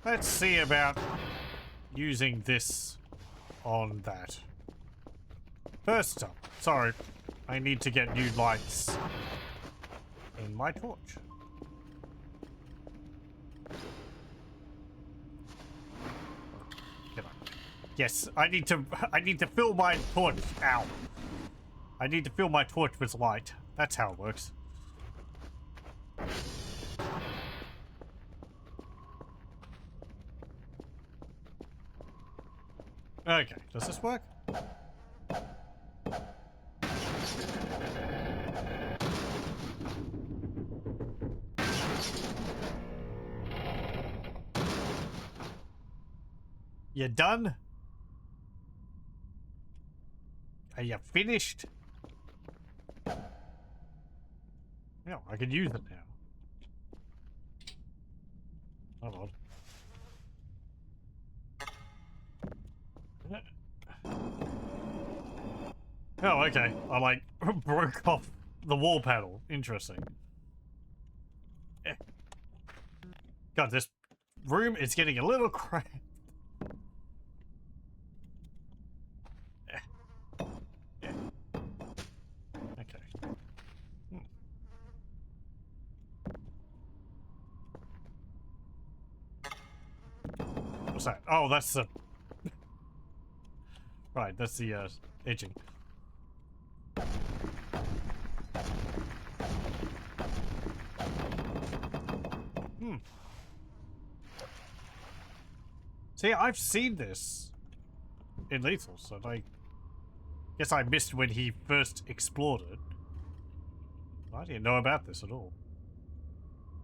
Let's see about using this on that. First up, sorry, I need to get new lights in my torch. Get on. Yes, I need to fill my torch. Ow. I need to fill my torch with light. That's how it works. Okay, does this work? You done? Are you finished? No, I can use it now. Hold on. Oh, okay. I, like, broke off the wall panel. Interesting. God, this room is getting a little cramped. Okay. What's that? Oh, that's the... Right, that's the, edging. See, I've seen this in Lethal, so I guess I missed when he first explored it. I didn't know about this at all.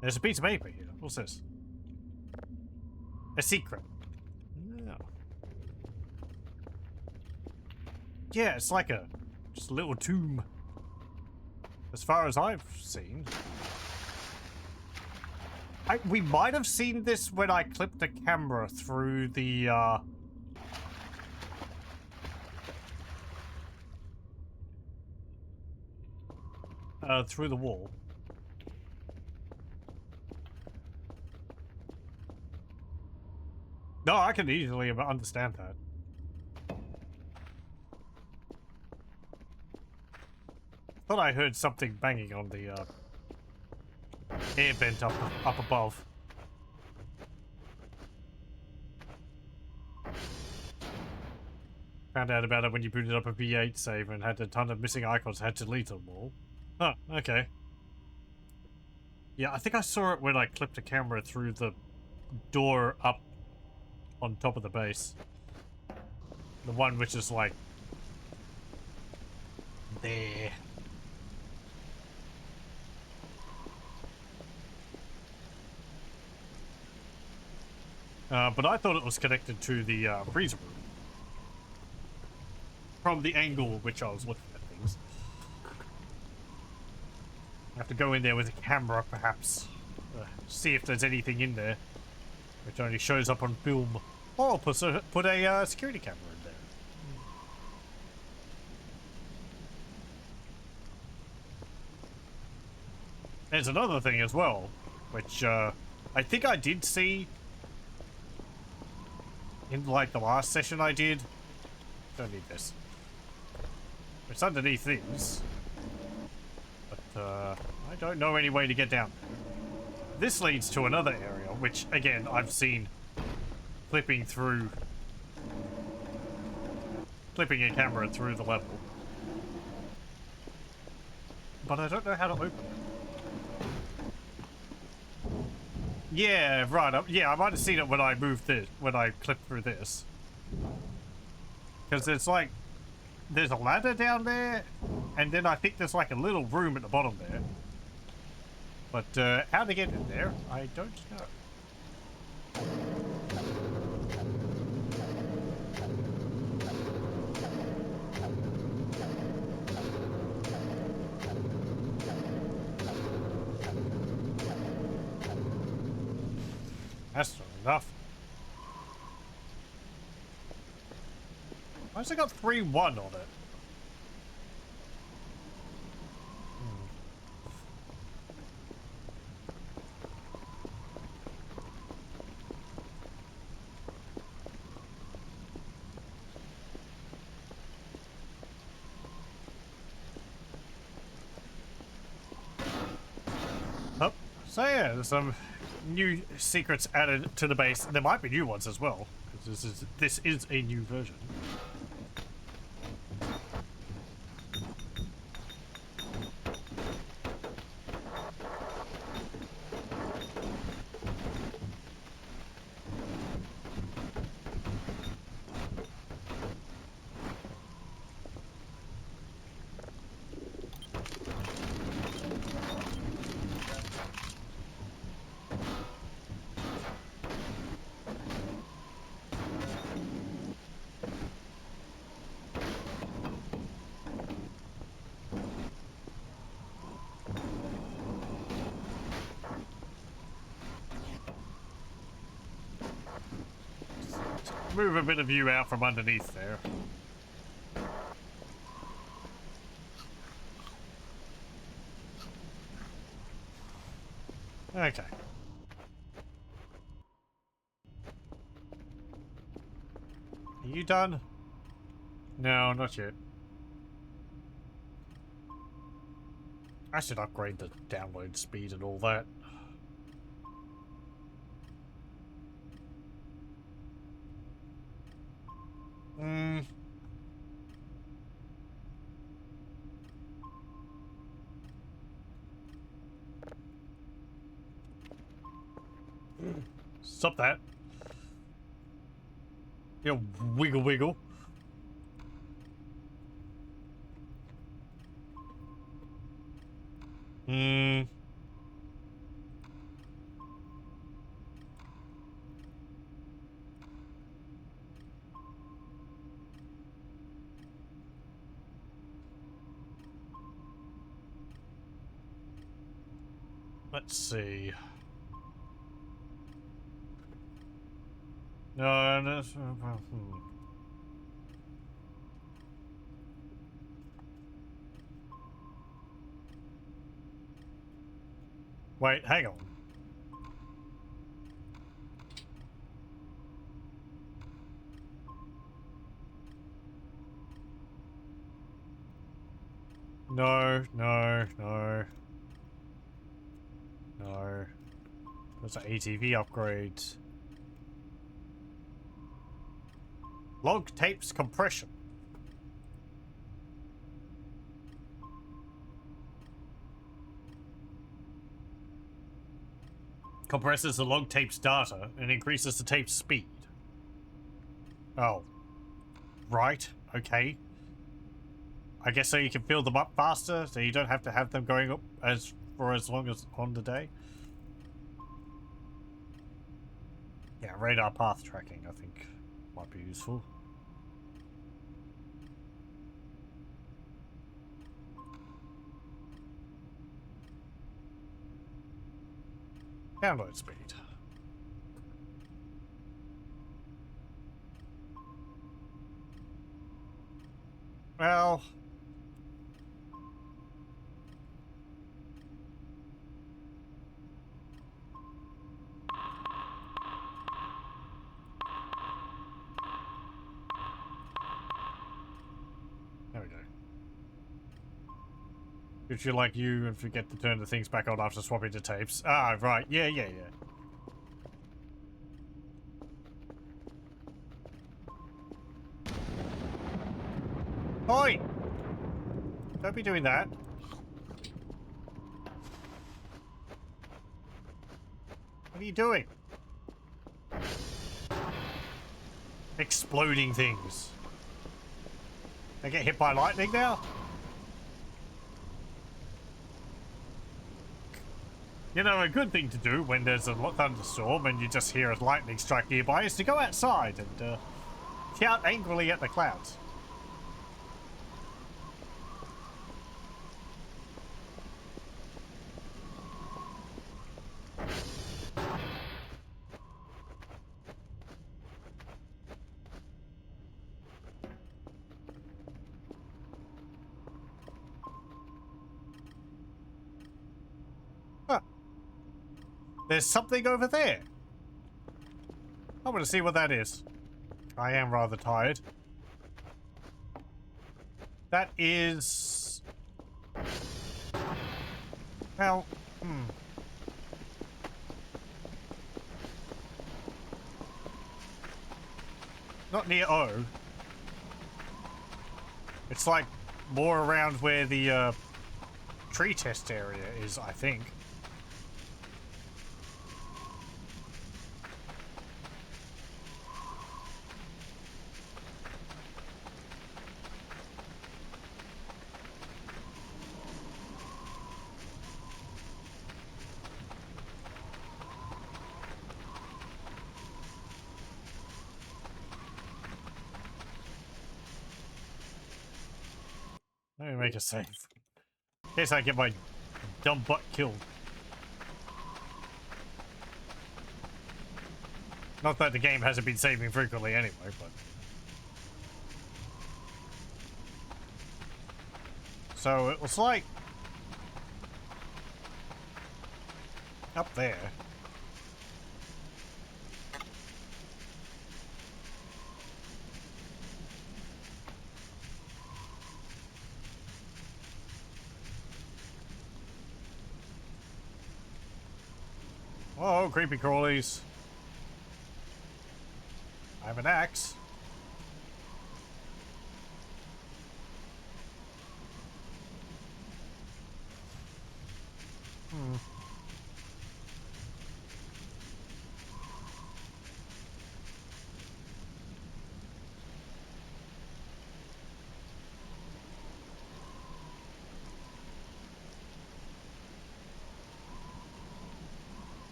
There's a piece of paper here. What's this? A secret. No. Yeah, it's like a just a little tomb. As far as I've seen. We might have seen this when I clipped the camera through the, through the wall. No, I can easily understand that. Thought I heard something banging on the, air vent up above. Found out about it when you booted up a V8 save and had a ton of missing icons, had to delete them all. Huh, okay. Yeah, I think I saw it when I clipped the camera through the door up on top of the base. The one which is like there. But I thought it was connected to the freezer room. From the angle which I was looking at things. I have to go in there with a camera, perhaps. See if there's anything in there. Which only shows up on film. Or I'll put a security camera in there. There's another thing as well, which I think I did see in like the last session I did. Don't need this. It's underneath these. But I don't know any way to get down there. This leads to another area, which again I've seen flipping a camera through the level. But I don't know how to open it. Yeah, right. Yeah, I might have seen it when I moved this, when I clipped through this. Because it's like, there's a ladder down there, and then I think there's like a little room at the bottom there. But how to get in there, I don't know. That's not enough. Why's it got 3-1 on it? Oh, so yeah, there's some new secrets added to the base. There might be new ones as well, because this is a new version. Move a bit of you out from underneath there. Okay. Are you done? No, not yet. I should upgrade the download speed and all that. Stop that. You wiggle wiggle. Let's see. No, no. Wait, hang on. No, no, no. No. Those are ATV upgrades. Log tapes compression. Compresses the log tape's data and increases the tape's speed. Oh. Right, okay. I guess so you can fill them up faster, so you don't have to have them going up for as long as on the day. Yeah, radar path tracking, I think, might be useful. Download speed. Well... There we go. Did you like you and forget to turn the things back on after swapping the tapes? Ah, right. Yeah. Oi! Don't be doing that. What are you doing? Exploding things. They get hit by lightning now? You know, a good thing to do when there's a thunderstorm and you just hear a lightning strike nearby is to go outside and shout angrily at the clouds. Huh. There's something over there. I want to see what that is. I am rather tired. That is... Well, not near O. It's like more around where the tree test area is, I think. Let me make a save. In case I get my dumb butt killed. Not that the game hasn't been saving frequently anyway, but... So it was like... up there. Whoa, creepy crawlies. I have an axe.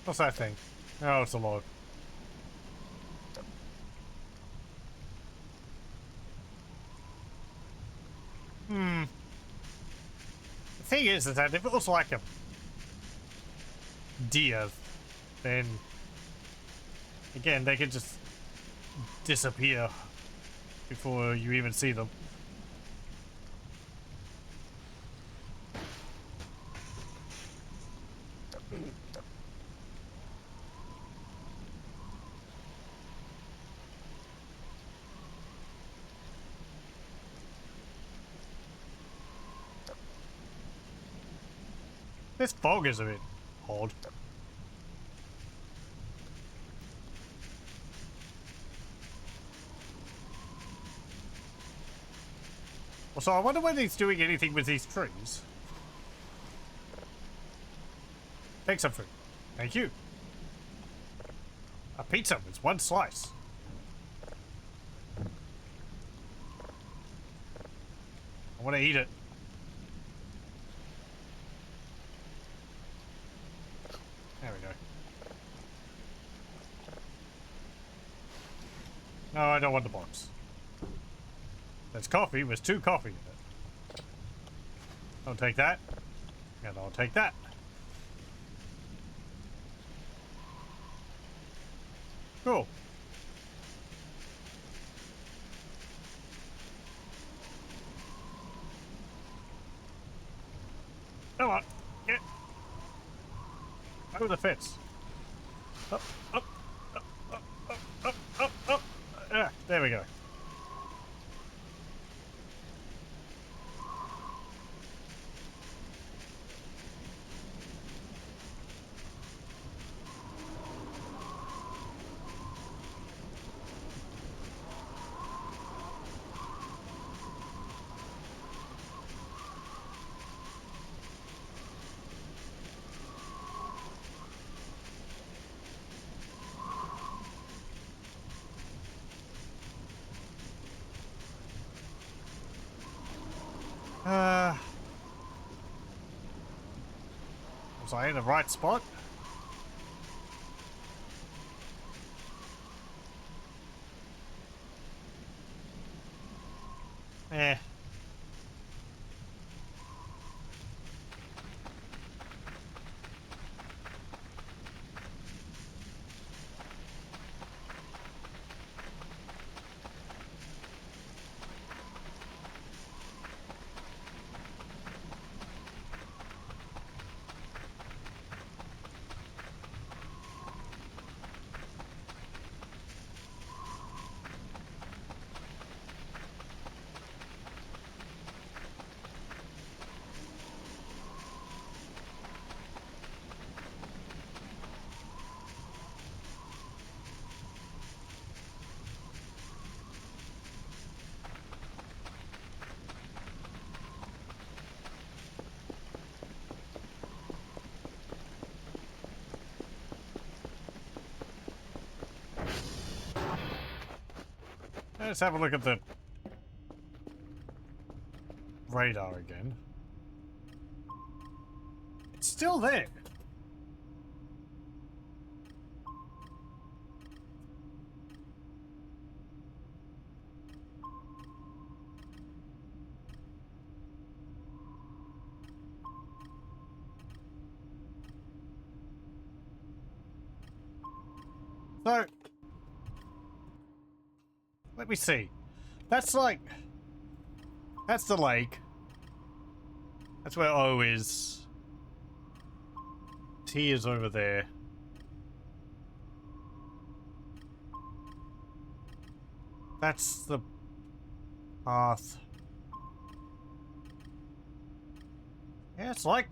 What's that thing? Oh, it's a log. The thing is that if it was like a deer, then again they could just disappear before you even see them. This fog is a bit odd. Also, I wonder whether he's doing anything with these trees. Take some food. Thank you. A pizza with one slice. I want to eat it. There we go. No, I don't want the box. There's coffee with 2 coffee in it. I'll take that. And I'll take that. Cool. Come on. Get over the fence. Up, up, up, up, up, up, up, up. Ah, there we go. Was I in the right spot? Eh. Let's have a look at the radar again. It's still there. So, let me see. That's like... That's the lake. That's where O is. T is over there. That's the path. Yeah, it's like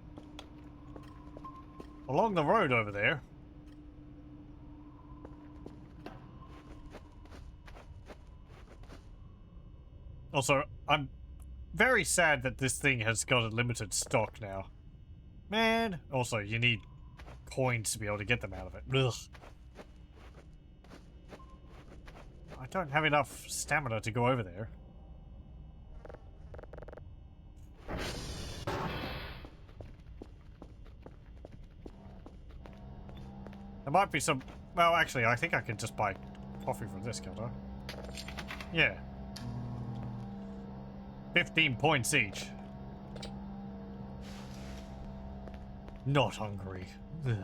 along the road over there. Also, I'm very sad that this thing has got a limited stock now. Man, also, you need coins to be able to get them out of it. Ugh. I don't have enough stamina to go over there. There might be some... Well, actually, I think I can just buy coffee from this, can't I? Yeah. 15 points each. Not hungry. Ugh.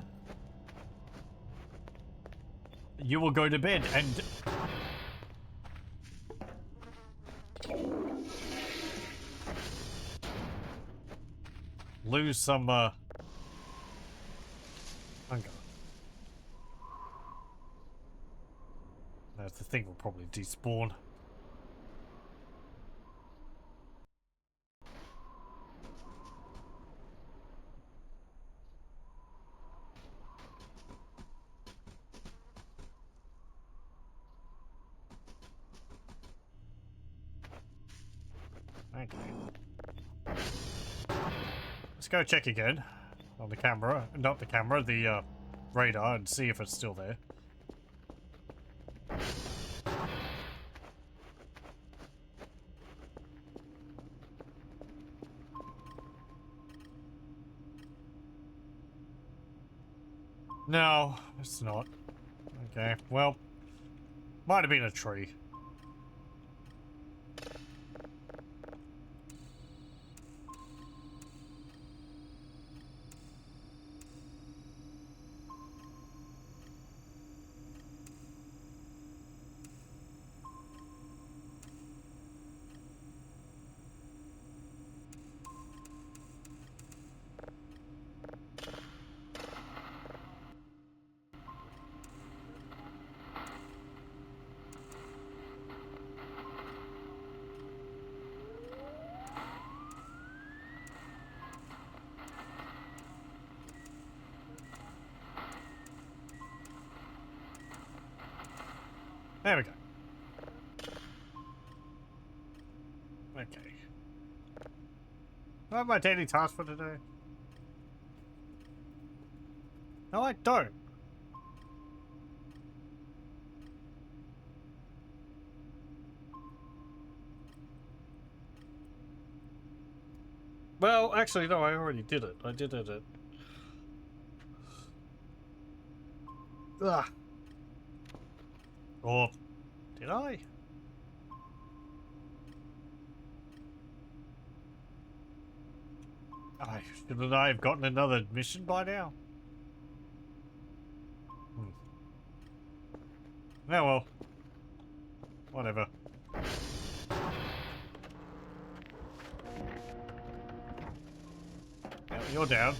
You will go to bed and... lose some, hunger. The thing will probably despawn. Okay. let's go check again on the camera. Not the camera, the radar, and see if it's still there. No, it's not. Okay, well, might have been a tree. There we go. Okay. Do I have my daily task for today? No, I don't. Well, actually, no, I already did it. I did it at... Ugh. Or... did I? Shouldn't I have gotten another mission by now? Oh well. Whatever. Yeah, you're down.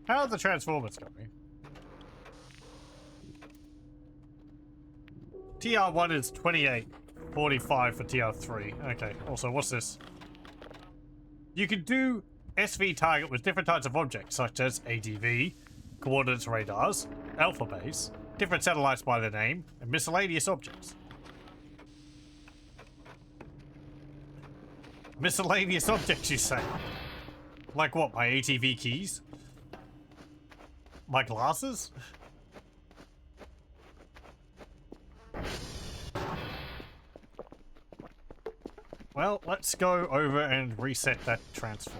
How are the Transformers going? TR1 is 28.45 for TR3. Okay, also, what's this? You can do SV target with different types of objects, such as ADV, coordinates radars, alpha base, different satellites by their name, and miscellaneous objects. Miscellaneous objects, you say? Like what, my ATV keys? My glasses? Well, let's go over and reset that transformer.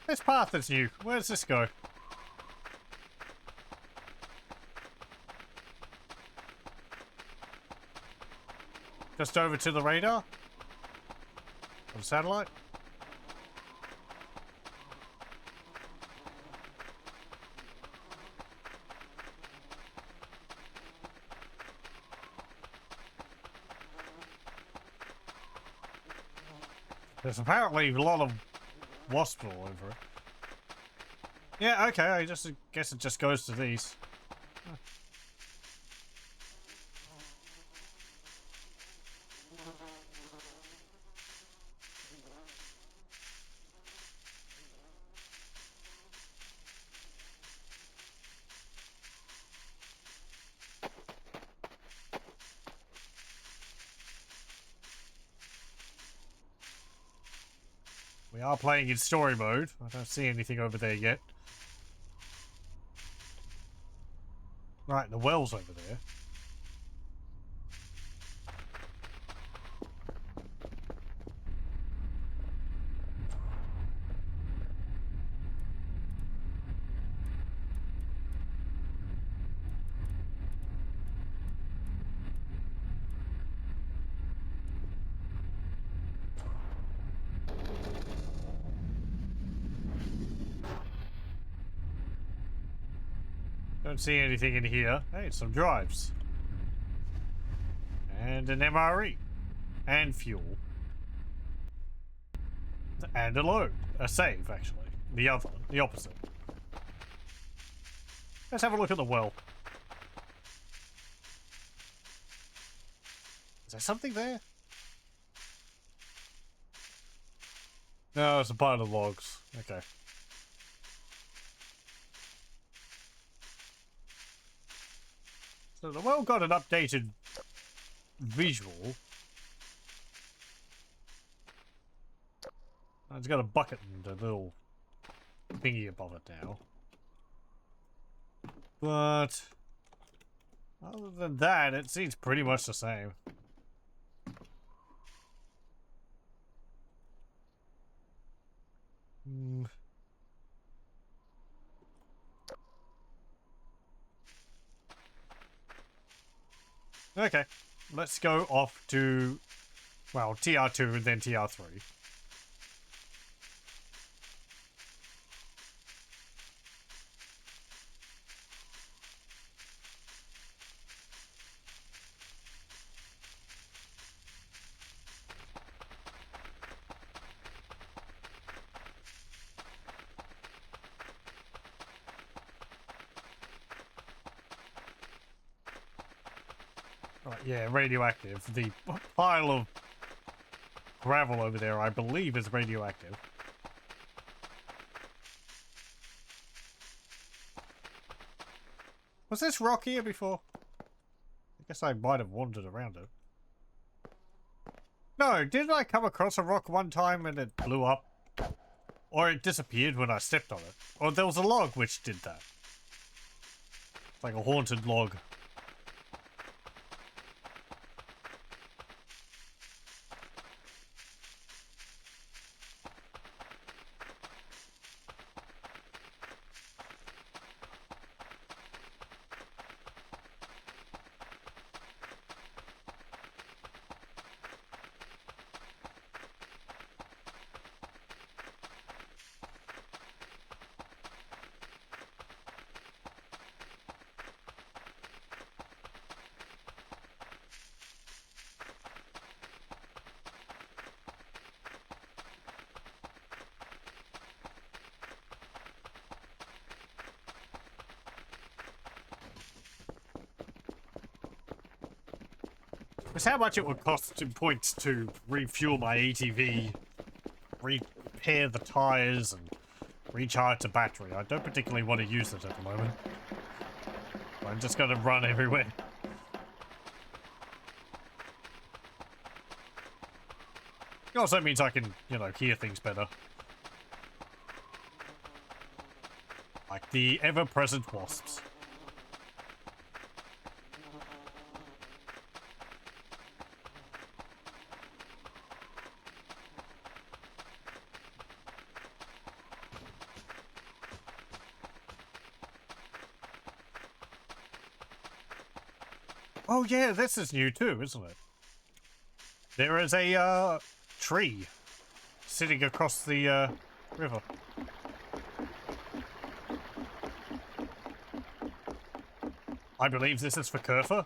This path is new. Where does this go? Just over to the radar? Or the satellite? There's apparently a lot of wasps all over it. Yeah, okay, I just guess it just goes to these. We are playing in story mode. I don't see anything over there yet. Right, the well's over there. Don't see anything in here. Hey, some drives. And an MRE. And fuel. And a load. A save, actually. The opposite. Let's have a look at the well. Is there something there? No, it's a pile of logs. Okay. So the well got an updated visual. It's got a bucket and a little thingy above it now. But other than that, it seems pretty much the same. Okay, let's go off to, well, TR2 and then TR3. Right, yeah, radioactive. The pile of gravel over there, I believe, is radioactive. Was this rock here before? I guess I might have wandered around it. No, didn't I come across a rock one time and it blew up? Or it disappeared when I stepped on it? Or there was a log which did that. It's like a haunted log. It's how much it would cost in points to refuel my ATV, repair the tires, and recharge the battery. I don't particularly want to use it at the moment. I'm just going to run everywhere. It also means I can, you know, hear things better. Like the ever-present wasps. Oh yeah, this is new too, isn't it? There is a tree sitting across the river. I believe this is for Kerfa.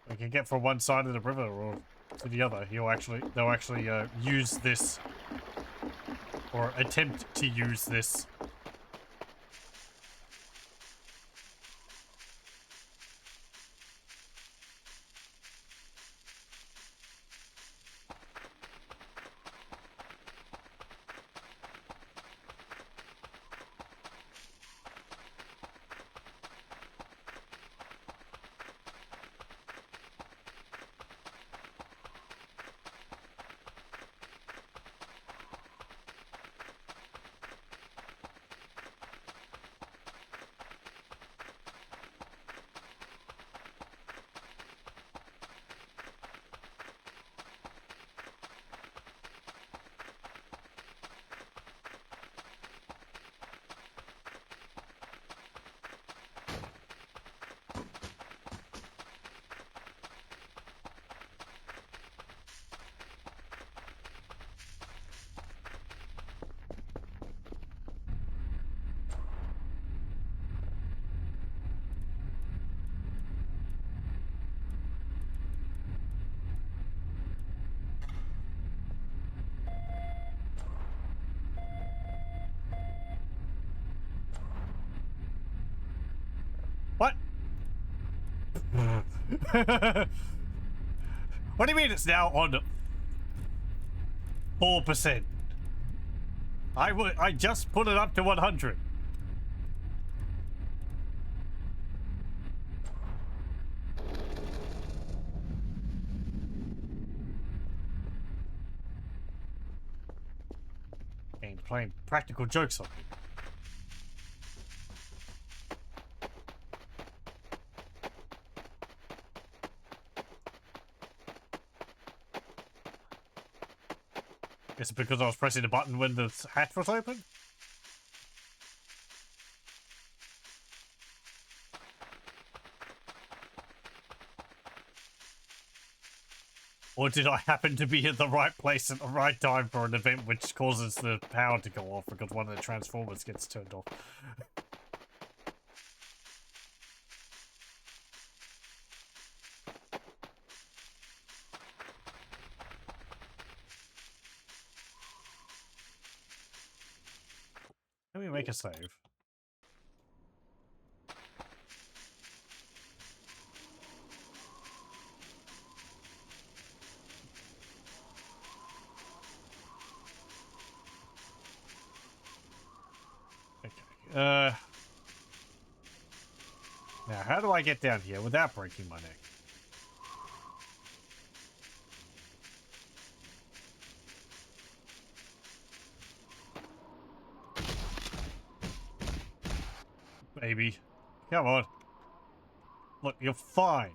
We can get from one side of the river or to the other. They'll actually use this, or attempt to use this. What do you mean it's now on 4%? I just put it up to 100. Ain't playing practical jokes on me. Is it because I was pressing the button when the hatch was open? Or did I happen to be at the right place at the right time for an event which causes the power to go off because one of the transformers gets turned off? Let me make a save. Okay. Now, how do I get down here without breaking my neck? Baby. Come on. Look, you're fine.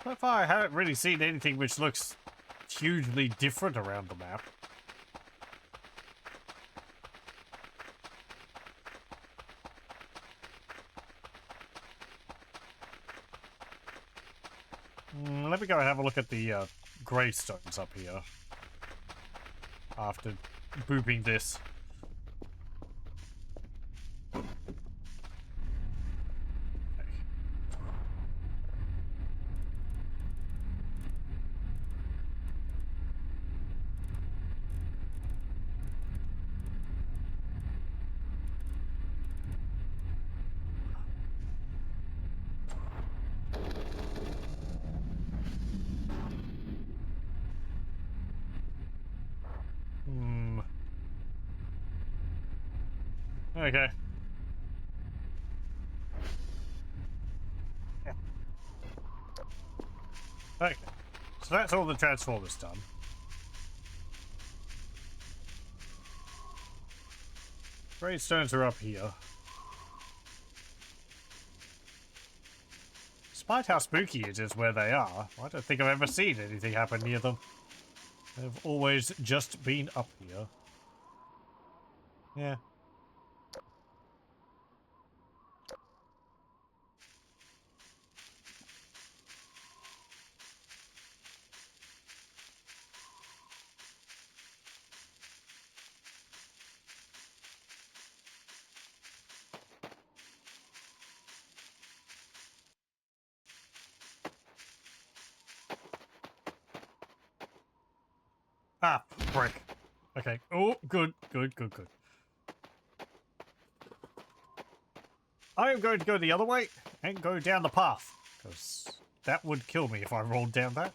So far, I haven't really seen anything which looks hugely different around the map. Let me go and have a look at the gravestones up here. After booping this. Okay. Okay. So that's all the Transformers done. Gravestones are up here. Despite how spooky it is where they are, I don't think I've ever seen anything happen near them. They've always just been up here. Yeah. Ah, break. Okay. Oh, good, good, good, good. I am going to go the other way and go down the path, because that would kill me if I rolled down that.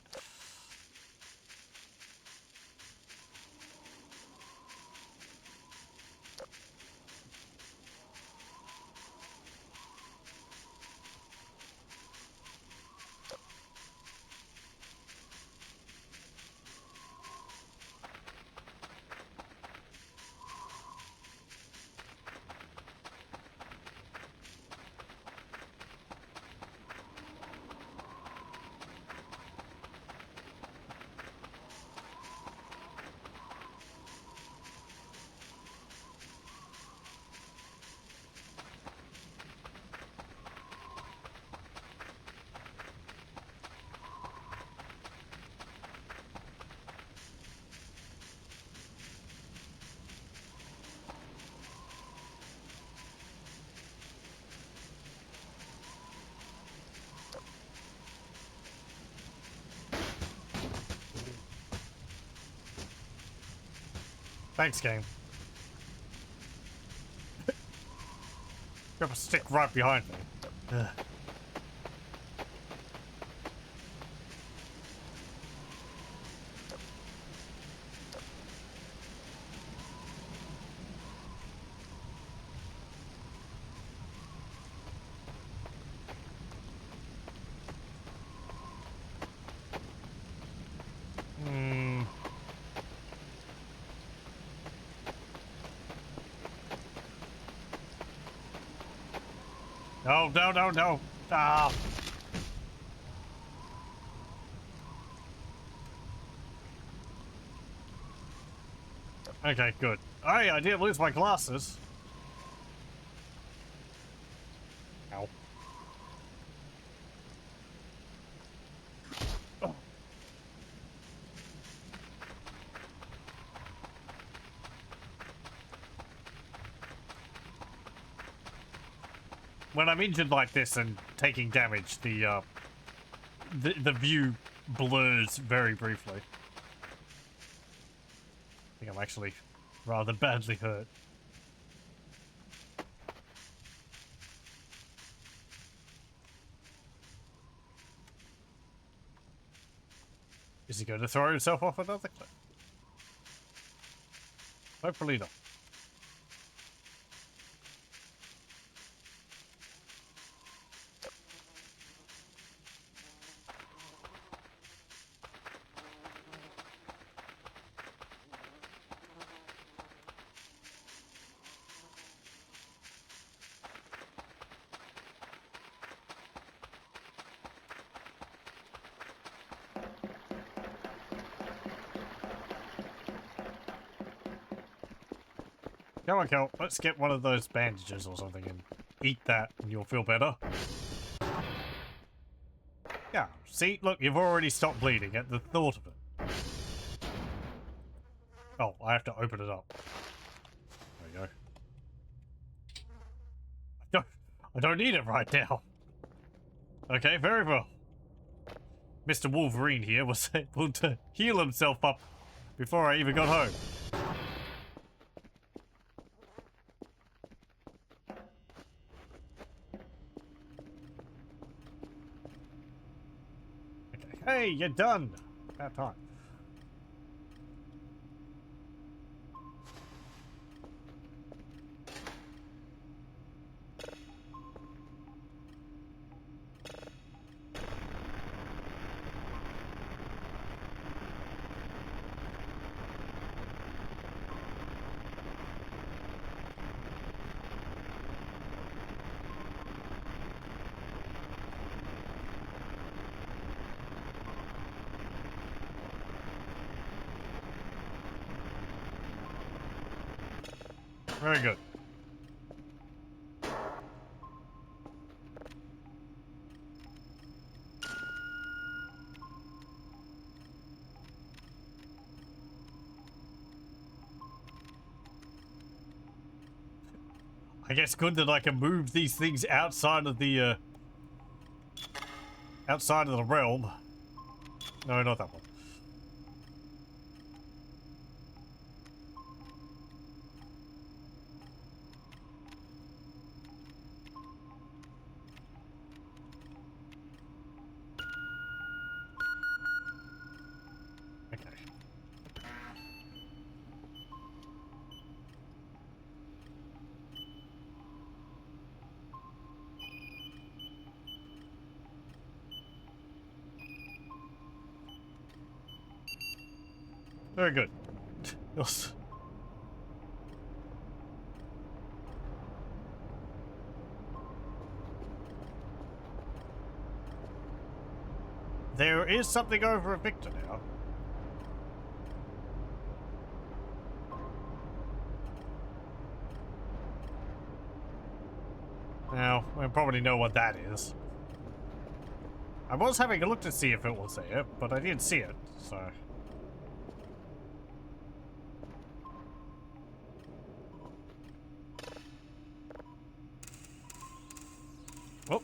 Thanks, game. Got a stick right behind me. Ugh. No, no, no, no. Ah. Okay, good. Hey, I didn't lose my glasses. Ow. Oh. When I'm injured like this and taking damage, the view blurs very briefly. I think I'm actually rather badly hurt. Is he going to throw himself off another cliff? Hopefully not. Come on, Kel. Let's get one of those bandages or something and eat that and you'll feel better. Yeah, see? Look, you've already stopped bleeding at the thought of it. Oh, I have to open it up. There we go. I don't need it right now. Okay, very well. Mr. Wolverine here was able to heal himself up before I even got home. Okay. Hey, you're done. About time. Very good. I guess good that I can move these things outside of the realm. No, not that one. Okay. Very good. Yes. There is something over at Victor now. Now, I probably know what that is. I was having a look to see if it was there, but I didn't see it, so... Whoop.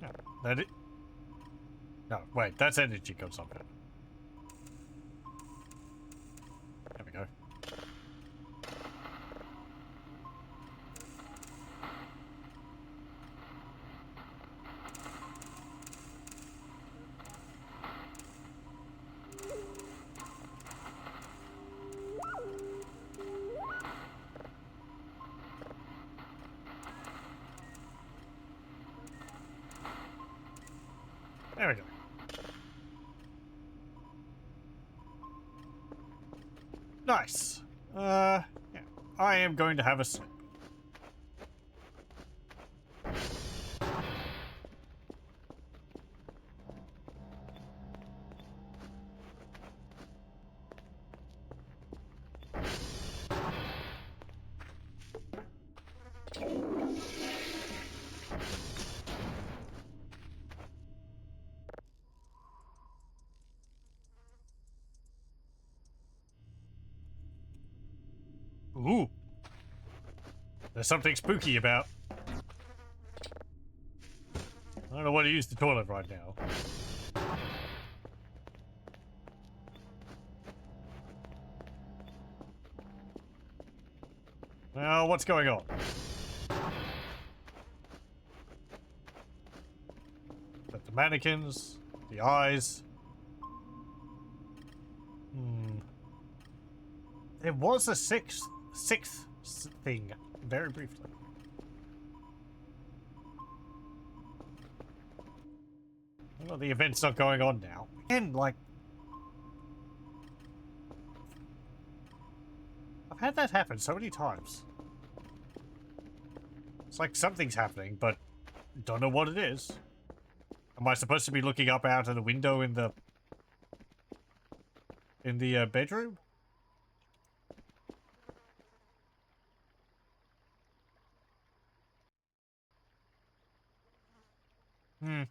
No, that it... No, wait, that's energy consumption. There we go. There we go. Nice. Yeah. I am going to have a sleep. Ooh. There's something spooky about. I don't know what to use the toilet right now. Well, what's going on? But the mannequins, the eyes. There was a sixth thing, very briefly. Well, the event's not going on now. And, like... I've had that happen so many times. It's like something's happening, but don't know what it is. Am I supposed to be looking up out of the window in the... bedroom? Hmm.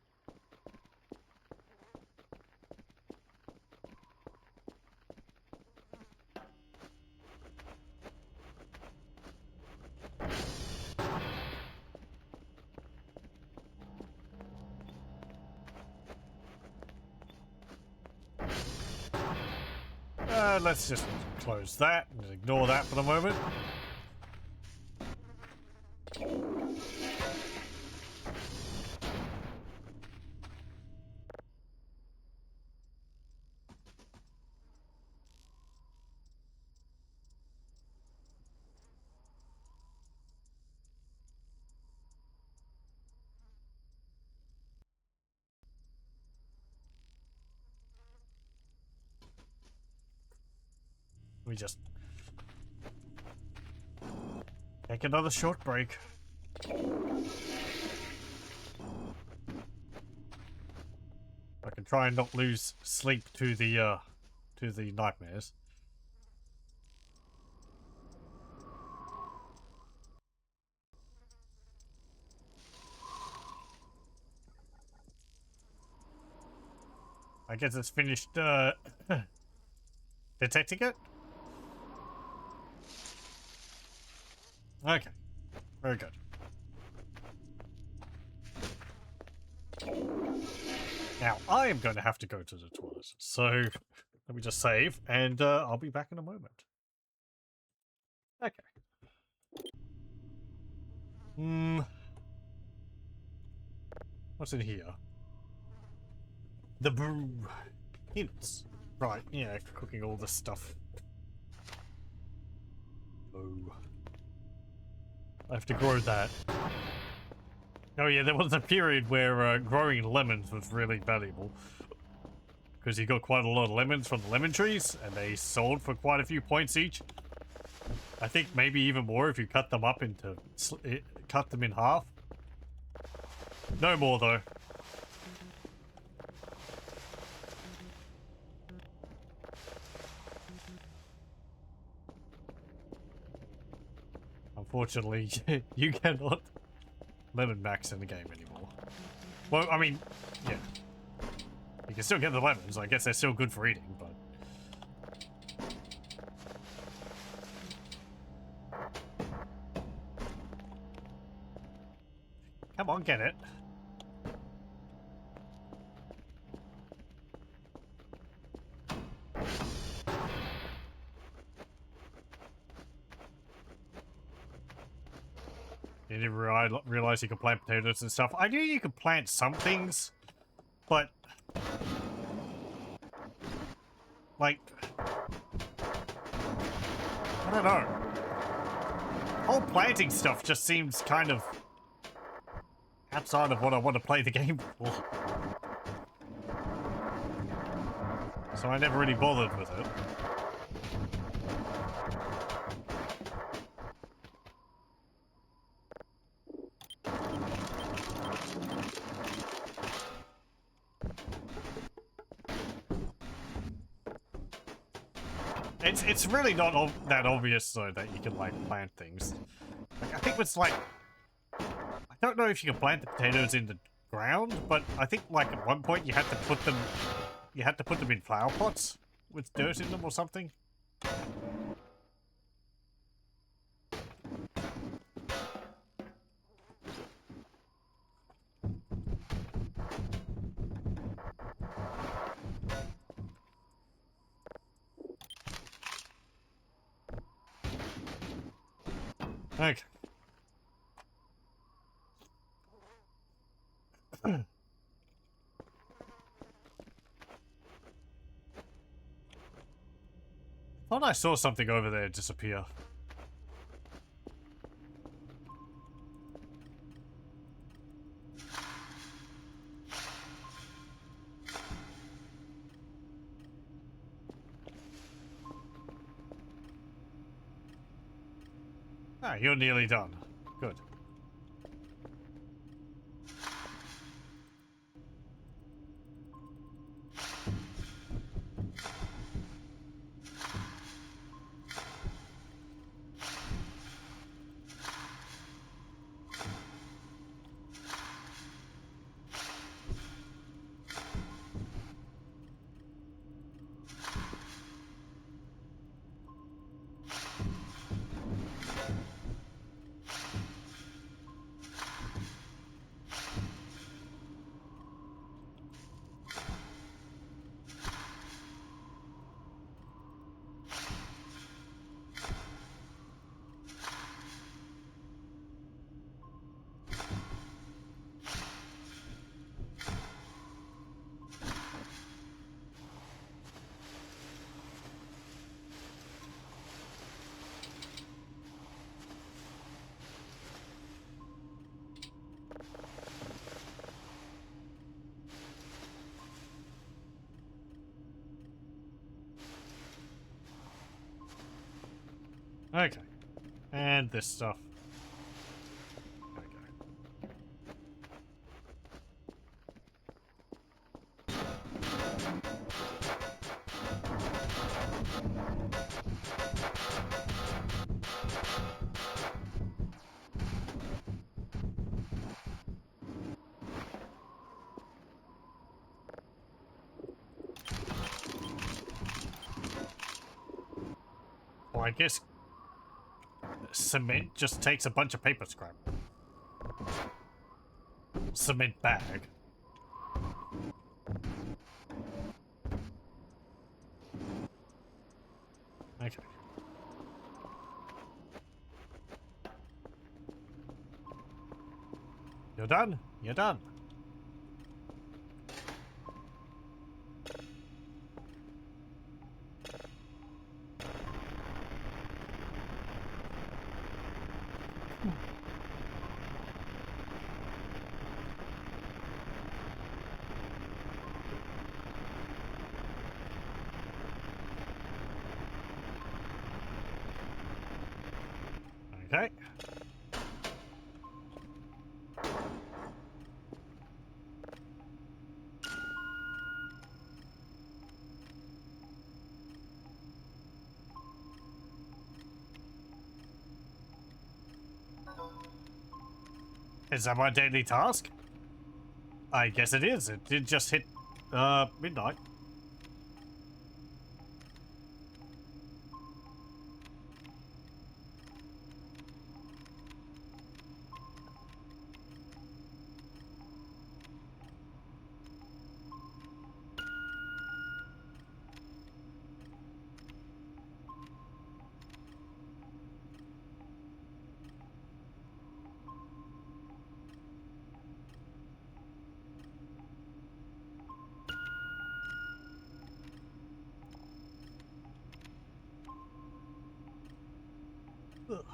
Let's just close that and ignore that for the moment. We just take another short break. I can try and not lose sleep to the nightmares. I guess it's finished detecting it. Okay, very good. Now, I am going to have to go to the toilet, so let me just save, and I'll be back in a moment. Okay. What's in here? The brew. Hints. Right, yeah, cooking all this stuff. Oh. I have to grow that. Oh yeah, there was a period where growing lemons was really valuable. Because you got quite a lot of lemons from the lemon trees, and they sold for quite a few points each. I think maybe even more if you cut them up into... cut them in half. No more though. Unfortunately, you cannot lemon max in the game anymore. Well, I mean, yeah. You can still get the lemons, I guess they're still good for eating, but... Come on, get it. You didn't realize you could plant potatoes and stuff. I knew you could plant some things, but... like... I don't know. Whole planting stuff just seems kind of... outside of what I want to play the game for. So I never really bothered with it. It's really not that obvious though that you can like plant things. Like, I think it's like... I don't know if you can plant the potatoes in the ground, but I think like at one point you had to put them... you had to put them in flower pots with dirt in them or something. Okay. Thought I saw something over there disappear. Ah, you're nearly done. Good. Okay. And this stuff. There we go. Well, I guess cement just takes a bunch of paper scrap. Cement bag. Okay. You're done? You're done. Okay. Is that my daily task? I guess it is. It did just hit midnight. Ugh.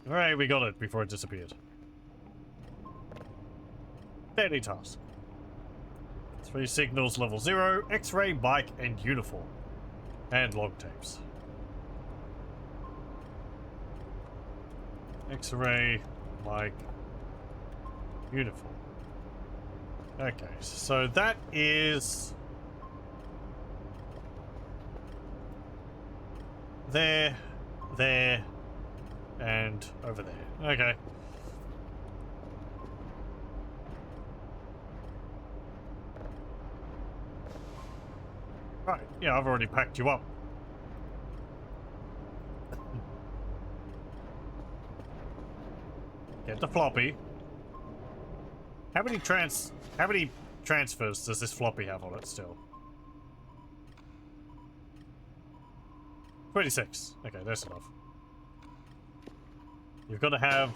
Alright, we got it before it disappeared. Daily task. 3 signals level 0, X-ray, bike, and uniform. And log tapes. X-ray, bike, uniform. Okay, so that is... there, and over there. Okay. Right, yeah, I've already packed you up. Get the floppy. How many transfers does this floppy have on it still? 26. Okay, that's enough. You've got to have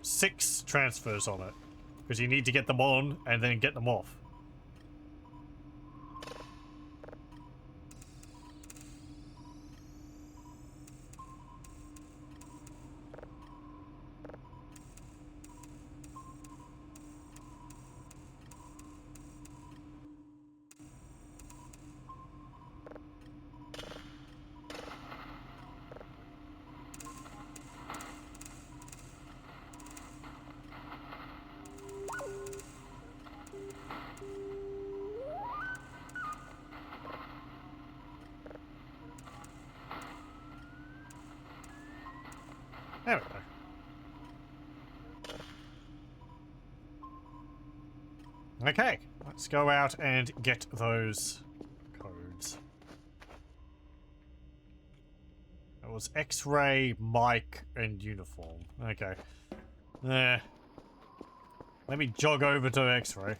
6 transfers on it, because you need to get them on and then get them off. There we go. Okay, let's go out and get those codes. It was X-ray, mic, and uniform. Okay. Let me jog over to X-ray.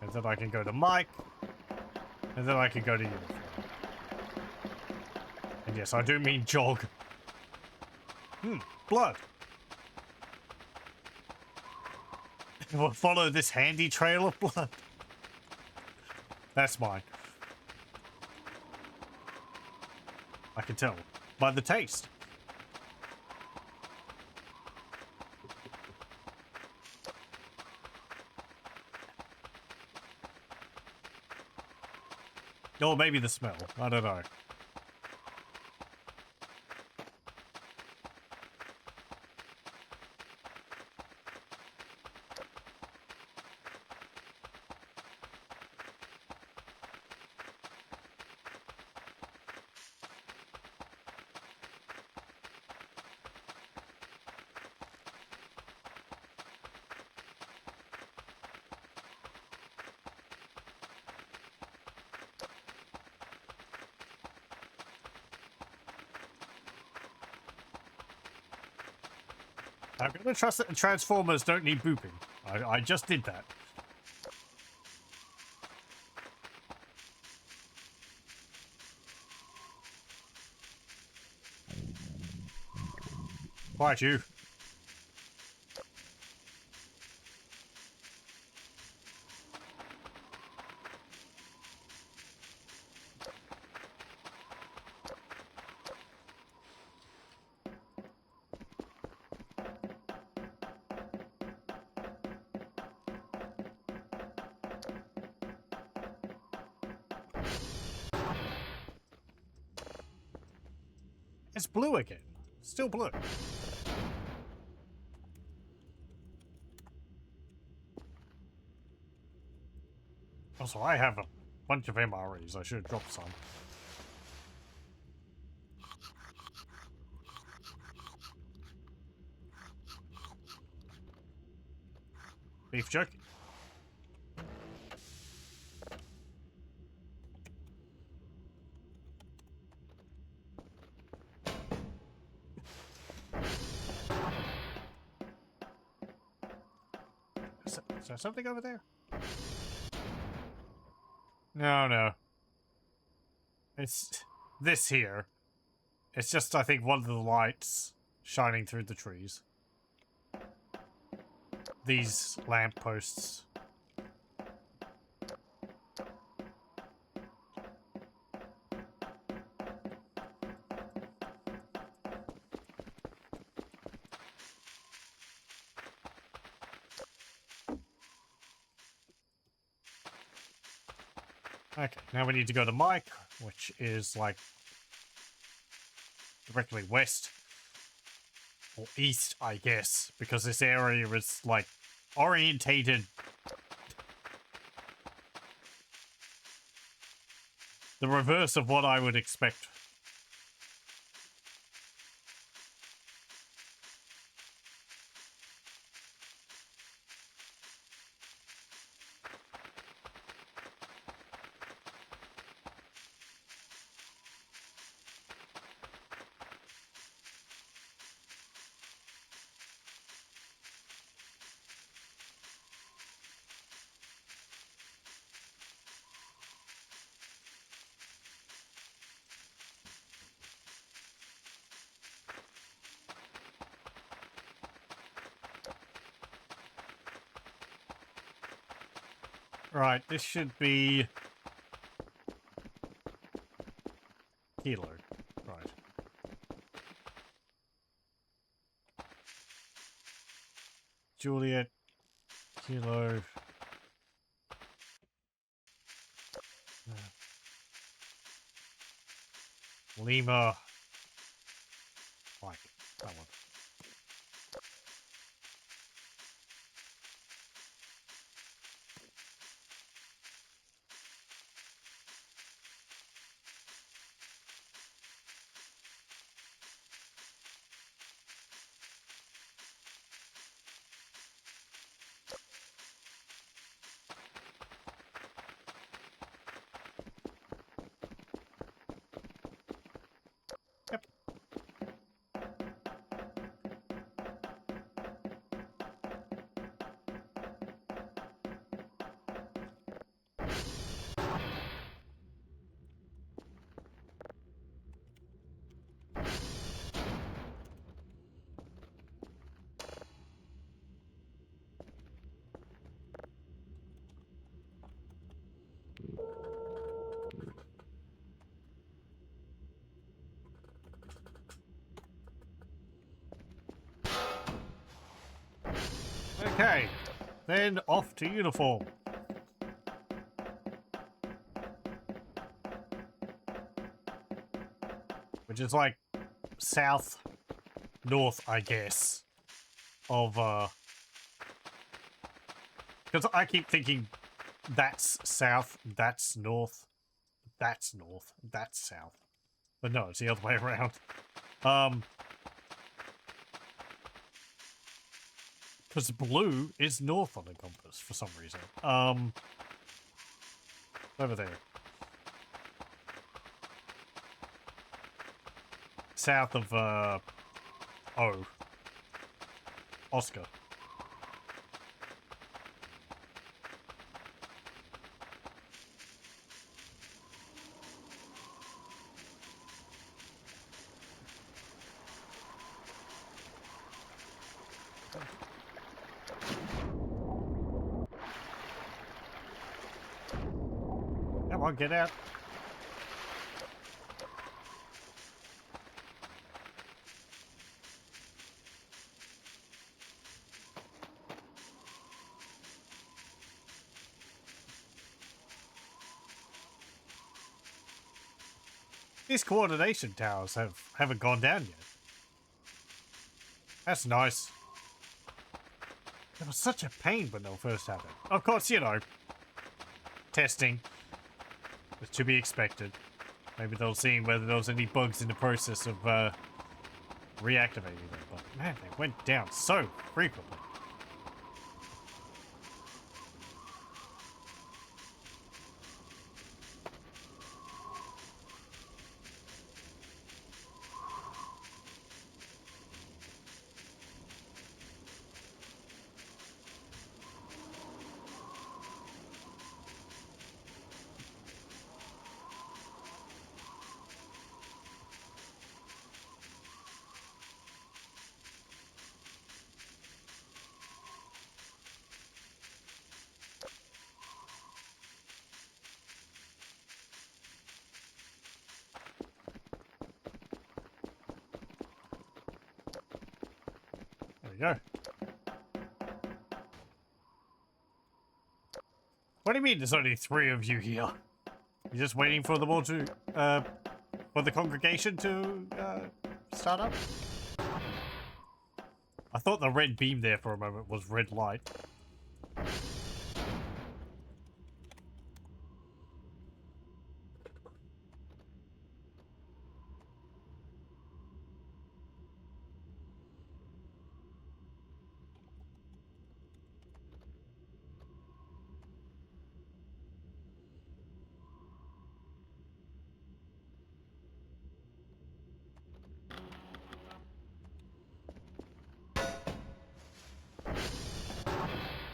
And then I can go to mic. And then I can go to uniform. And yes, I do mean jog. Blood. We'll follow this handy trail of blood. That's mine. I can tell by the taste. Or maybe the smell. I don't know. I'm gonna trust that the Transformers don't need booping. I just did that. Quiet you. It's blue again. Still blue. Also, I have a bunch of MREs. I should have dropped some. Beef jerky. Is there something over there? No, no. It's this here. It's just, I think, one of the lights shining through the trees. These lampposts. Okay, now we need to go to Mike, which is like directly west or east, I guess, because this area is like orientated the reverse of what I would expect. Right, this should be Kilo. Right. Juliet, Kilo. Lima. Mike. That one. Yep. Okay. Then off to uniform. Which is like south, north, I guess, of, because I keep thinking that's south, that's north, that's south. But no, it's the other way around. Because blue is north on the compass for some reason. Over there. South of, O. Oscar. Come on, get out. these coordination towers haven't gone down yet. That's nice. It was such a pain when they first happened. Of course, you know, testing was to be expected. Maybe they'll see whether there was any bugs in the process of reactivating them. But man, they went down so frequently. There we go. What do you mean there's only 3 of you here? You're just waiting for them all to, for the congregation to, start up? I thought the red beam there for a moment was red light.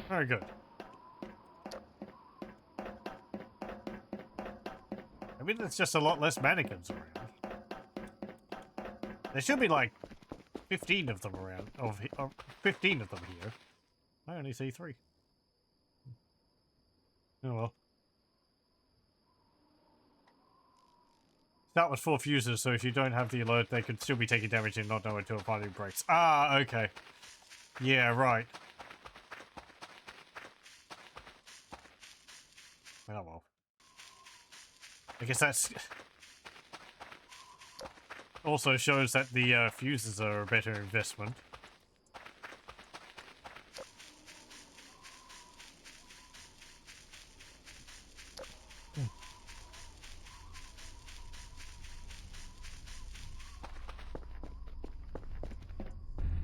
Very good. I mean, there's just a lot less mannequins around. There should be like 15 of them around. 15 of them here. I only see 3. Oh well. That was 4 fuses, so if you don't have the alert, they could still be taking damage and not know until it finally breaks. Ah, okay. Yeah, right. Oh well. I guess that's... also shows that the fuses are a better investment.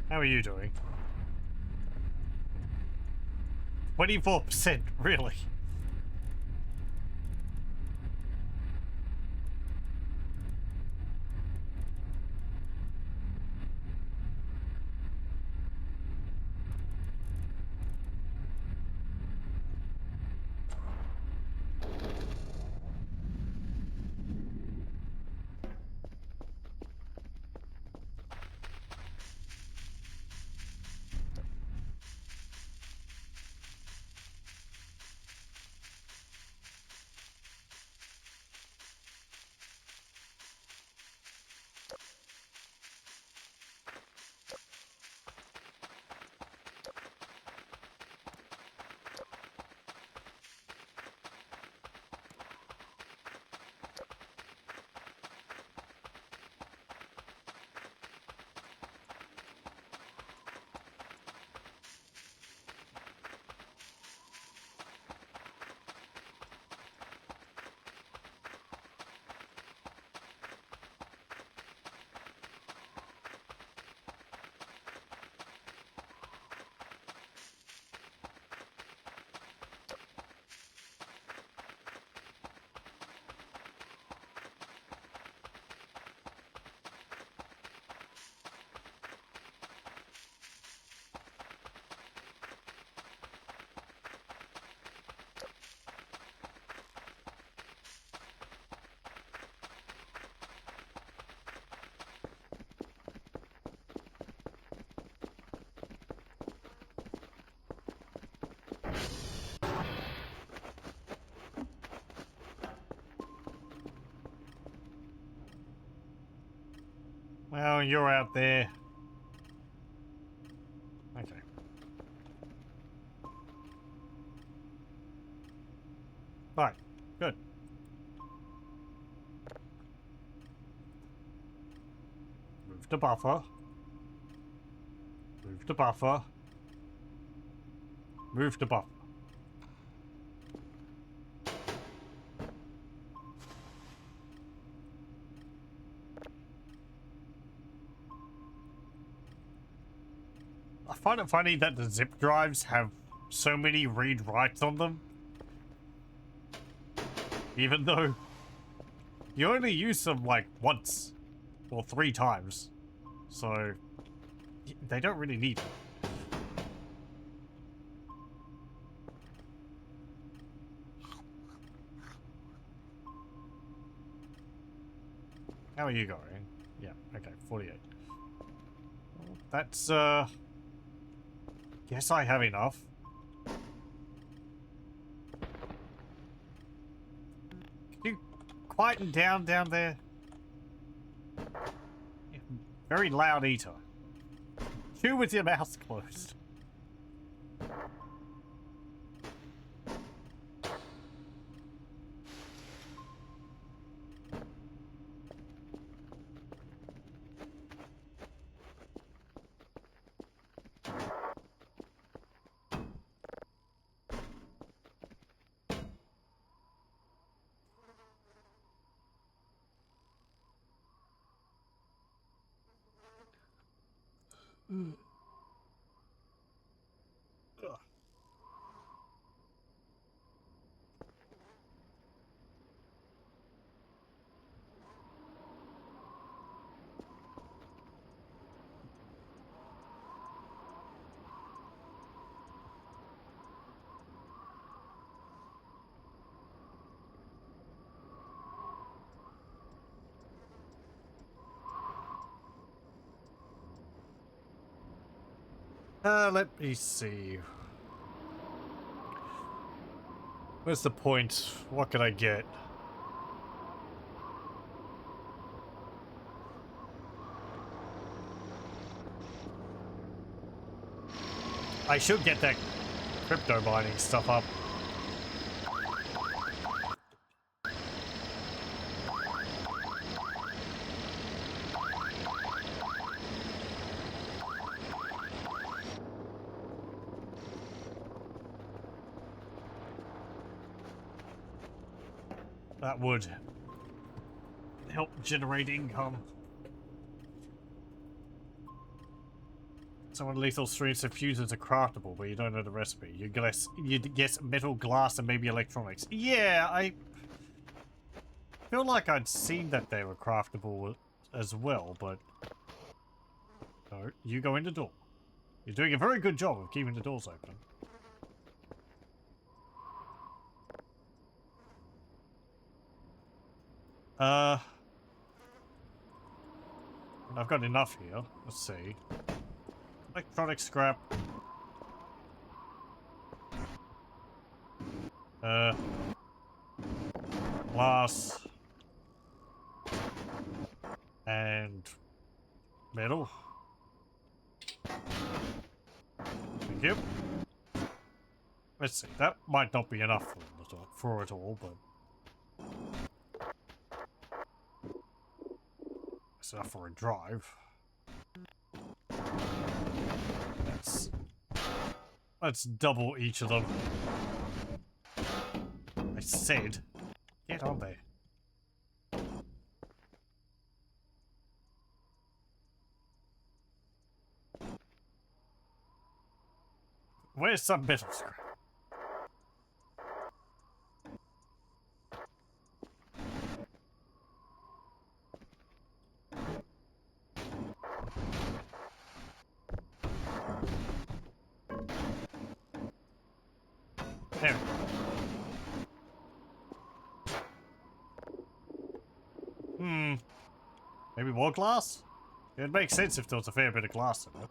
How are you doing? 24%, really? Well, you're out there. Okay. Right. Good. Move the buffer. Move the buffer. Move the buffer. I find it funny that the zip drives have so many read-writes on them. Even though you only use them like once or 3 times. So they don't really need it. How are you going? Yeah, okay, 48. That's, guess I have enough. Can you quieten down there? Very loud eater. Chew with your mouth closed. Let me see. Where's the point? What can I get? I should get that crypto mining stuff up. That would help generate income. Someone lethal streams of fuses are craftable, but you don't know the recipe. You guess metal, glass, and maybe electronics. Yeah, I feel like I'd seen that they were craftable as well, but no, you go in the door. You're doing a very good job of keeping the doors open. I've got enough here. Let's see. Electronic scrap. Glass. And metal. Thank you. Let's see. That might not be enough for it all, but it's enough for a drive. Let's double each of them. I said, get on there. Where's some metal scrap? There. Maybe more glass? It makes sense if there was a fair bit of glass in it.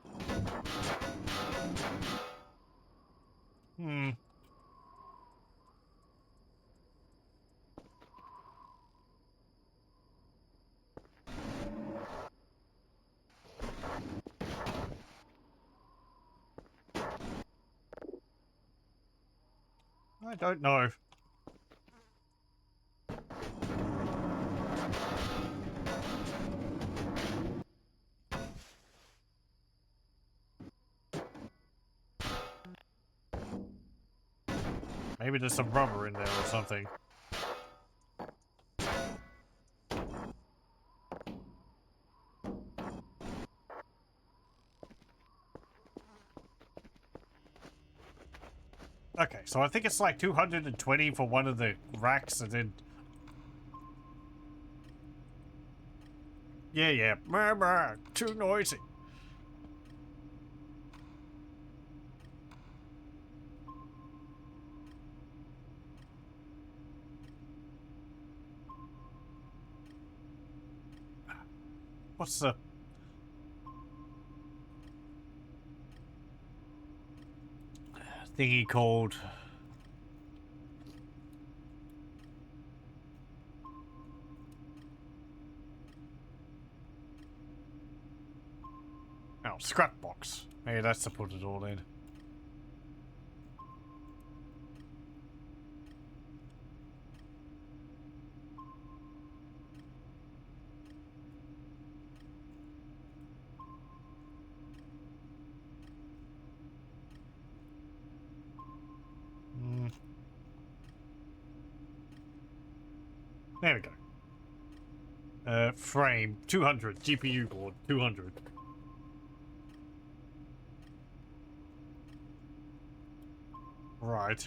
I don't know. Maybe there's some rubber in there or something. Okay, so I think it's like 220 for one of the racks, and then... Yeah. Murmur, too noisy. What's the... thingy called? Oh, scrap box. Maybe that's to put it all in. There we go. Frame 200, GPU board 200. Right.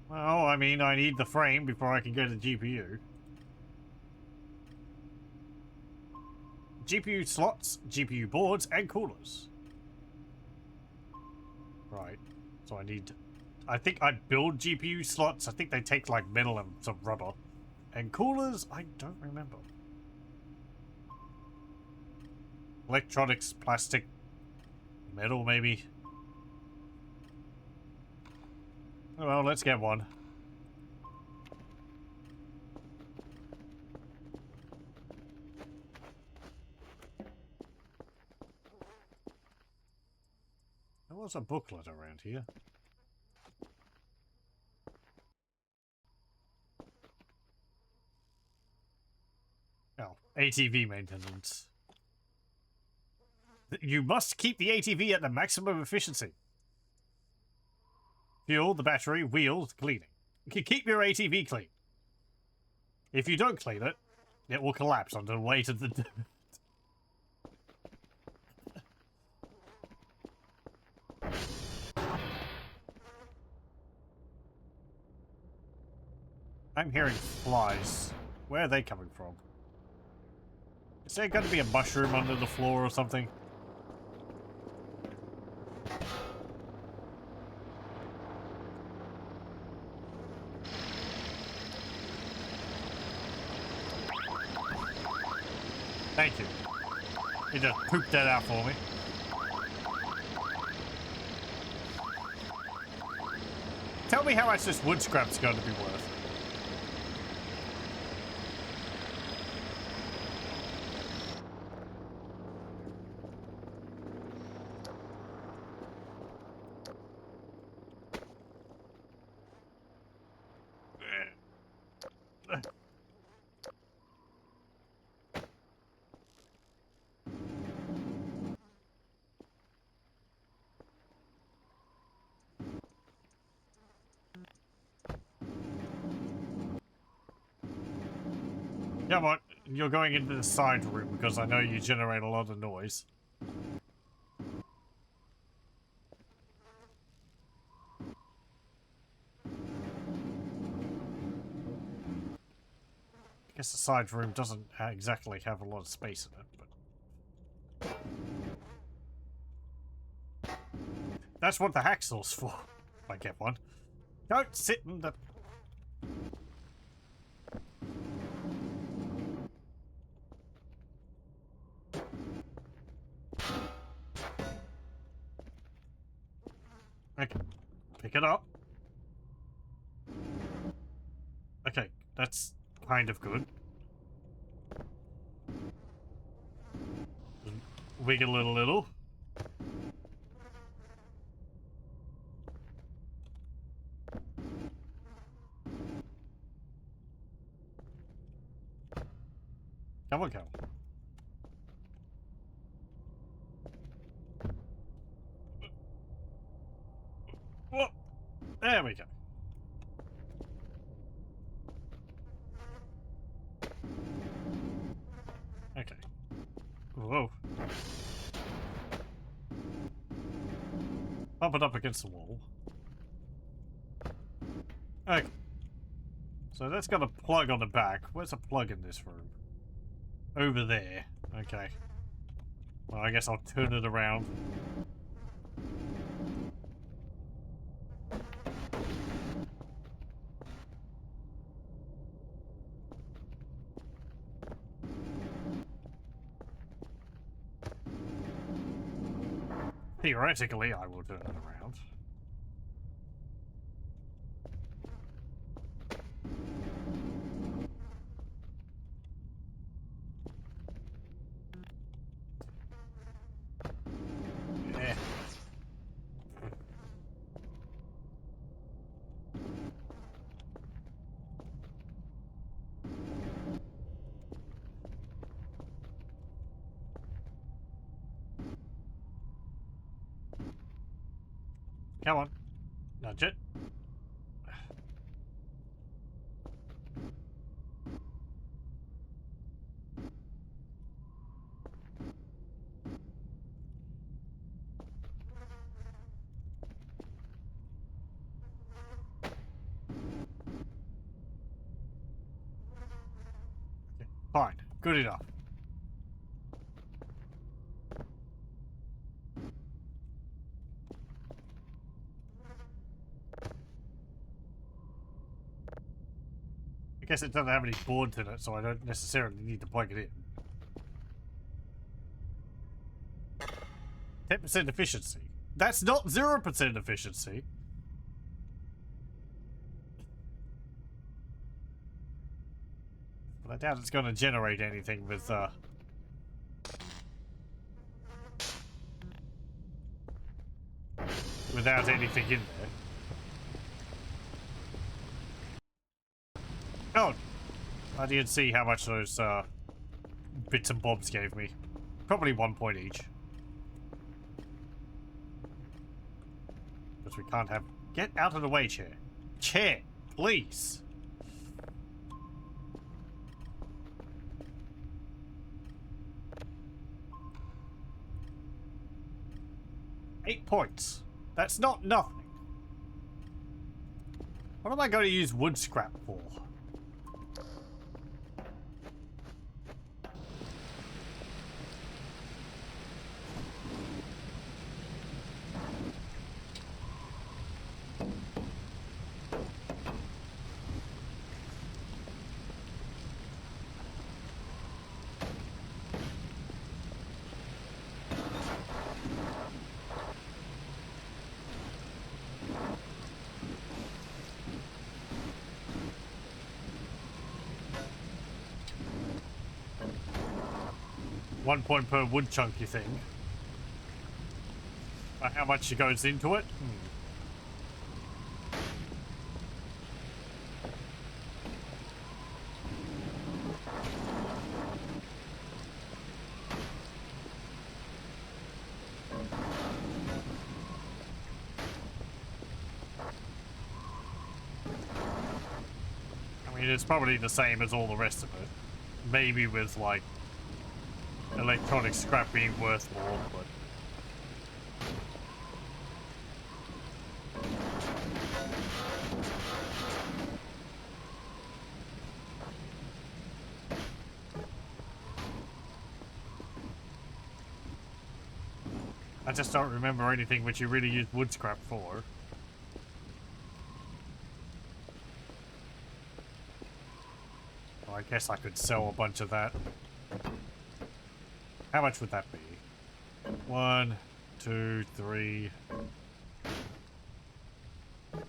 Well, I mean, I need the frame before I can get a GPU. GPU slots, GPU boards, and coolers. Right. So I need... I think I build GPU slots. I think they take like metal and some rubber. And coolers, I don't remember. Electronics, plastic, metal maybe. Well, let's get one. There was a booklet around here. Oh, ATV maintenance. You must keep the ATV at the maximum efficiency. Fuel, the battery, wheels, cleaning. You can keep your ATV clean. If you don't clean it, it will collapse under the weight of the... I'm hearing flies. Where are they coming from? Is there going to be a mushroom under the floor or something? Thank you. You just pooped that out for me. Tell me how much this wood scrap's going to be worth. Come on, you're going into the side room because I know you generate a lot of noise. I guess the side room doesn't exactly have a lot of space in it, but... That's what the hacksaw's for, if I get one. Don't sit in the... Okay, pick it up. Okay, that's kind of good. Wiggle it a little. Come on, come on. There we go. Okay. Whoa. Bump it up against the wall. Okay. So that's got a plug on the back. Where's a plug in this room? Over there. Okay. Well, I guess I'll turn it around. Theoretically, I will turn it around. Yeah. Come on. Nudge it. Okay. Fine. Good enough. I guess it doesn't have any boards in it, so I don't necessarily need to plug it in. 10% efficiency. That's not 0% efficiency. But I doubt it's going to generate anything with, without anything in there. Oh! I didn't see how much those, bits and bobs gave me. Probably 1 point each. Because we can't have... Get out of the way, chair. Chair! Please! $8 points. That's not nothing. What am I going to use wood scrap for? One point per wood chunk, you think? How much goes into it? I mean, it's probably the same as all the rest of it. Maybe with, like, electronic scrap being worth more, but... I just don't remember anything which you really use wood scrap for. Well, I guess I could sell a bunch of that. How much would that be? 1, 2, 3,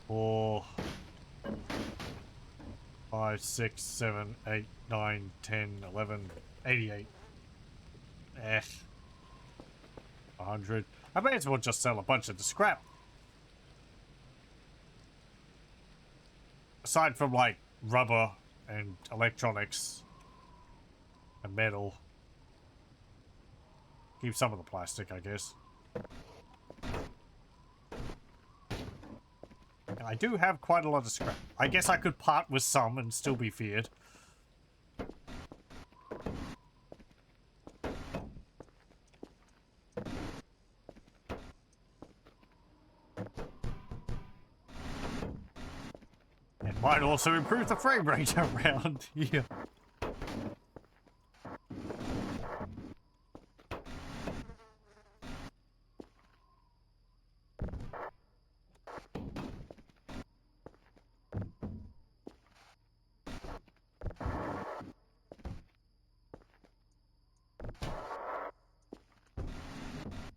4, 5, 6, 7, 8, 9, 10, 11, 88. 100. I may as well just sell a bunch of the scrap. Aside from, like, rubber and electronics and metal. Keep some of the plastic, I guess. I do have quite a lot of scrap. I guess I could part with some and still be feared. It might also improve the frame rate around here.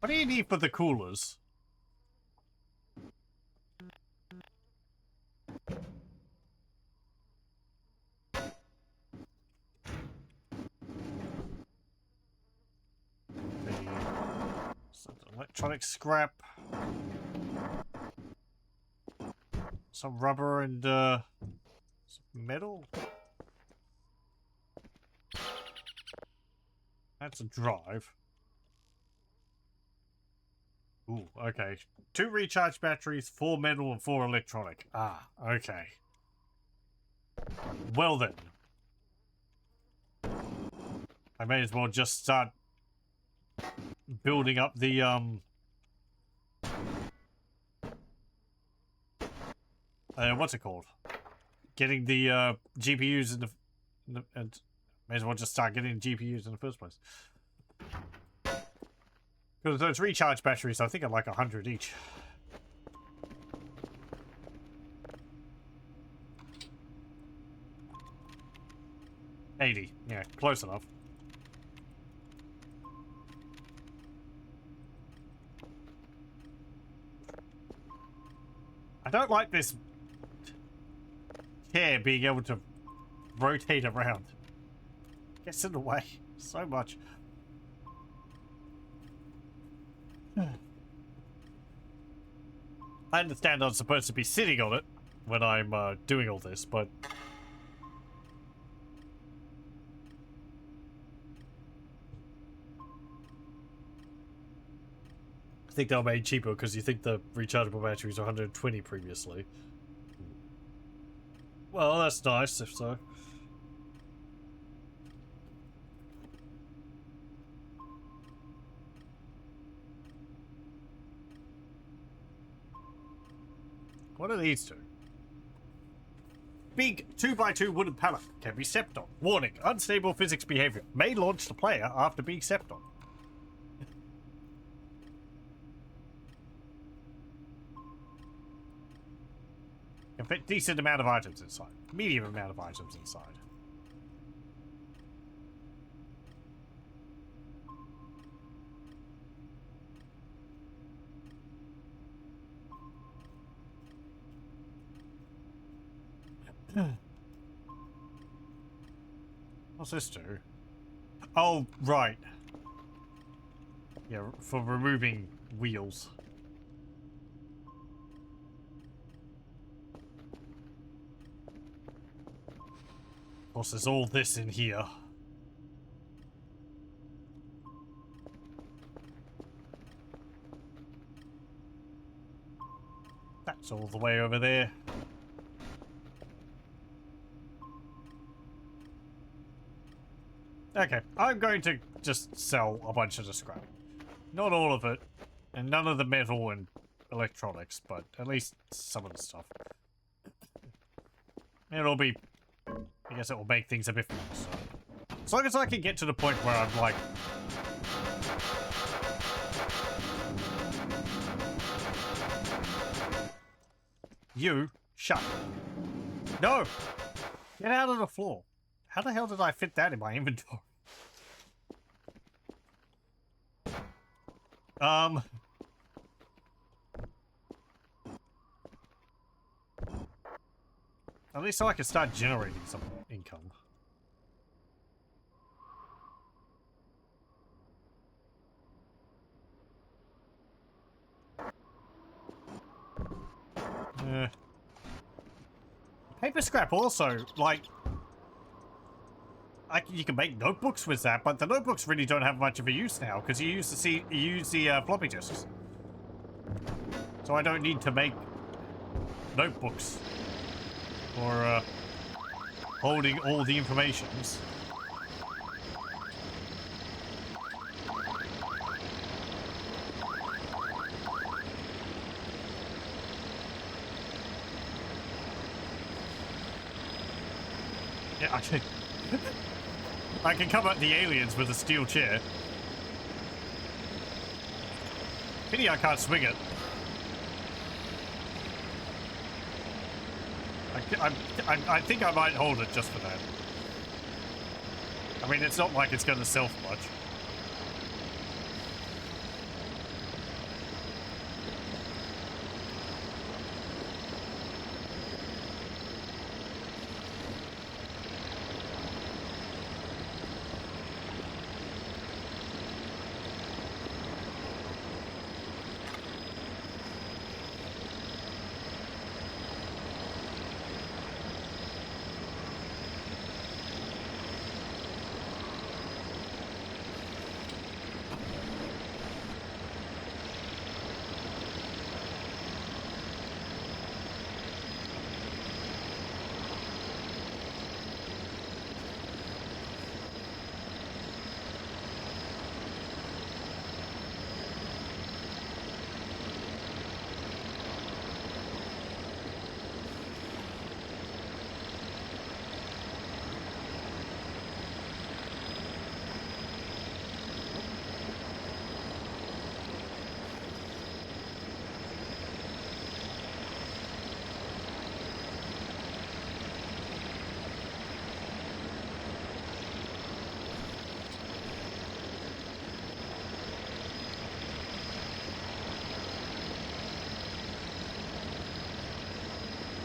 What do you need for the coolers? Electronic scrap. Some rubber and some metal. That's a drive. Ooh, okay. 2 recharge batteries, 4 metal and 4 electronic. Ah, okay. Well then. I may as well just start building up the what's it called? Getting the GPUs in the and may as well just start getting GPUs in the first place. Because those recharge batteries, I think are like 100 each. $80, yeah, close enough. I don't like this chair being able to rotate around. Gets in the way so much. I understand I'm supposed to be sitting on it when I'm doing all this, but I think they were made cheaper because you think the rechargeable batteries were 120 previously. Well, that's nice if so. What are these two? Big 2x2 wooden pallet can be stepped on. Warning, unstable physics behavior may launch the player after being stepped on. Can fit decent amount of items inside. Medium amount of items inside. What's this do? Oh, right. Yeah, for removing wheels. Of course, there's all this in here. That's all the way over there. Okay, I'm going to just sell a bunch of the scrap. Not all of it, and none of the metal and electronics, but at least some of the stuff. It'll be... I guess it will make things a bit fun, so... As long as I can get to the point where I'm like... You, shut. No! Get out of the floor. How the hell did I fit that in my inventory? At least so I can start generating some income. Paper scrap also, like... you can make notebooks with that, but the notebooks really don't have much of a use now, because you use the floppy disks. So I don't need to make notebooks for holding all the informations. Yeah, I can come at the aliens with a steel chair. Pity I can't swing it. I think I might hold it just for that. I mean, it's not like it's going to self much.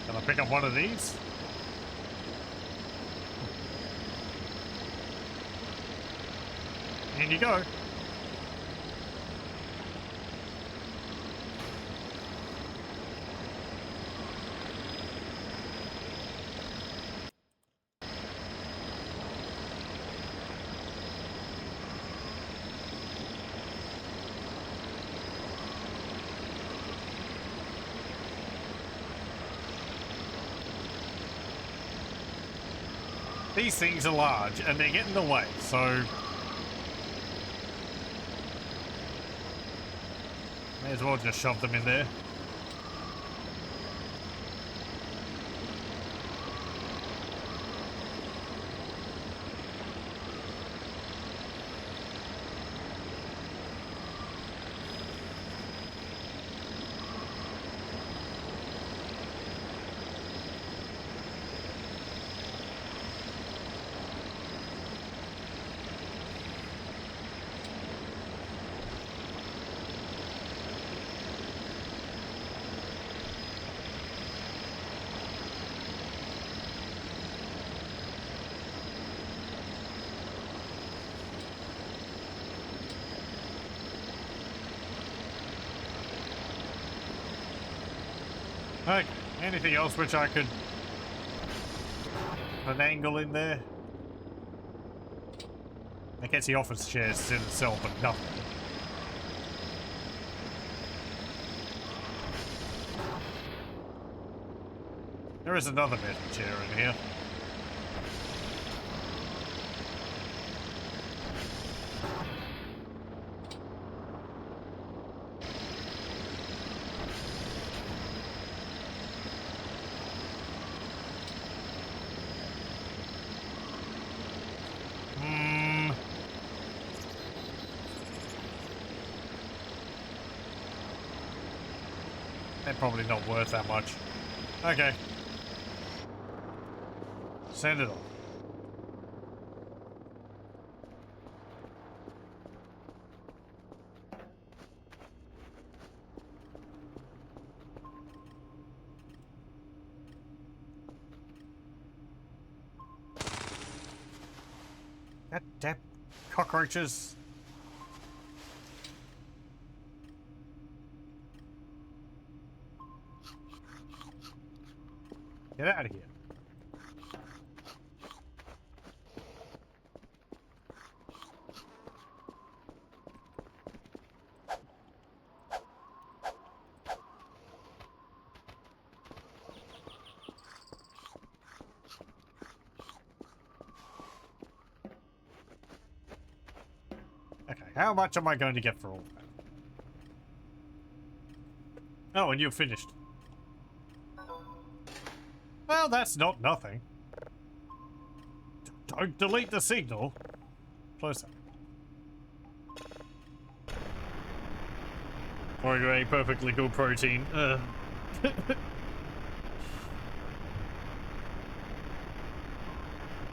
Can I pick up one of these? In you go. These things are large and they get in the way, so may as well just shove them in there. Okay, anything else which I could put an angle in there? I guess the office chairs in itself, but nothing. There is another metal chair in here. They're probably not worth that much. Okay. Send it off. God damn cockroaches. Get out of here. how much am I going to get for all that? Oh, and you're finished. Well, that's not nothing. Don't delete the signal. Closer. Or a perfectly good protein.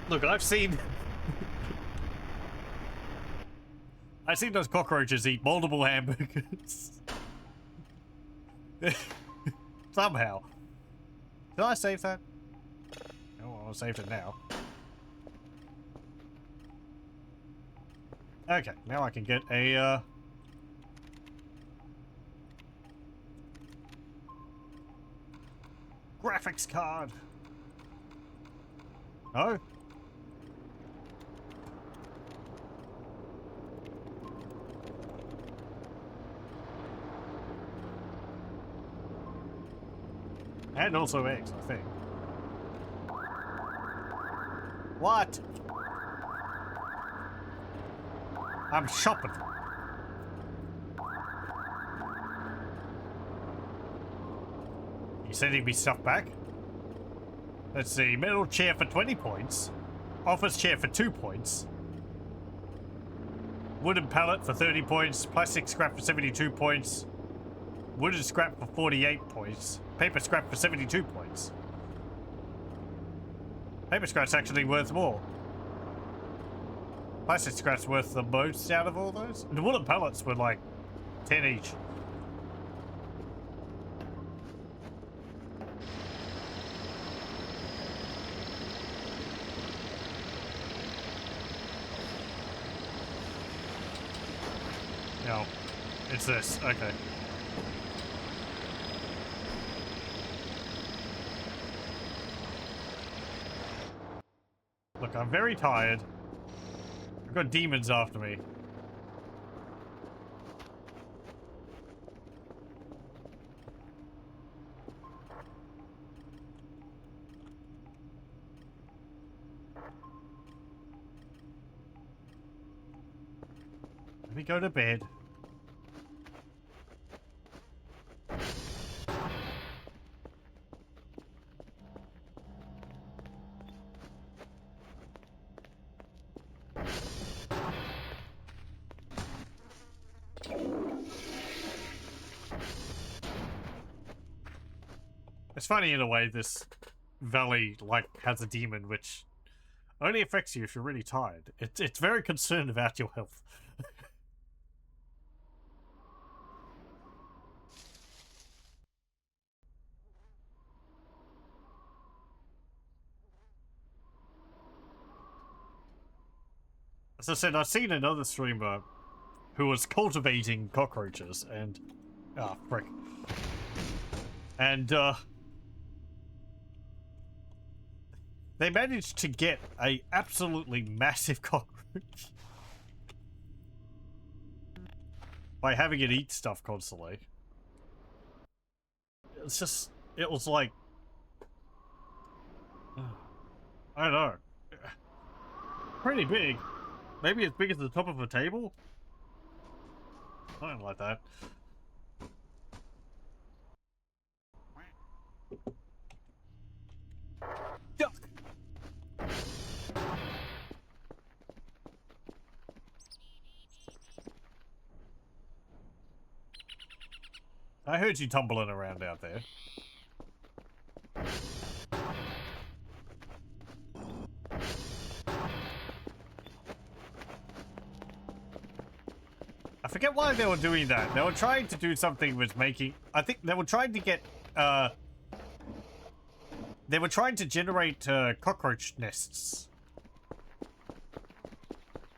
Look, I've seen those cockroaches eat multiple hamburgers. Somehow. Did I save that? Oh, I'll save it now. Okay, now I can get a graphics card. No? And also eggs, I think. What? I'm shopping. You sending me stuff back? Let's see. Metal chair for 20 points. Office chair for 2 points. Wooden pallet for 30 points. Plastic scrap for 72 points. Wooden scrap for 48 points. Paper scrap for 72 points. Paper scrap's actually worth more. Plastic scrap's worth the most out of all those. The wooden pallets were like 10 each. No, it's this. Okay. Look, I'm very tired. I've got demons after me. Let me go to bed. It's funny in a way, this valley, like, has a demon which only affects you if you're really tired. It's very concerned about your health. As I said, I've seen another streamer who was cultivating cockroaches and... ah, frick. And, they managed to get a absolutely massive cockroach by having it eat stuff constantly. It's just, it was like, I don't know, pretty big. Maybe as big as the top of a table? Something like that. Duck! I heard you tumbling around out there. I forget why they were doing that. They were trying to do something with making... I think they were trying to get, they were trying to generate, cockroach nests.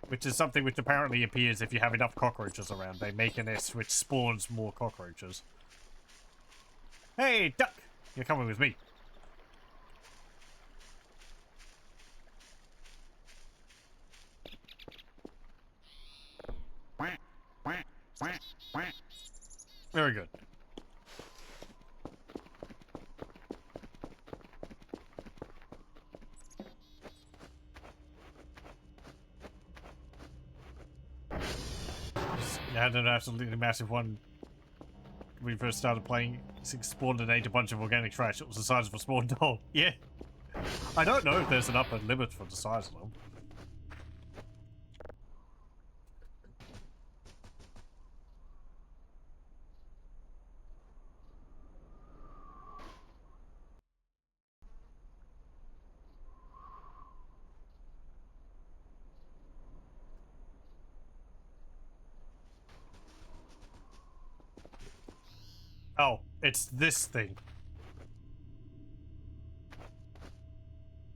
Which is something which apparently appears if you have enough cockroaches around. They make a nest which spawns more cockroaches. Hey, duck! You're coming with me. Very good. I had an absolutely massive one when we first started playing. It spawned and ate a bunch of organic trash. It was the size of a small dog. Yeah. I don't know if there's an upper limit for the size of them. Oh, it's this thing.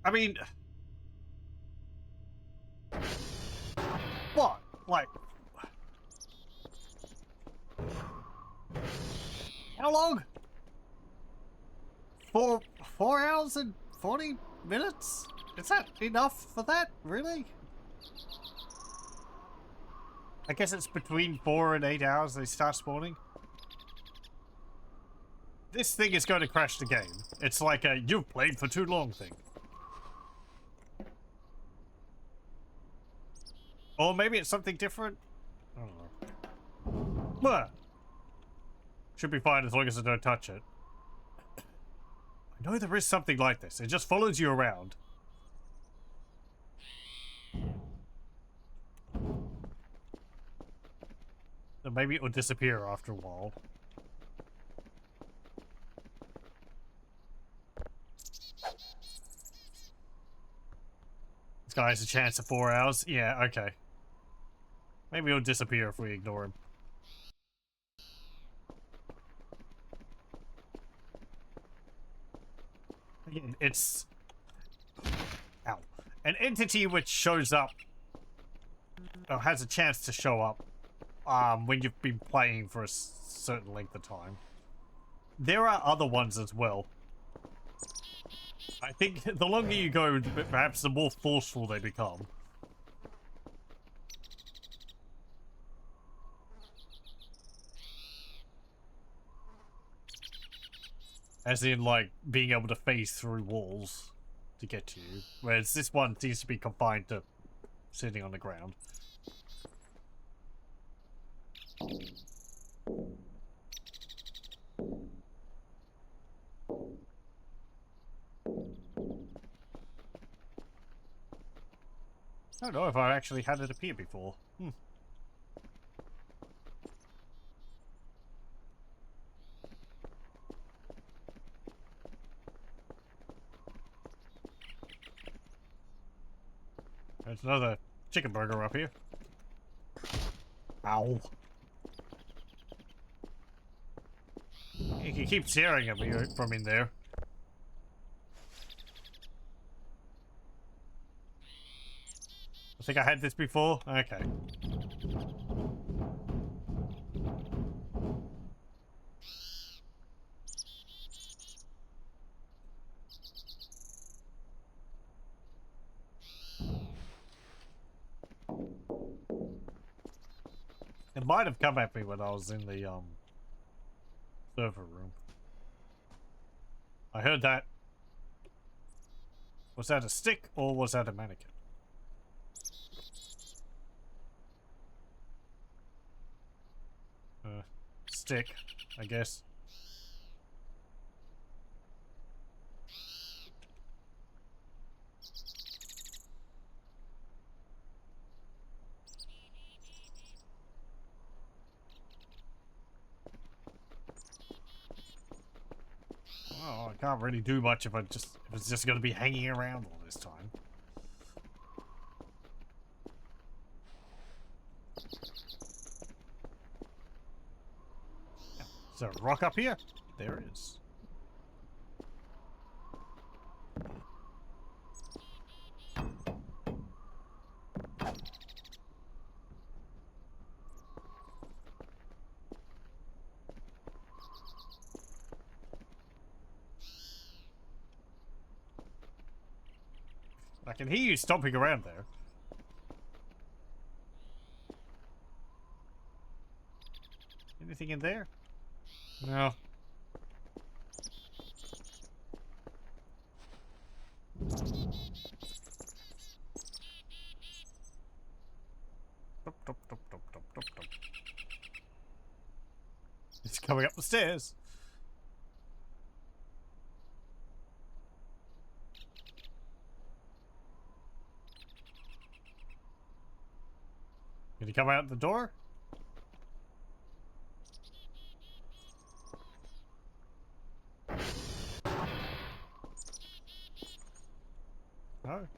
I mean... What? Like... How long? 4 hours and 40 minutes? Is that enough for that? Really? I guess it's between 4 and 8 hours they start spawning. This thing is going to crash the game. It's like a "you've played for too long" thing. Or maybe it's something different. I don't know. What? Should be fine as long as I don't touch it. I know there is something like this. It just follows you around. And maybe it will disappear after a while. This guy has a chance of 4 hours. Yeah, okay. Maybe he'll disappear if we ignore him. Again, it's... Ow. An entity which shows up... or has a chance to show up when you've been playing for a certain length of time. There are other ones as well. I think the longer you go, perhaps the more forceful they become. As in, like, being able to phase through walls to get to you. Whereas this one seems to be confined to sitting on the ground. I don't know if I've actually had it appear before. There's another chicken burger up here. Ow. You can keep staring at me from in there. I think I had this before? Okay. It might have come at me when I was in the, server room. I heard that. Was that a stick or was that a mannequin? Stick, I guess. Well, I can't really do much if it's just going to be hanging around all this time. Is there a rock up here? There is. I can hear you stomping around there. Anything in there? No. Dop, dop, dop, dop, dop, dop, dop. coming up the stairs. Did he come out the door? No.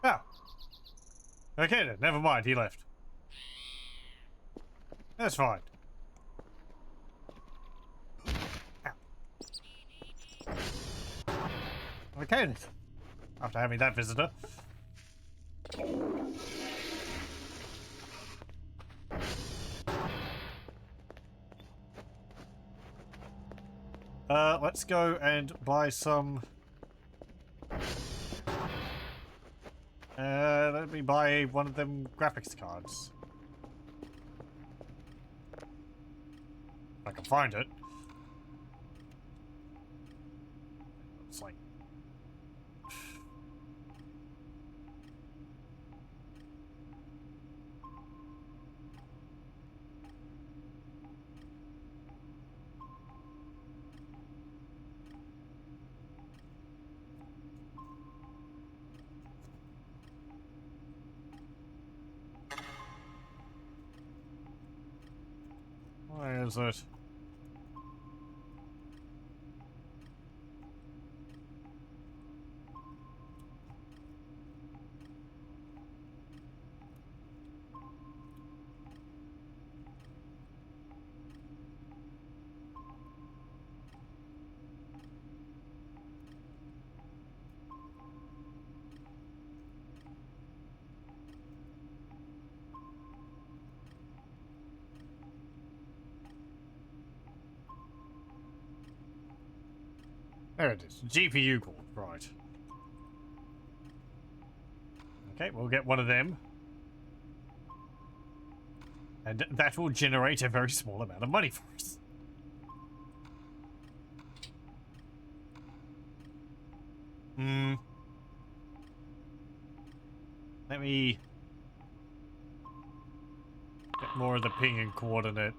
Oh. Okay then, never mind, he left. That's fine. Ow. Okay then. After having that visitor. Let's go and buy some... let me buy one of them graphics cards. If I can find it. It's like... Where is it? There it is. GPU board, right. Okay, we'll get one of them. And that will generate a very small amount of money for us. Let me get more of the ping and coordinate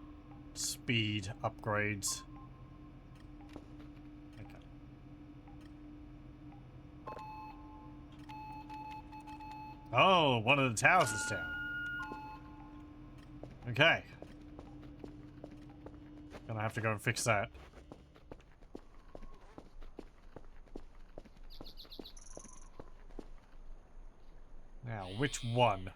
speed upgrades. Oh, one of the towers is down. Okay. Gonna have to go and fix that. Now, which one?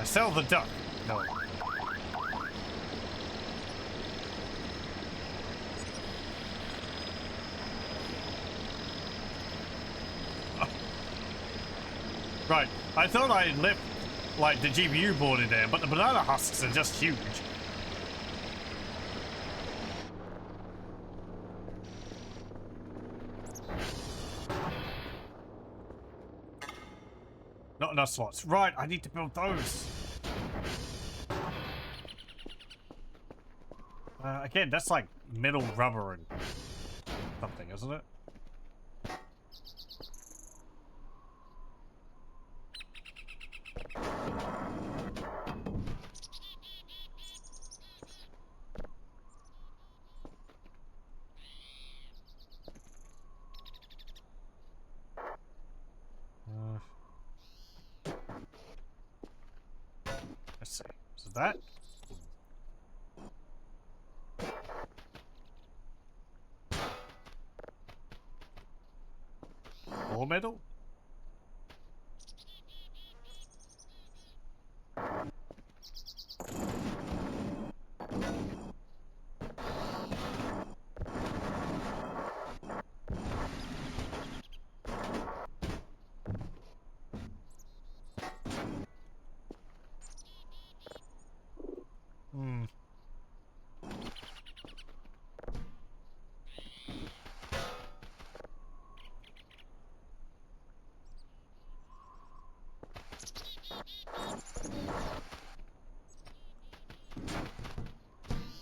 Sell the duck. No. Right. I thought I left, like, the GPU board in there, but the banana husks are just huge. Not enough slots. Right, I need to build those. Again, that's like metal, rubber, and something, isn't it? Let's see. So that. More metal?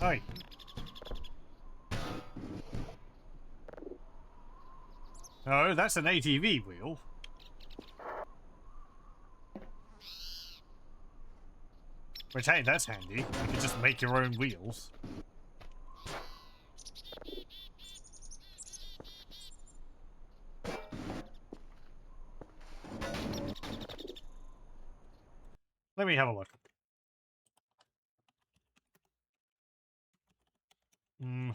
Oi. Oh, that's an ATV wheel. Which, hey, that's handy. You can just make your own wheels. Let me have a look. Hmm.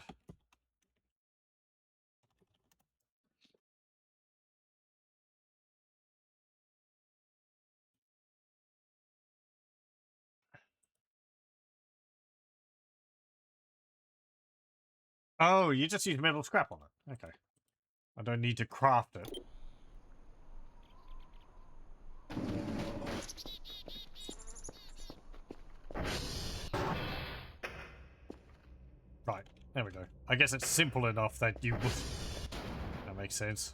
Oh, you just use metal scrap on it. Okay. I don't need to craft it. Right. There we go. I guess it's simple enough that you would... That makes sense.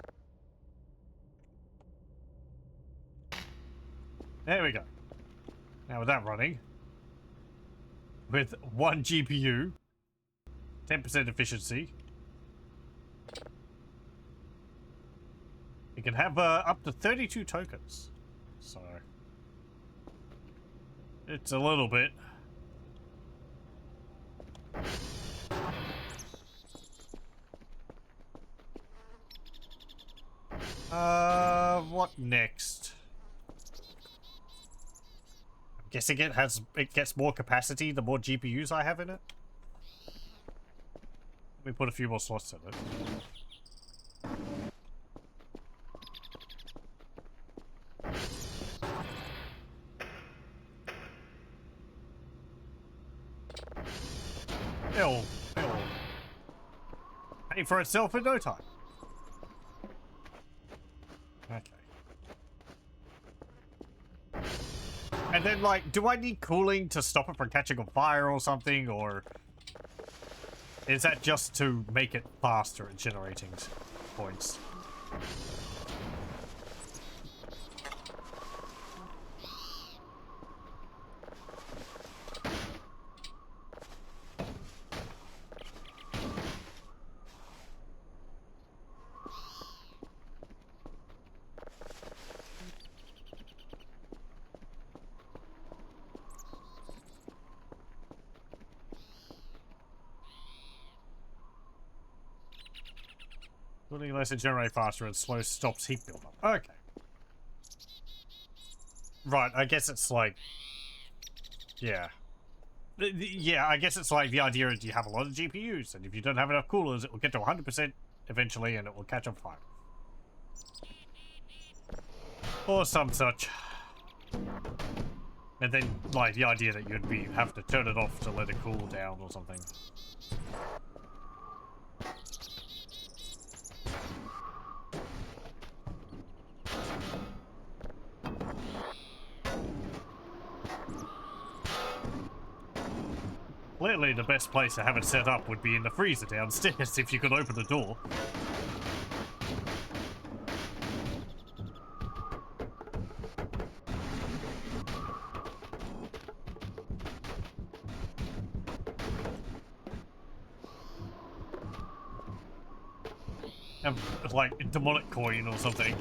There we go. Now with that running, with 1 GPU, 10% efficiency, you can have up to 32 tokens. So, it's a little bit. What next? I'm guessing it gets more capacity the more GPUs I have in it. Let me put a few more slots in it. It'll pay for itself in no time. Okay. And then, like, do I need cooling to stop it from catching on fire or something, or is that just to make it faster at generating points? Cooling lets it generate faster and slow stops heat buildup. Okay. Right, I guess it's like... Yeah. Yeah, I guess it's like the idea is you have a lot of GPUs, and if you don't have enough coolers, it will get to 100% eventually, and it will catch on fire. Or some such. And then, like, the idea that you'd have to turn it off to let it cool down or something. Clearly, the best place to have it set up would be in the freezer downstairs if you could open the door. Have, like, a demonic coin or something.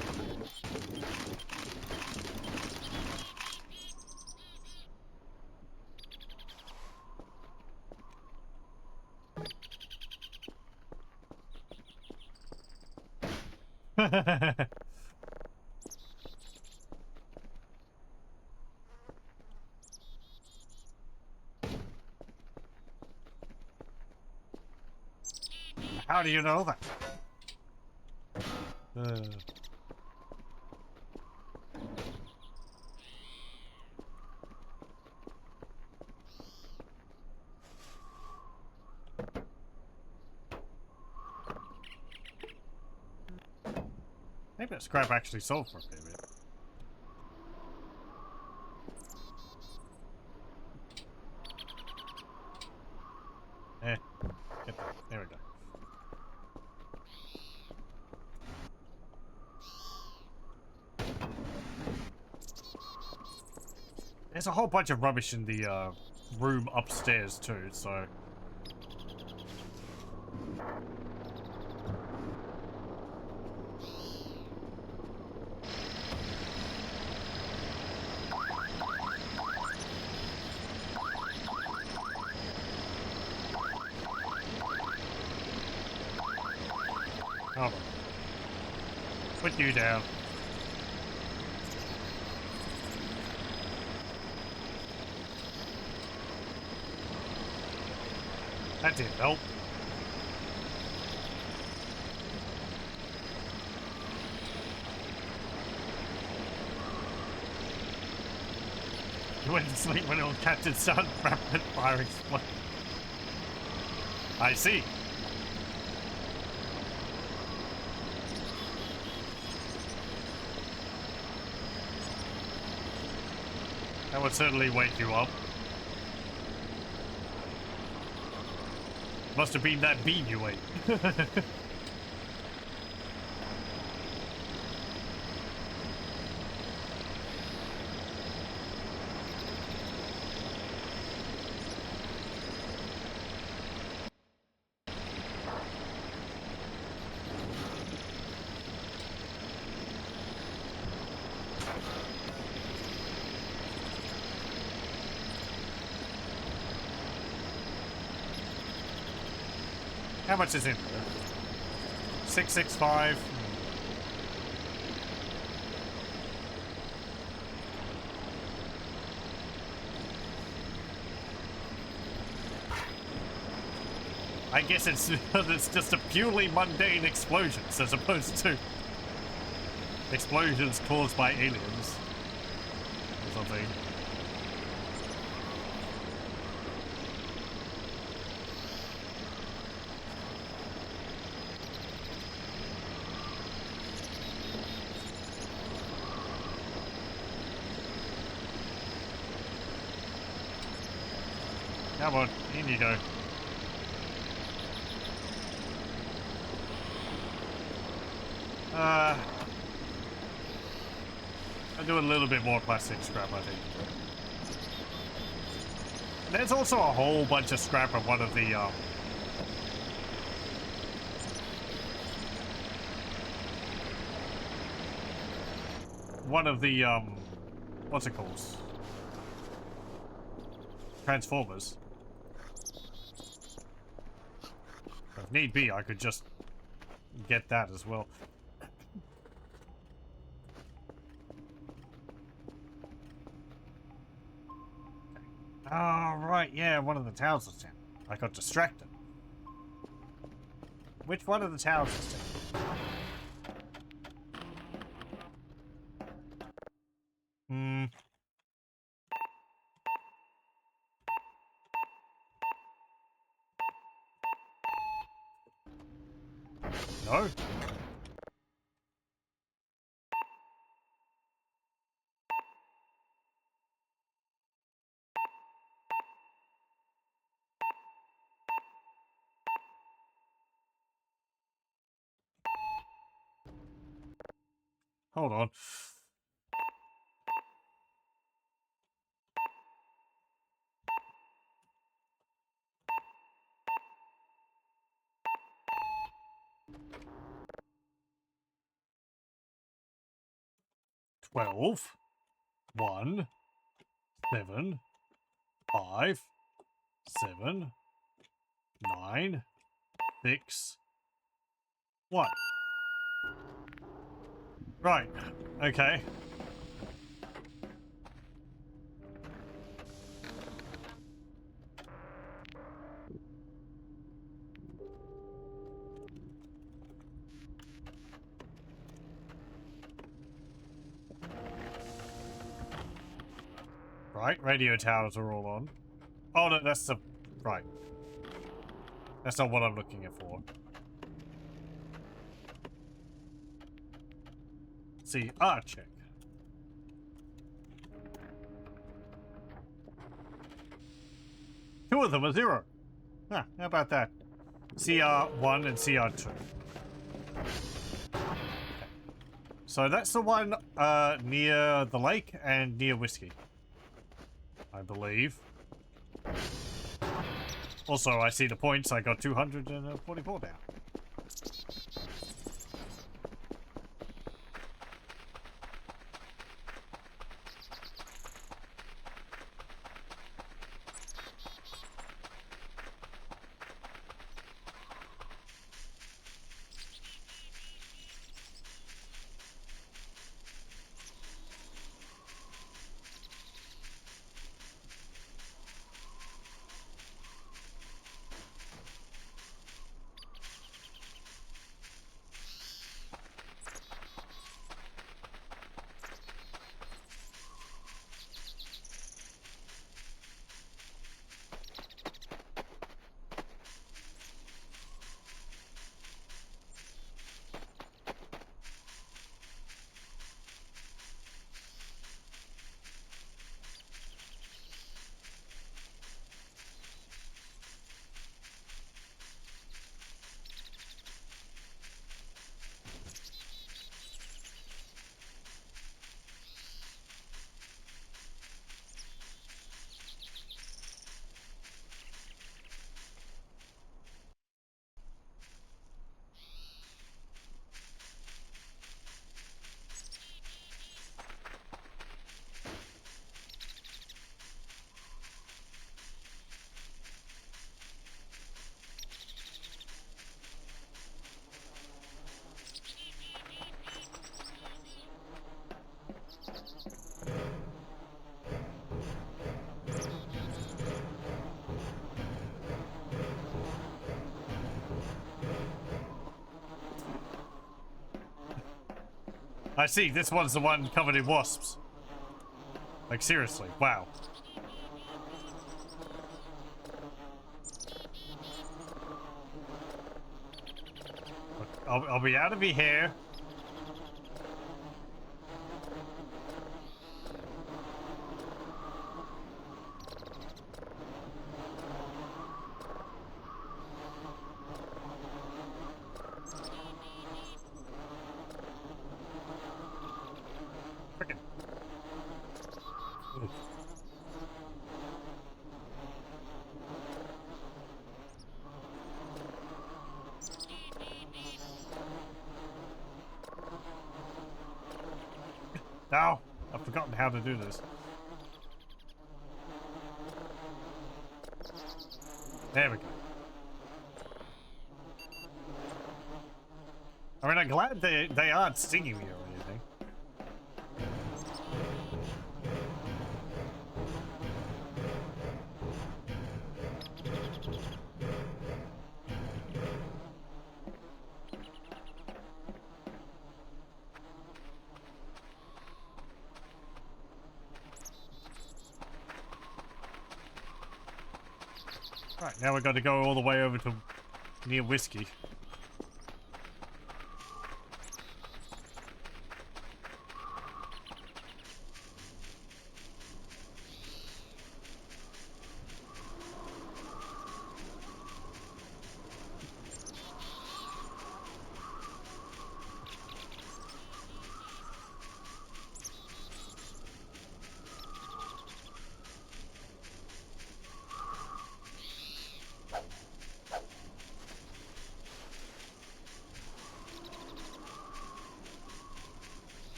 How do you know that? Maybe that scrap actually sold for a fair bit. Get that. There we go. There's a whole bunch of rubbish in the room upstairs too, so Hold on. Put you down. That didn't help. You went to sleep when all Captain Sun rapid fire exploded. I see. That would certainly wake you up. Must have been that bean you ate. How much is in there? 665. I guess it's just a purely mundane explosions as opposed to explosions caused by aliens or something. Come on, in you go. I'll do a little bit more plastic scrap, I think. There's also a whole bunch of scrap of one of the, what's it called? Transformers. If need be, I could just get that as well. Oh, right, yeah, one of the towers was down. I got distracted. Which one of the towers is down? No? Hold on. Twelve. 1, 7, 5, 7, 9, 6, 1. Right. Okay. Right, radio towers are all on. Oh no, that's the... Right. That's not what I'm looking for. See, check. Two of them are 0. Huh, how about that? CR1 and CR2. Okay. So that's the one near the lake and near Whiskey, I believe. Also, I see the points. I got 244 now. I see, this one's the one covered in wasps. Like, seriously, wow. Look, I'll be out of your hair. Frickin'. Ugh. No, I've forgotten how to do this. There we go. I mean, I'm glad they aren't stinging me or anything. Right, now we've got to go all the way over to near Whiskey.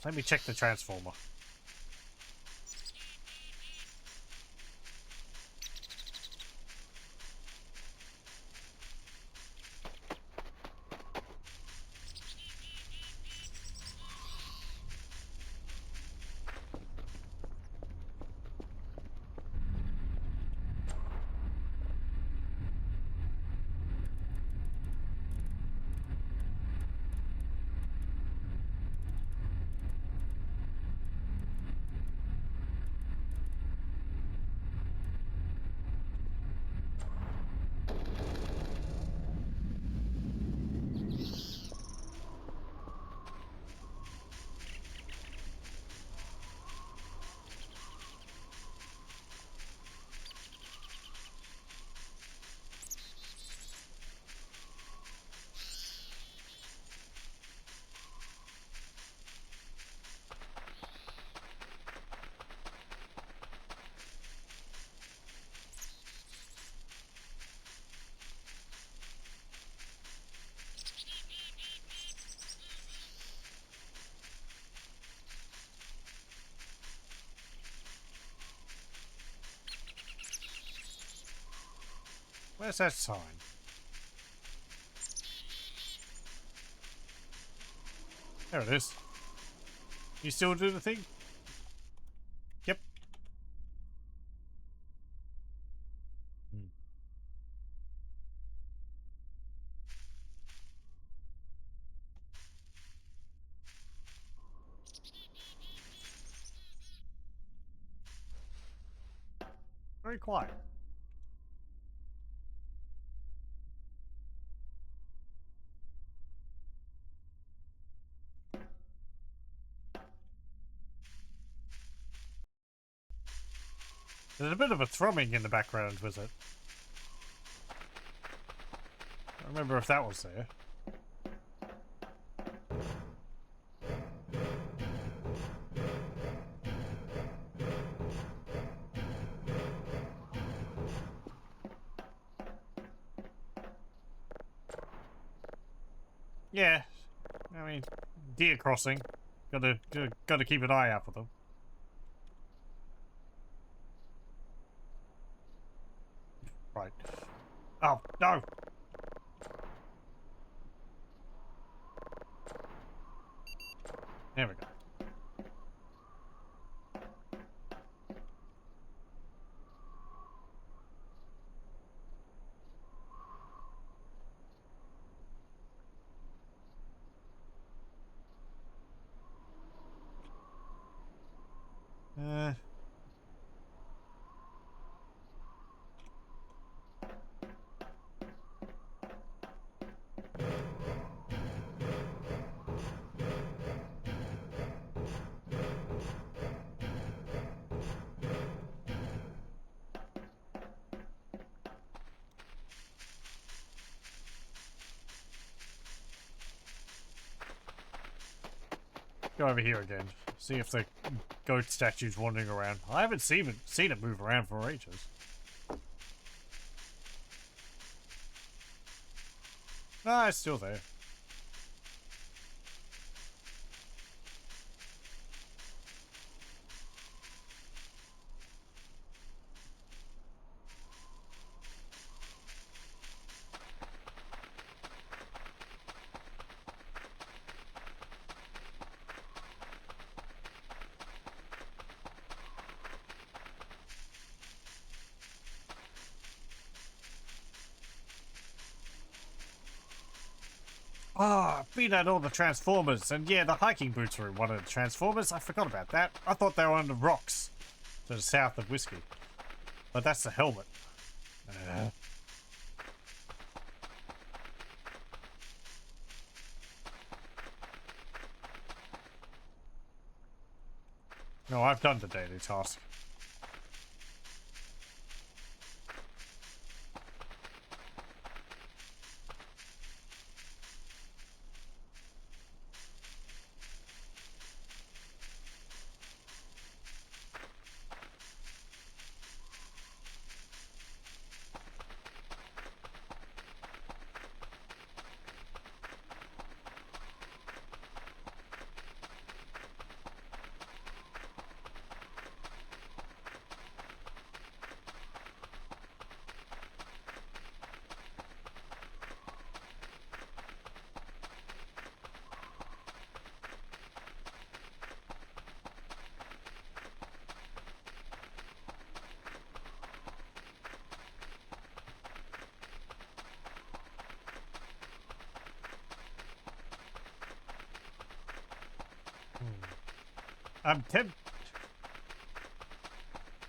Let me check the transformer. Where's that sign? There it is. You still do the thing? Yep. Hmm. Very quiet. There's a bit of a thrumming in the background, was it? I don't remember if that was there. Yeah, I mean, deer crossing. Gotta keep an eye out for them. Right. Oh, no! There we go. Uh... Go over here again. See if the goat statue's wandering around. I haven't seen it move around for ages. Ah, it's still there. Ah, beat out all the Transformers, and yeah, the hiking boots were in one of the Transformers. I forgot about that. I thought they were on the rocks to the south of Whiskey. But that's the helmet. No, I've done the daily task.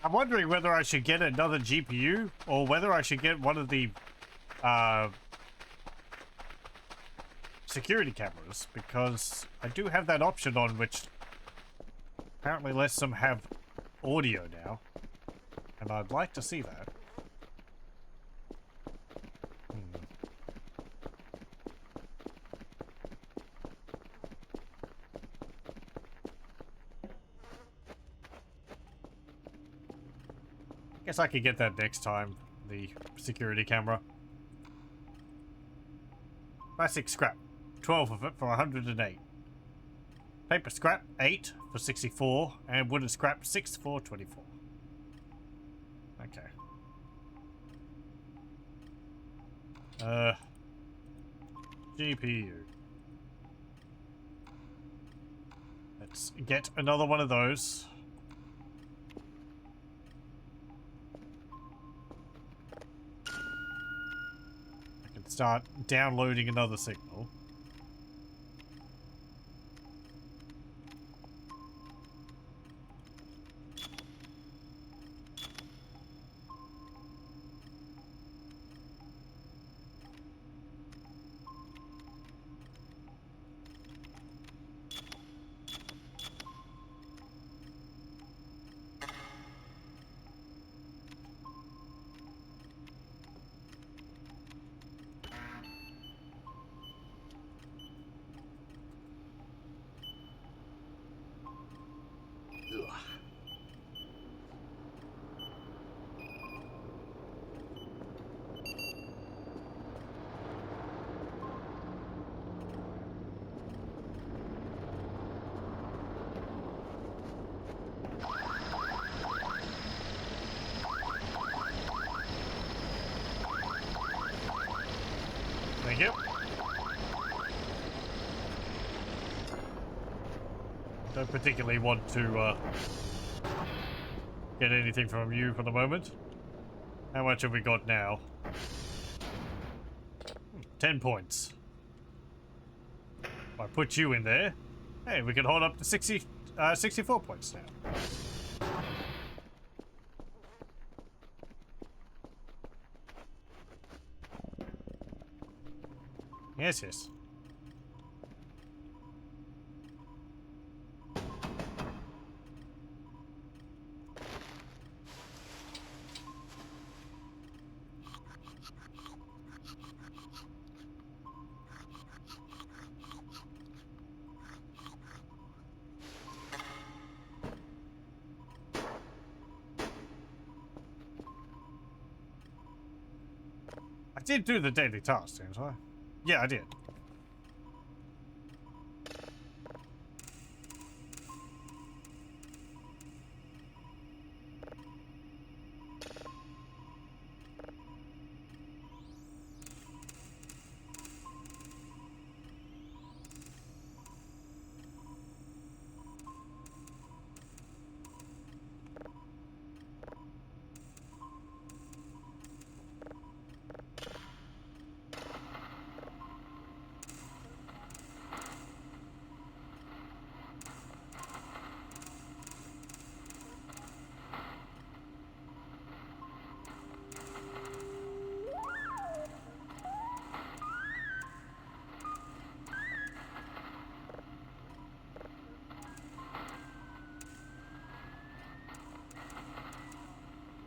I'm wondering whether I should get another GPU or whether I should get one of the security cameras, because I do have that option on, which apparently lets them have audio now, and I'd like to see that. Guess I could get that next time, the security camera. Plastic scrap, 12 of it for 108. Paper scrap, 8 for 64, and wooden scrap, 6 for 24. Okay. GPU. Let's get another one of those. I can start downloading another signal. Thank you. Don't particularly want to get anything from you for the moment. How much have we got now? 10 points. If I put you in there, hey, we can hold up to 64 points now. Yes, yes. I did do the daily task, didn't I? Yeah, I did.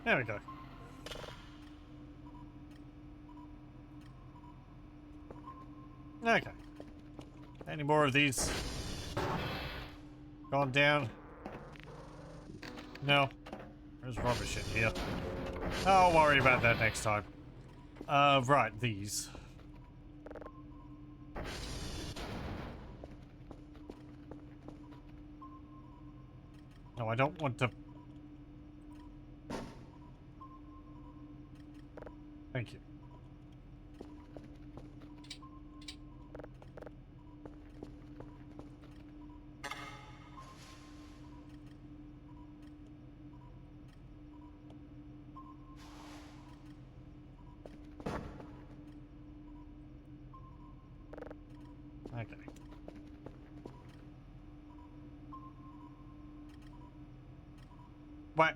There we go. Okay. Any more of these gone down? No. There's rubbish in here. I'll worry about that next time. Right, these. No, I don't want to... Thank you. Okay. What?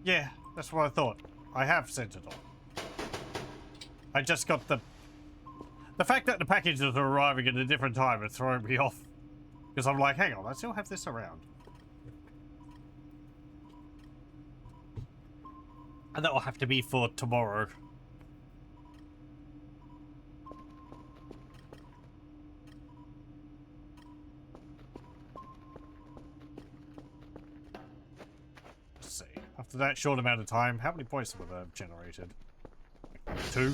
Yeah, that's what I thought. I have sent it on. I just got the fact that the packages are arriving at a different time is throwing me off. Because I'm like, hang on, I still have this around. And that will have to be for tomorrow. Let's see. After that short amount of time, how many points have I generated? 2?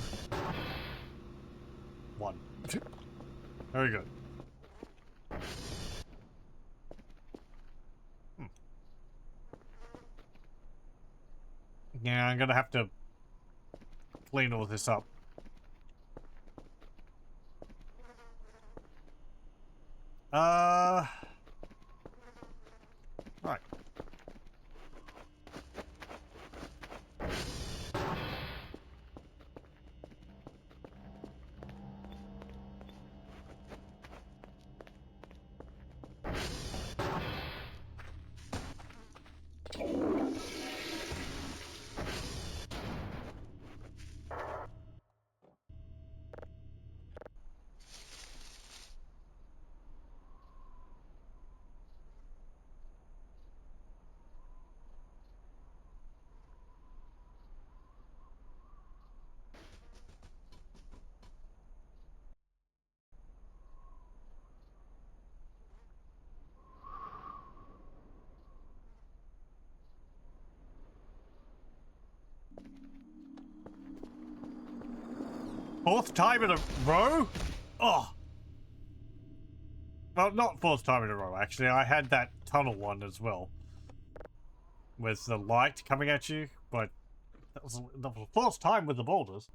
1. Very good. Yeah, I'm gonna have to clean all this up. Right. Fourth time in a row? Oh. Well, not fourth time in a row, actually. I had that tunnel one as well. With the light coming at you, but that was the fourth time with the boulders.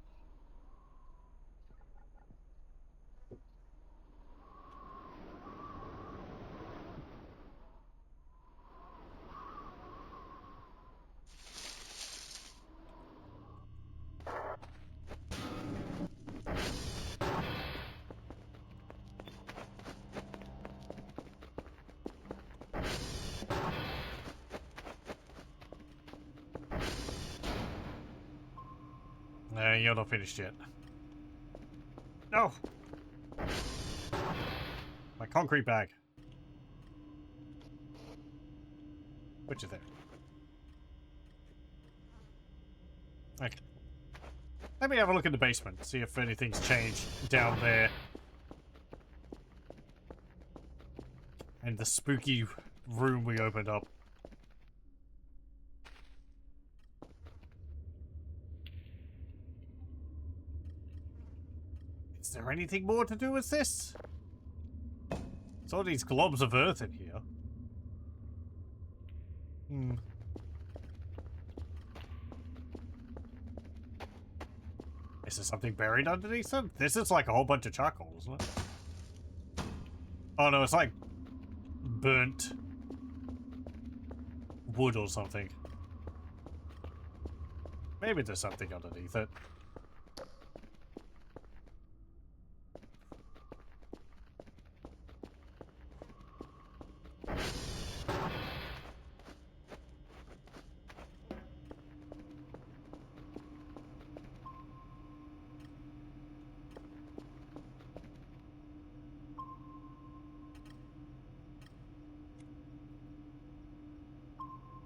No, you're not finished yet. No! My concrete bag. Which is there? Okay. Let me have a look in the basement, see if anything's changed down there. And the spooky room we opened up. Is there anything more to do with this? There's all these globs of earth in here. Hmm. Is there something buried underneath them? This is like a whole bunch of charcoal, isn't it? Oh no, it's like burnt wood or something. Maybe there's something underneath it.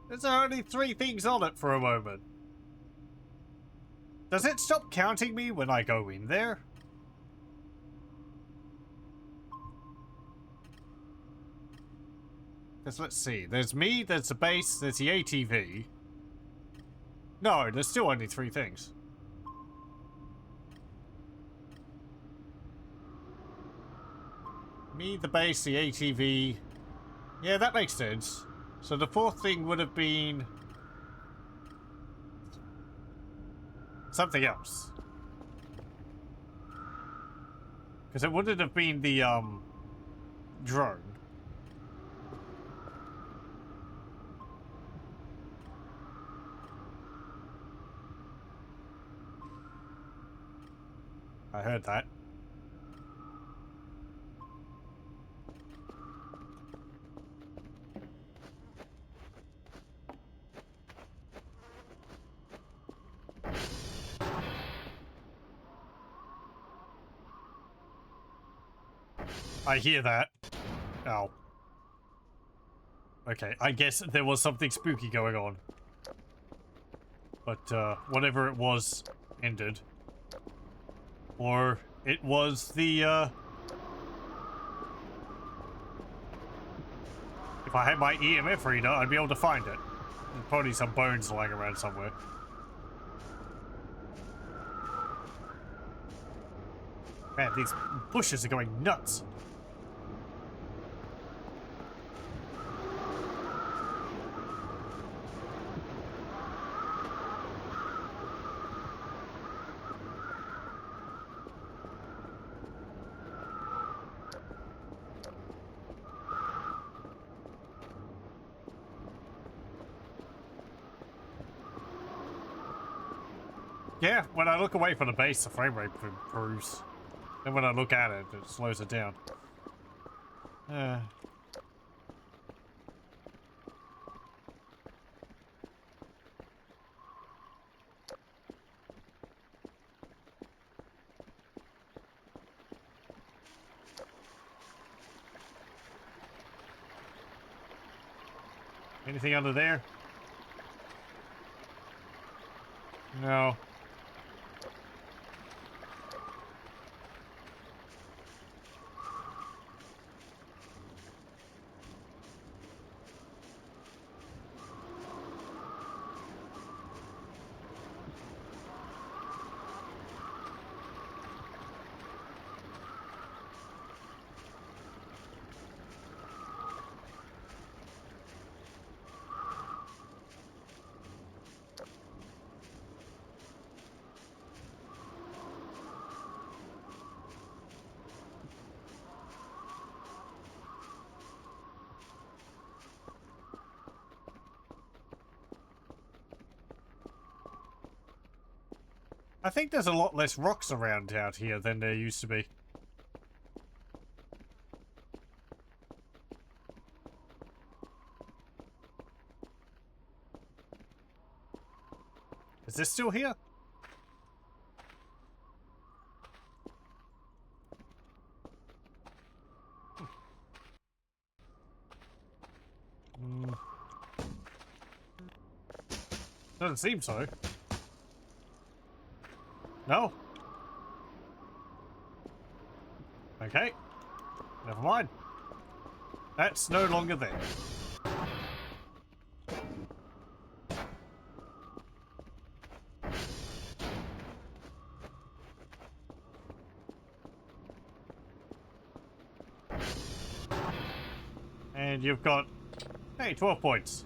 There's only 3 things on it for a moment. Does it stop counting me when I go in there? Because let's see. There's me, there's the base, there's the ATV. No, there's still only 3 things. Me, the base, the ATV. Yeah, that makes sense. So the 4th thing would have been something else. Because it wouldn't have been the drone. I heard that. I hear that. Oh. Okay, I guess there was something spooky going on. But, whatever it was, ended. Or it was the, if I had my EMF reader, I'd be able to find it. There's probably some bones lying around somewhere. Man, these bushes are going nuts. Yeah, when I look away from the base, the frame rate improves. Then when I look at it, it slows it down. Anything under there? No. I think there's a lot less rocks around out here than there used to be. Is this still here? Doesn't seem so. No. Okay. Never mind. That's no longer there. And you've got, hey, 12 points.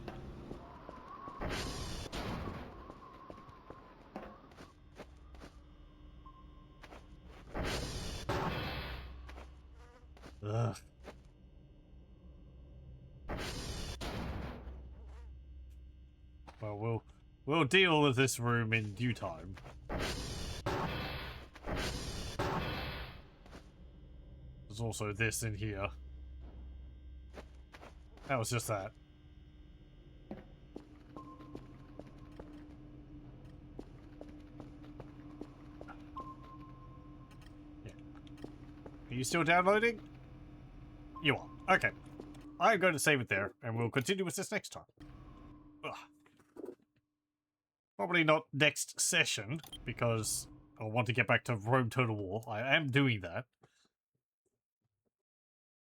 Ugh. Well, we'll deal with this room in due time. There's also this in here. That was just that. Yeah. Are you still downloading? You are. Okay. I'm going to save it there, and we'll continue with this next time. Ugh. Probably not next session, because I want to get back to Rome Total War. I am doing that.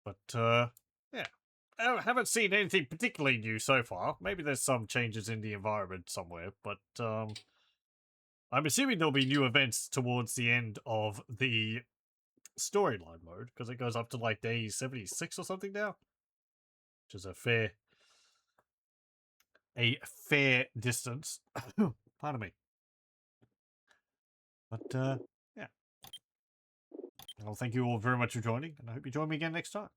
But, yeah. I haven't seen anything particularly new so far. Maybe there's some changes in the environment somewhere, but, I'm assuming there'll be new events towards the end of the storyline mode, because it goes up to, like, day 76 or something now. Which is a fair distance. Pardon me. But, yeah. Well, thank you all very much for joining, and I hope you join me again next time.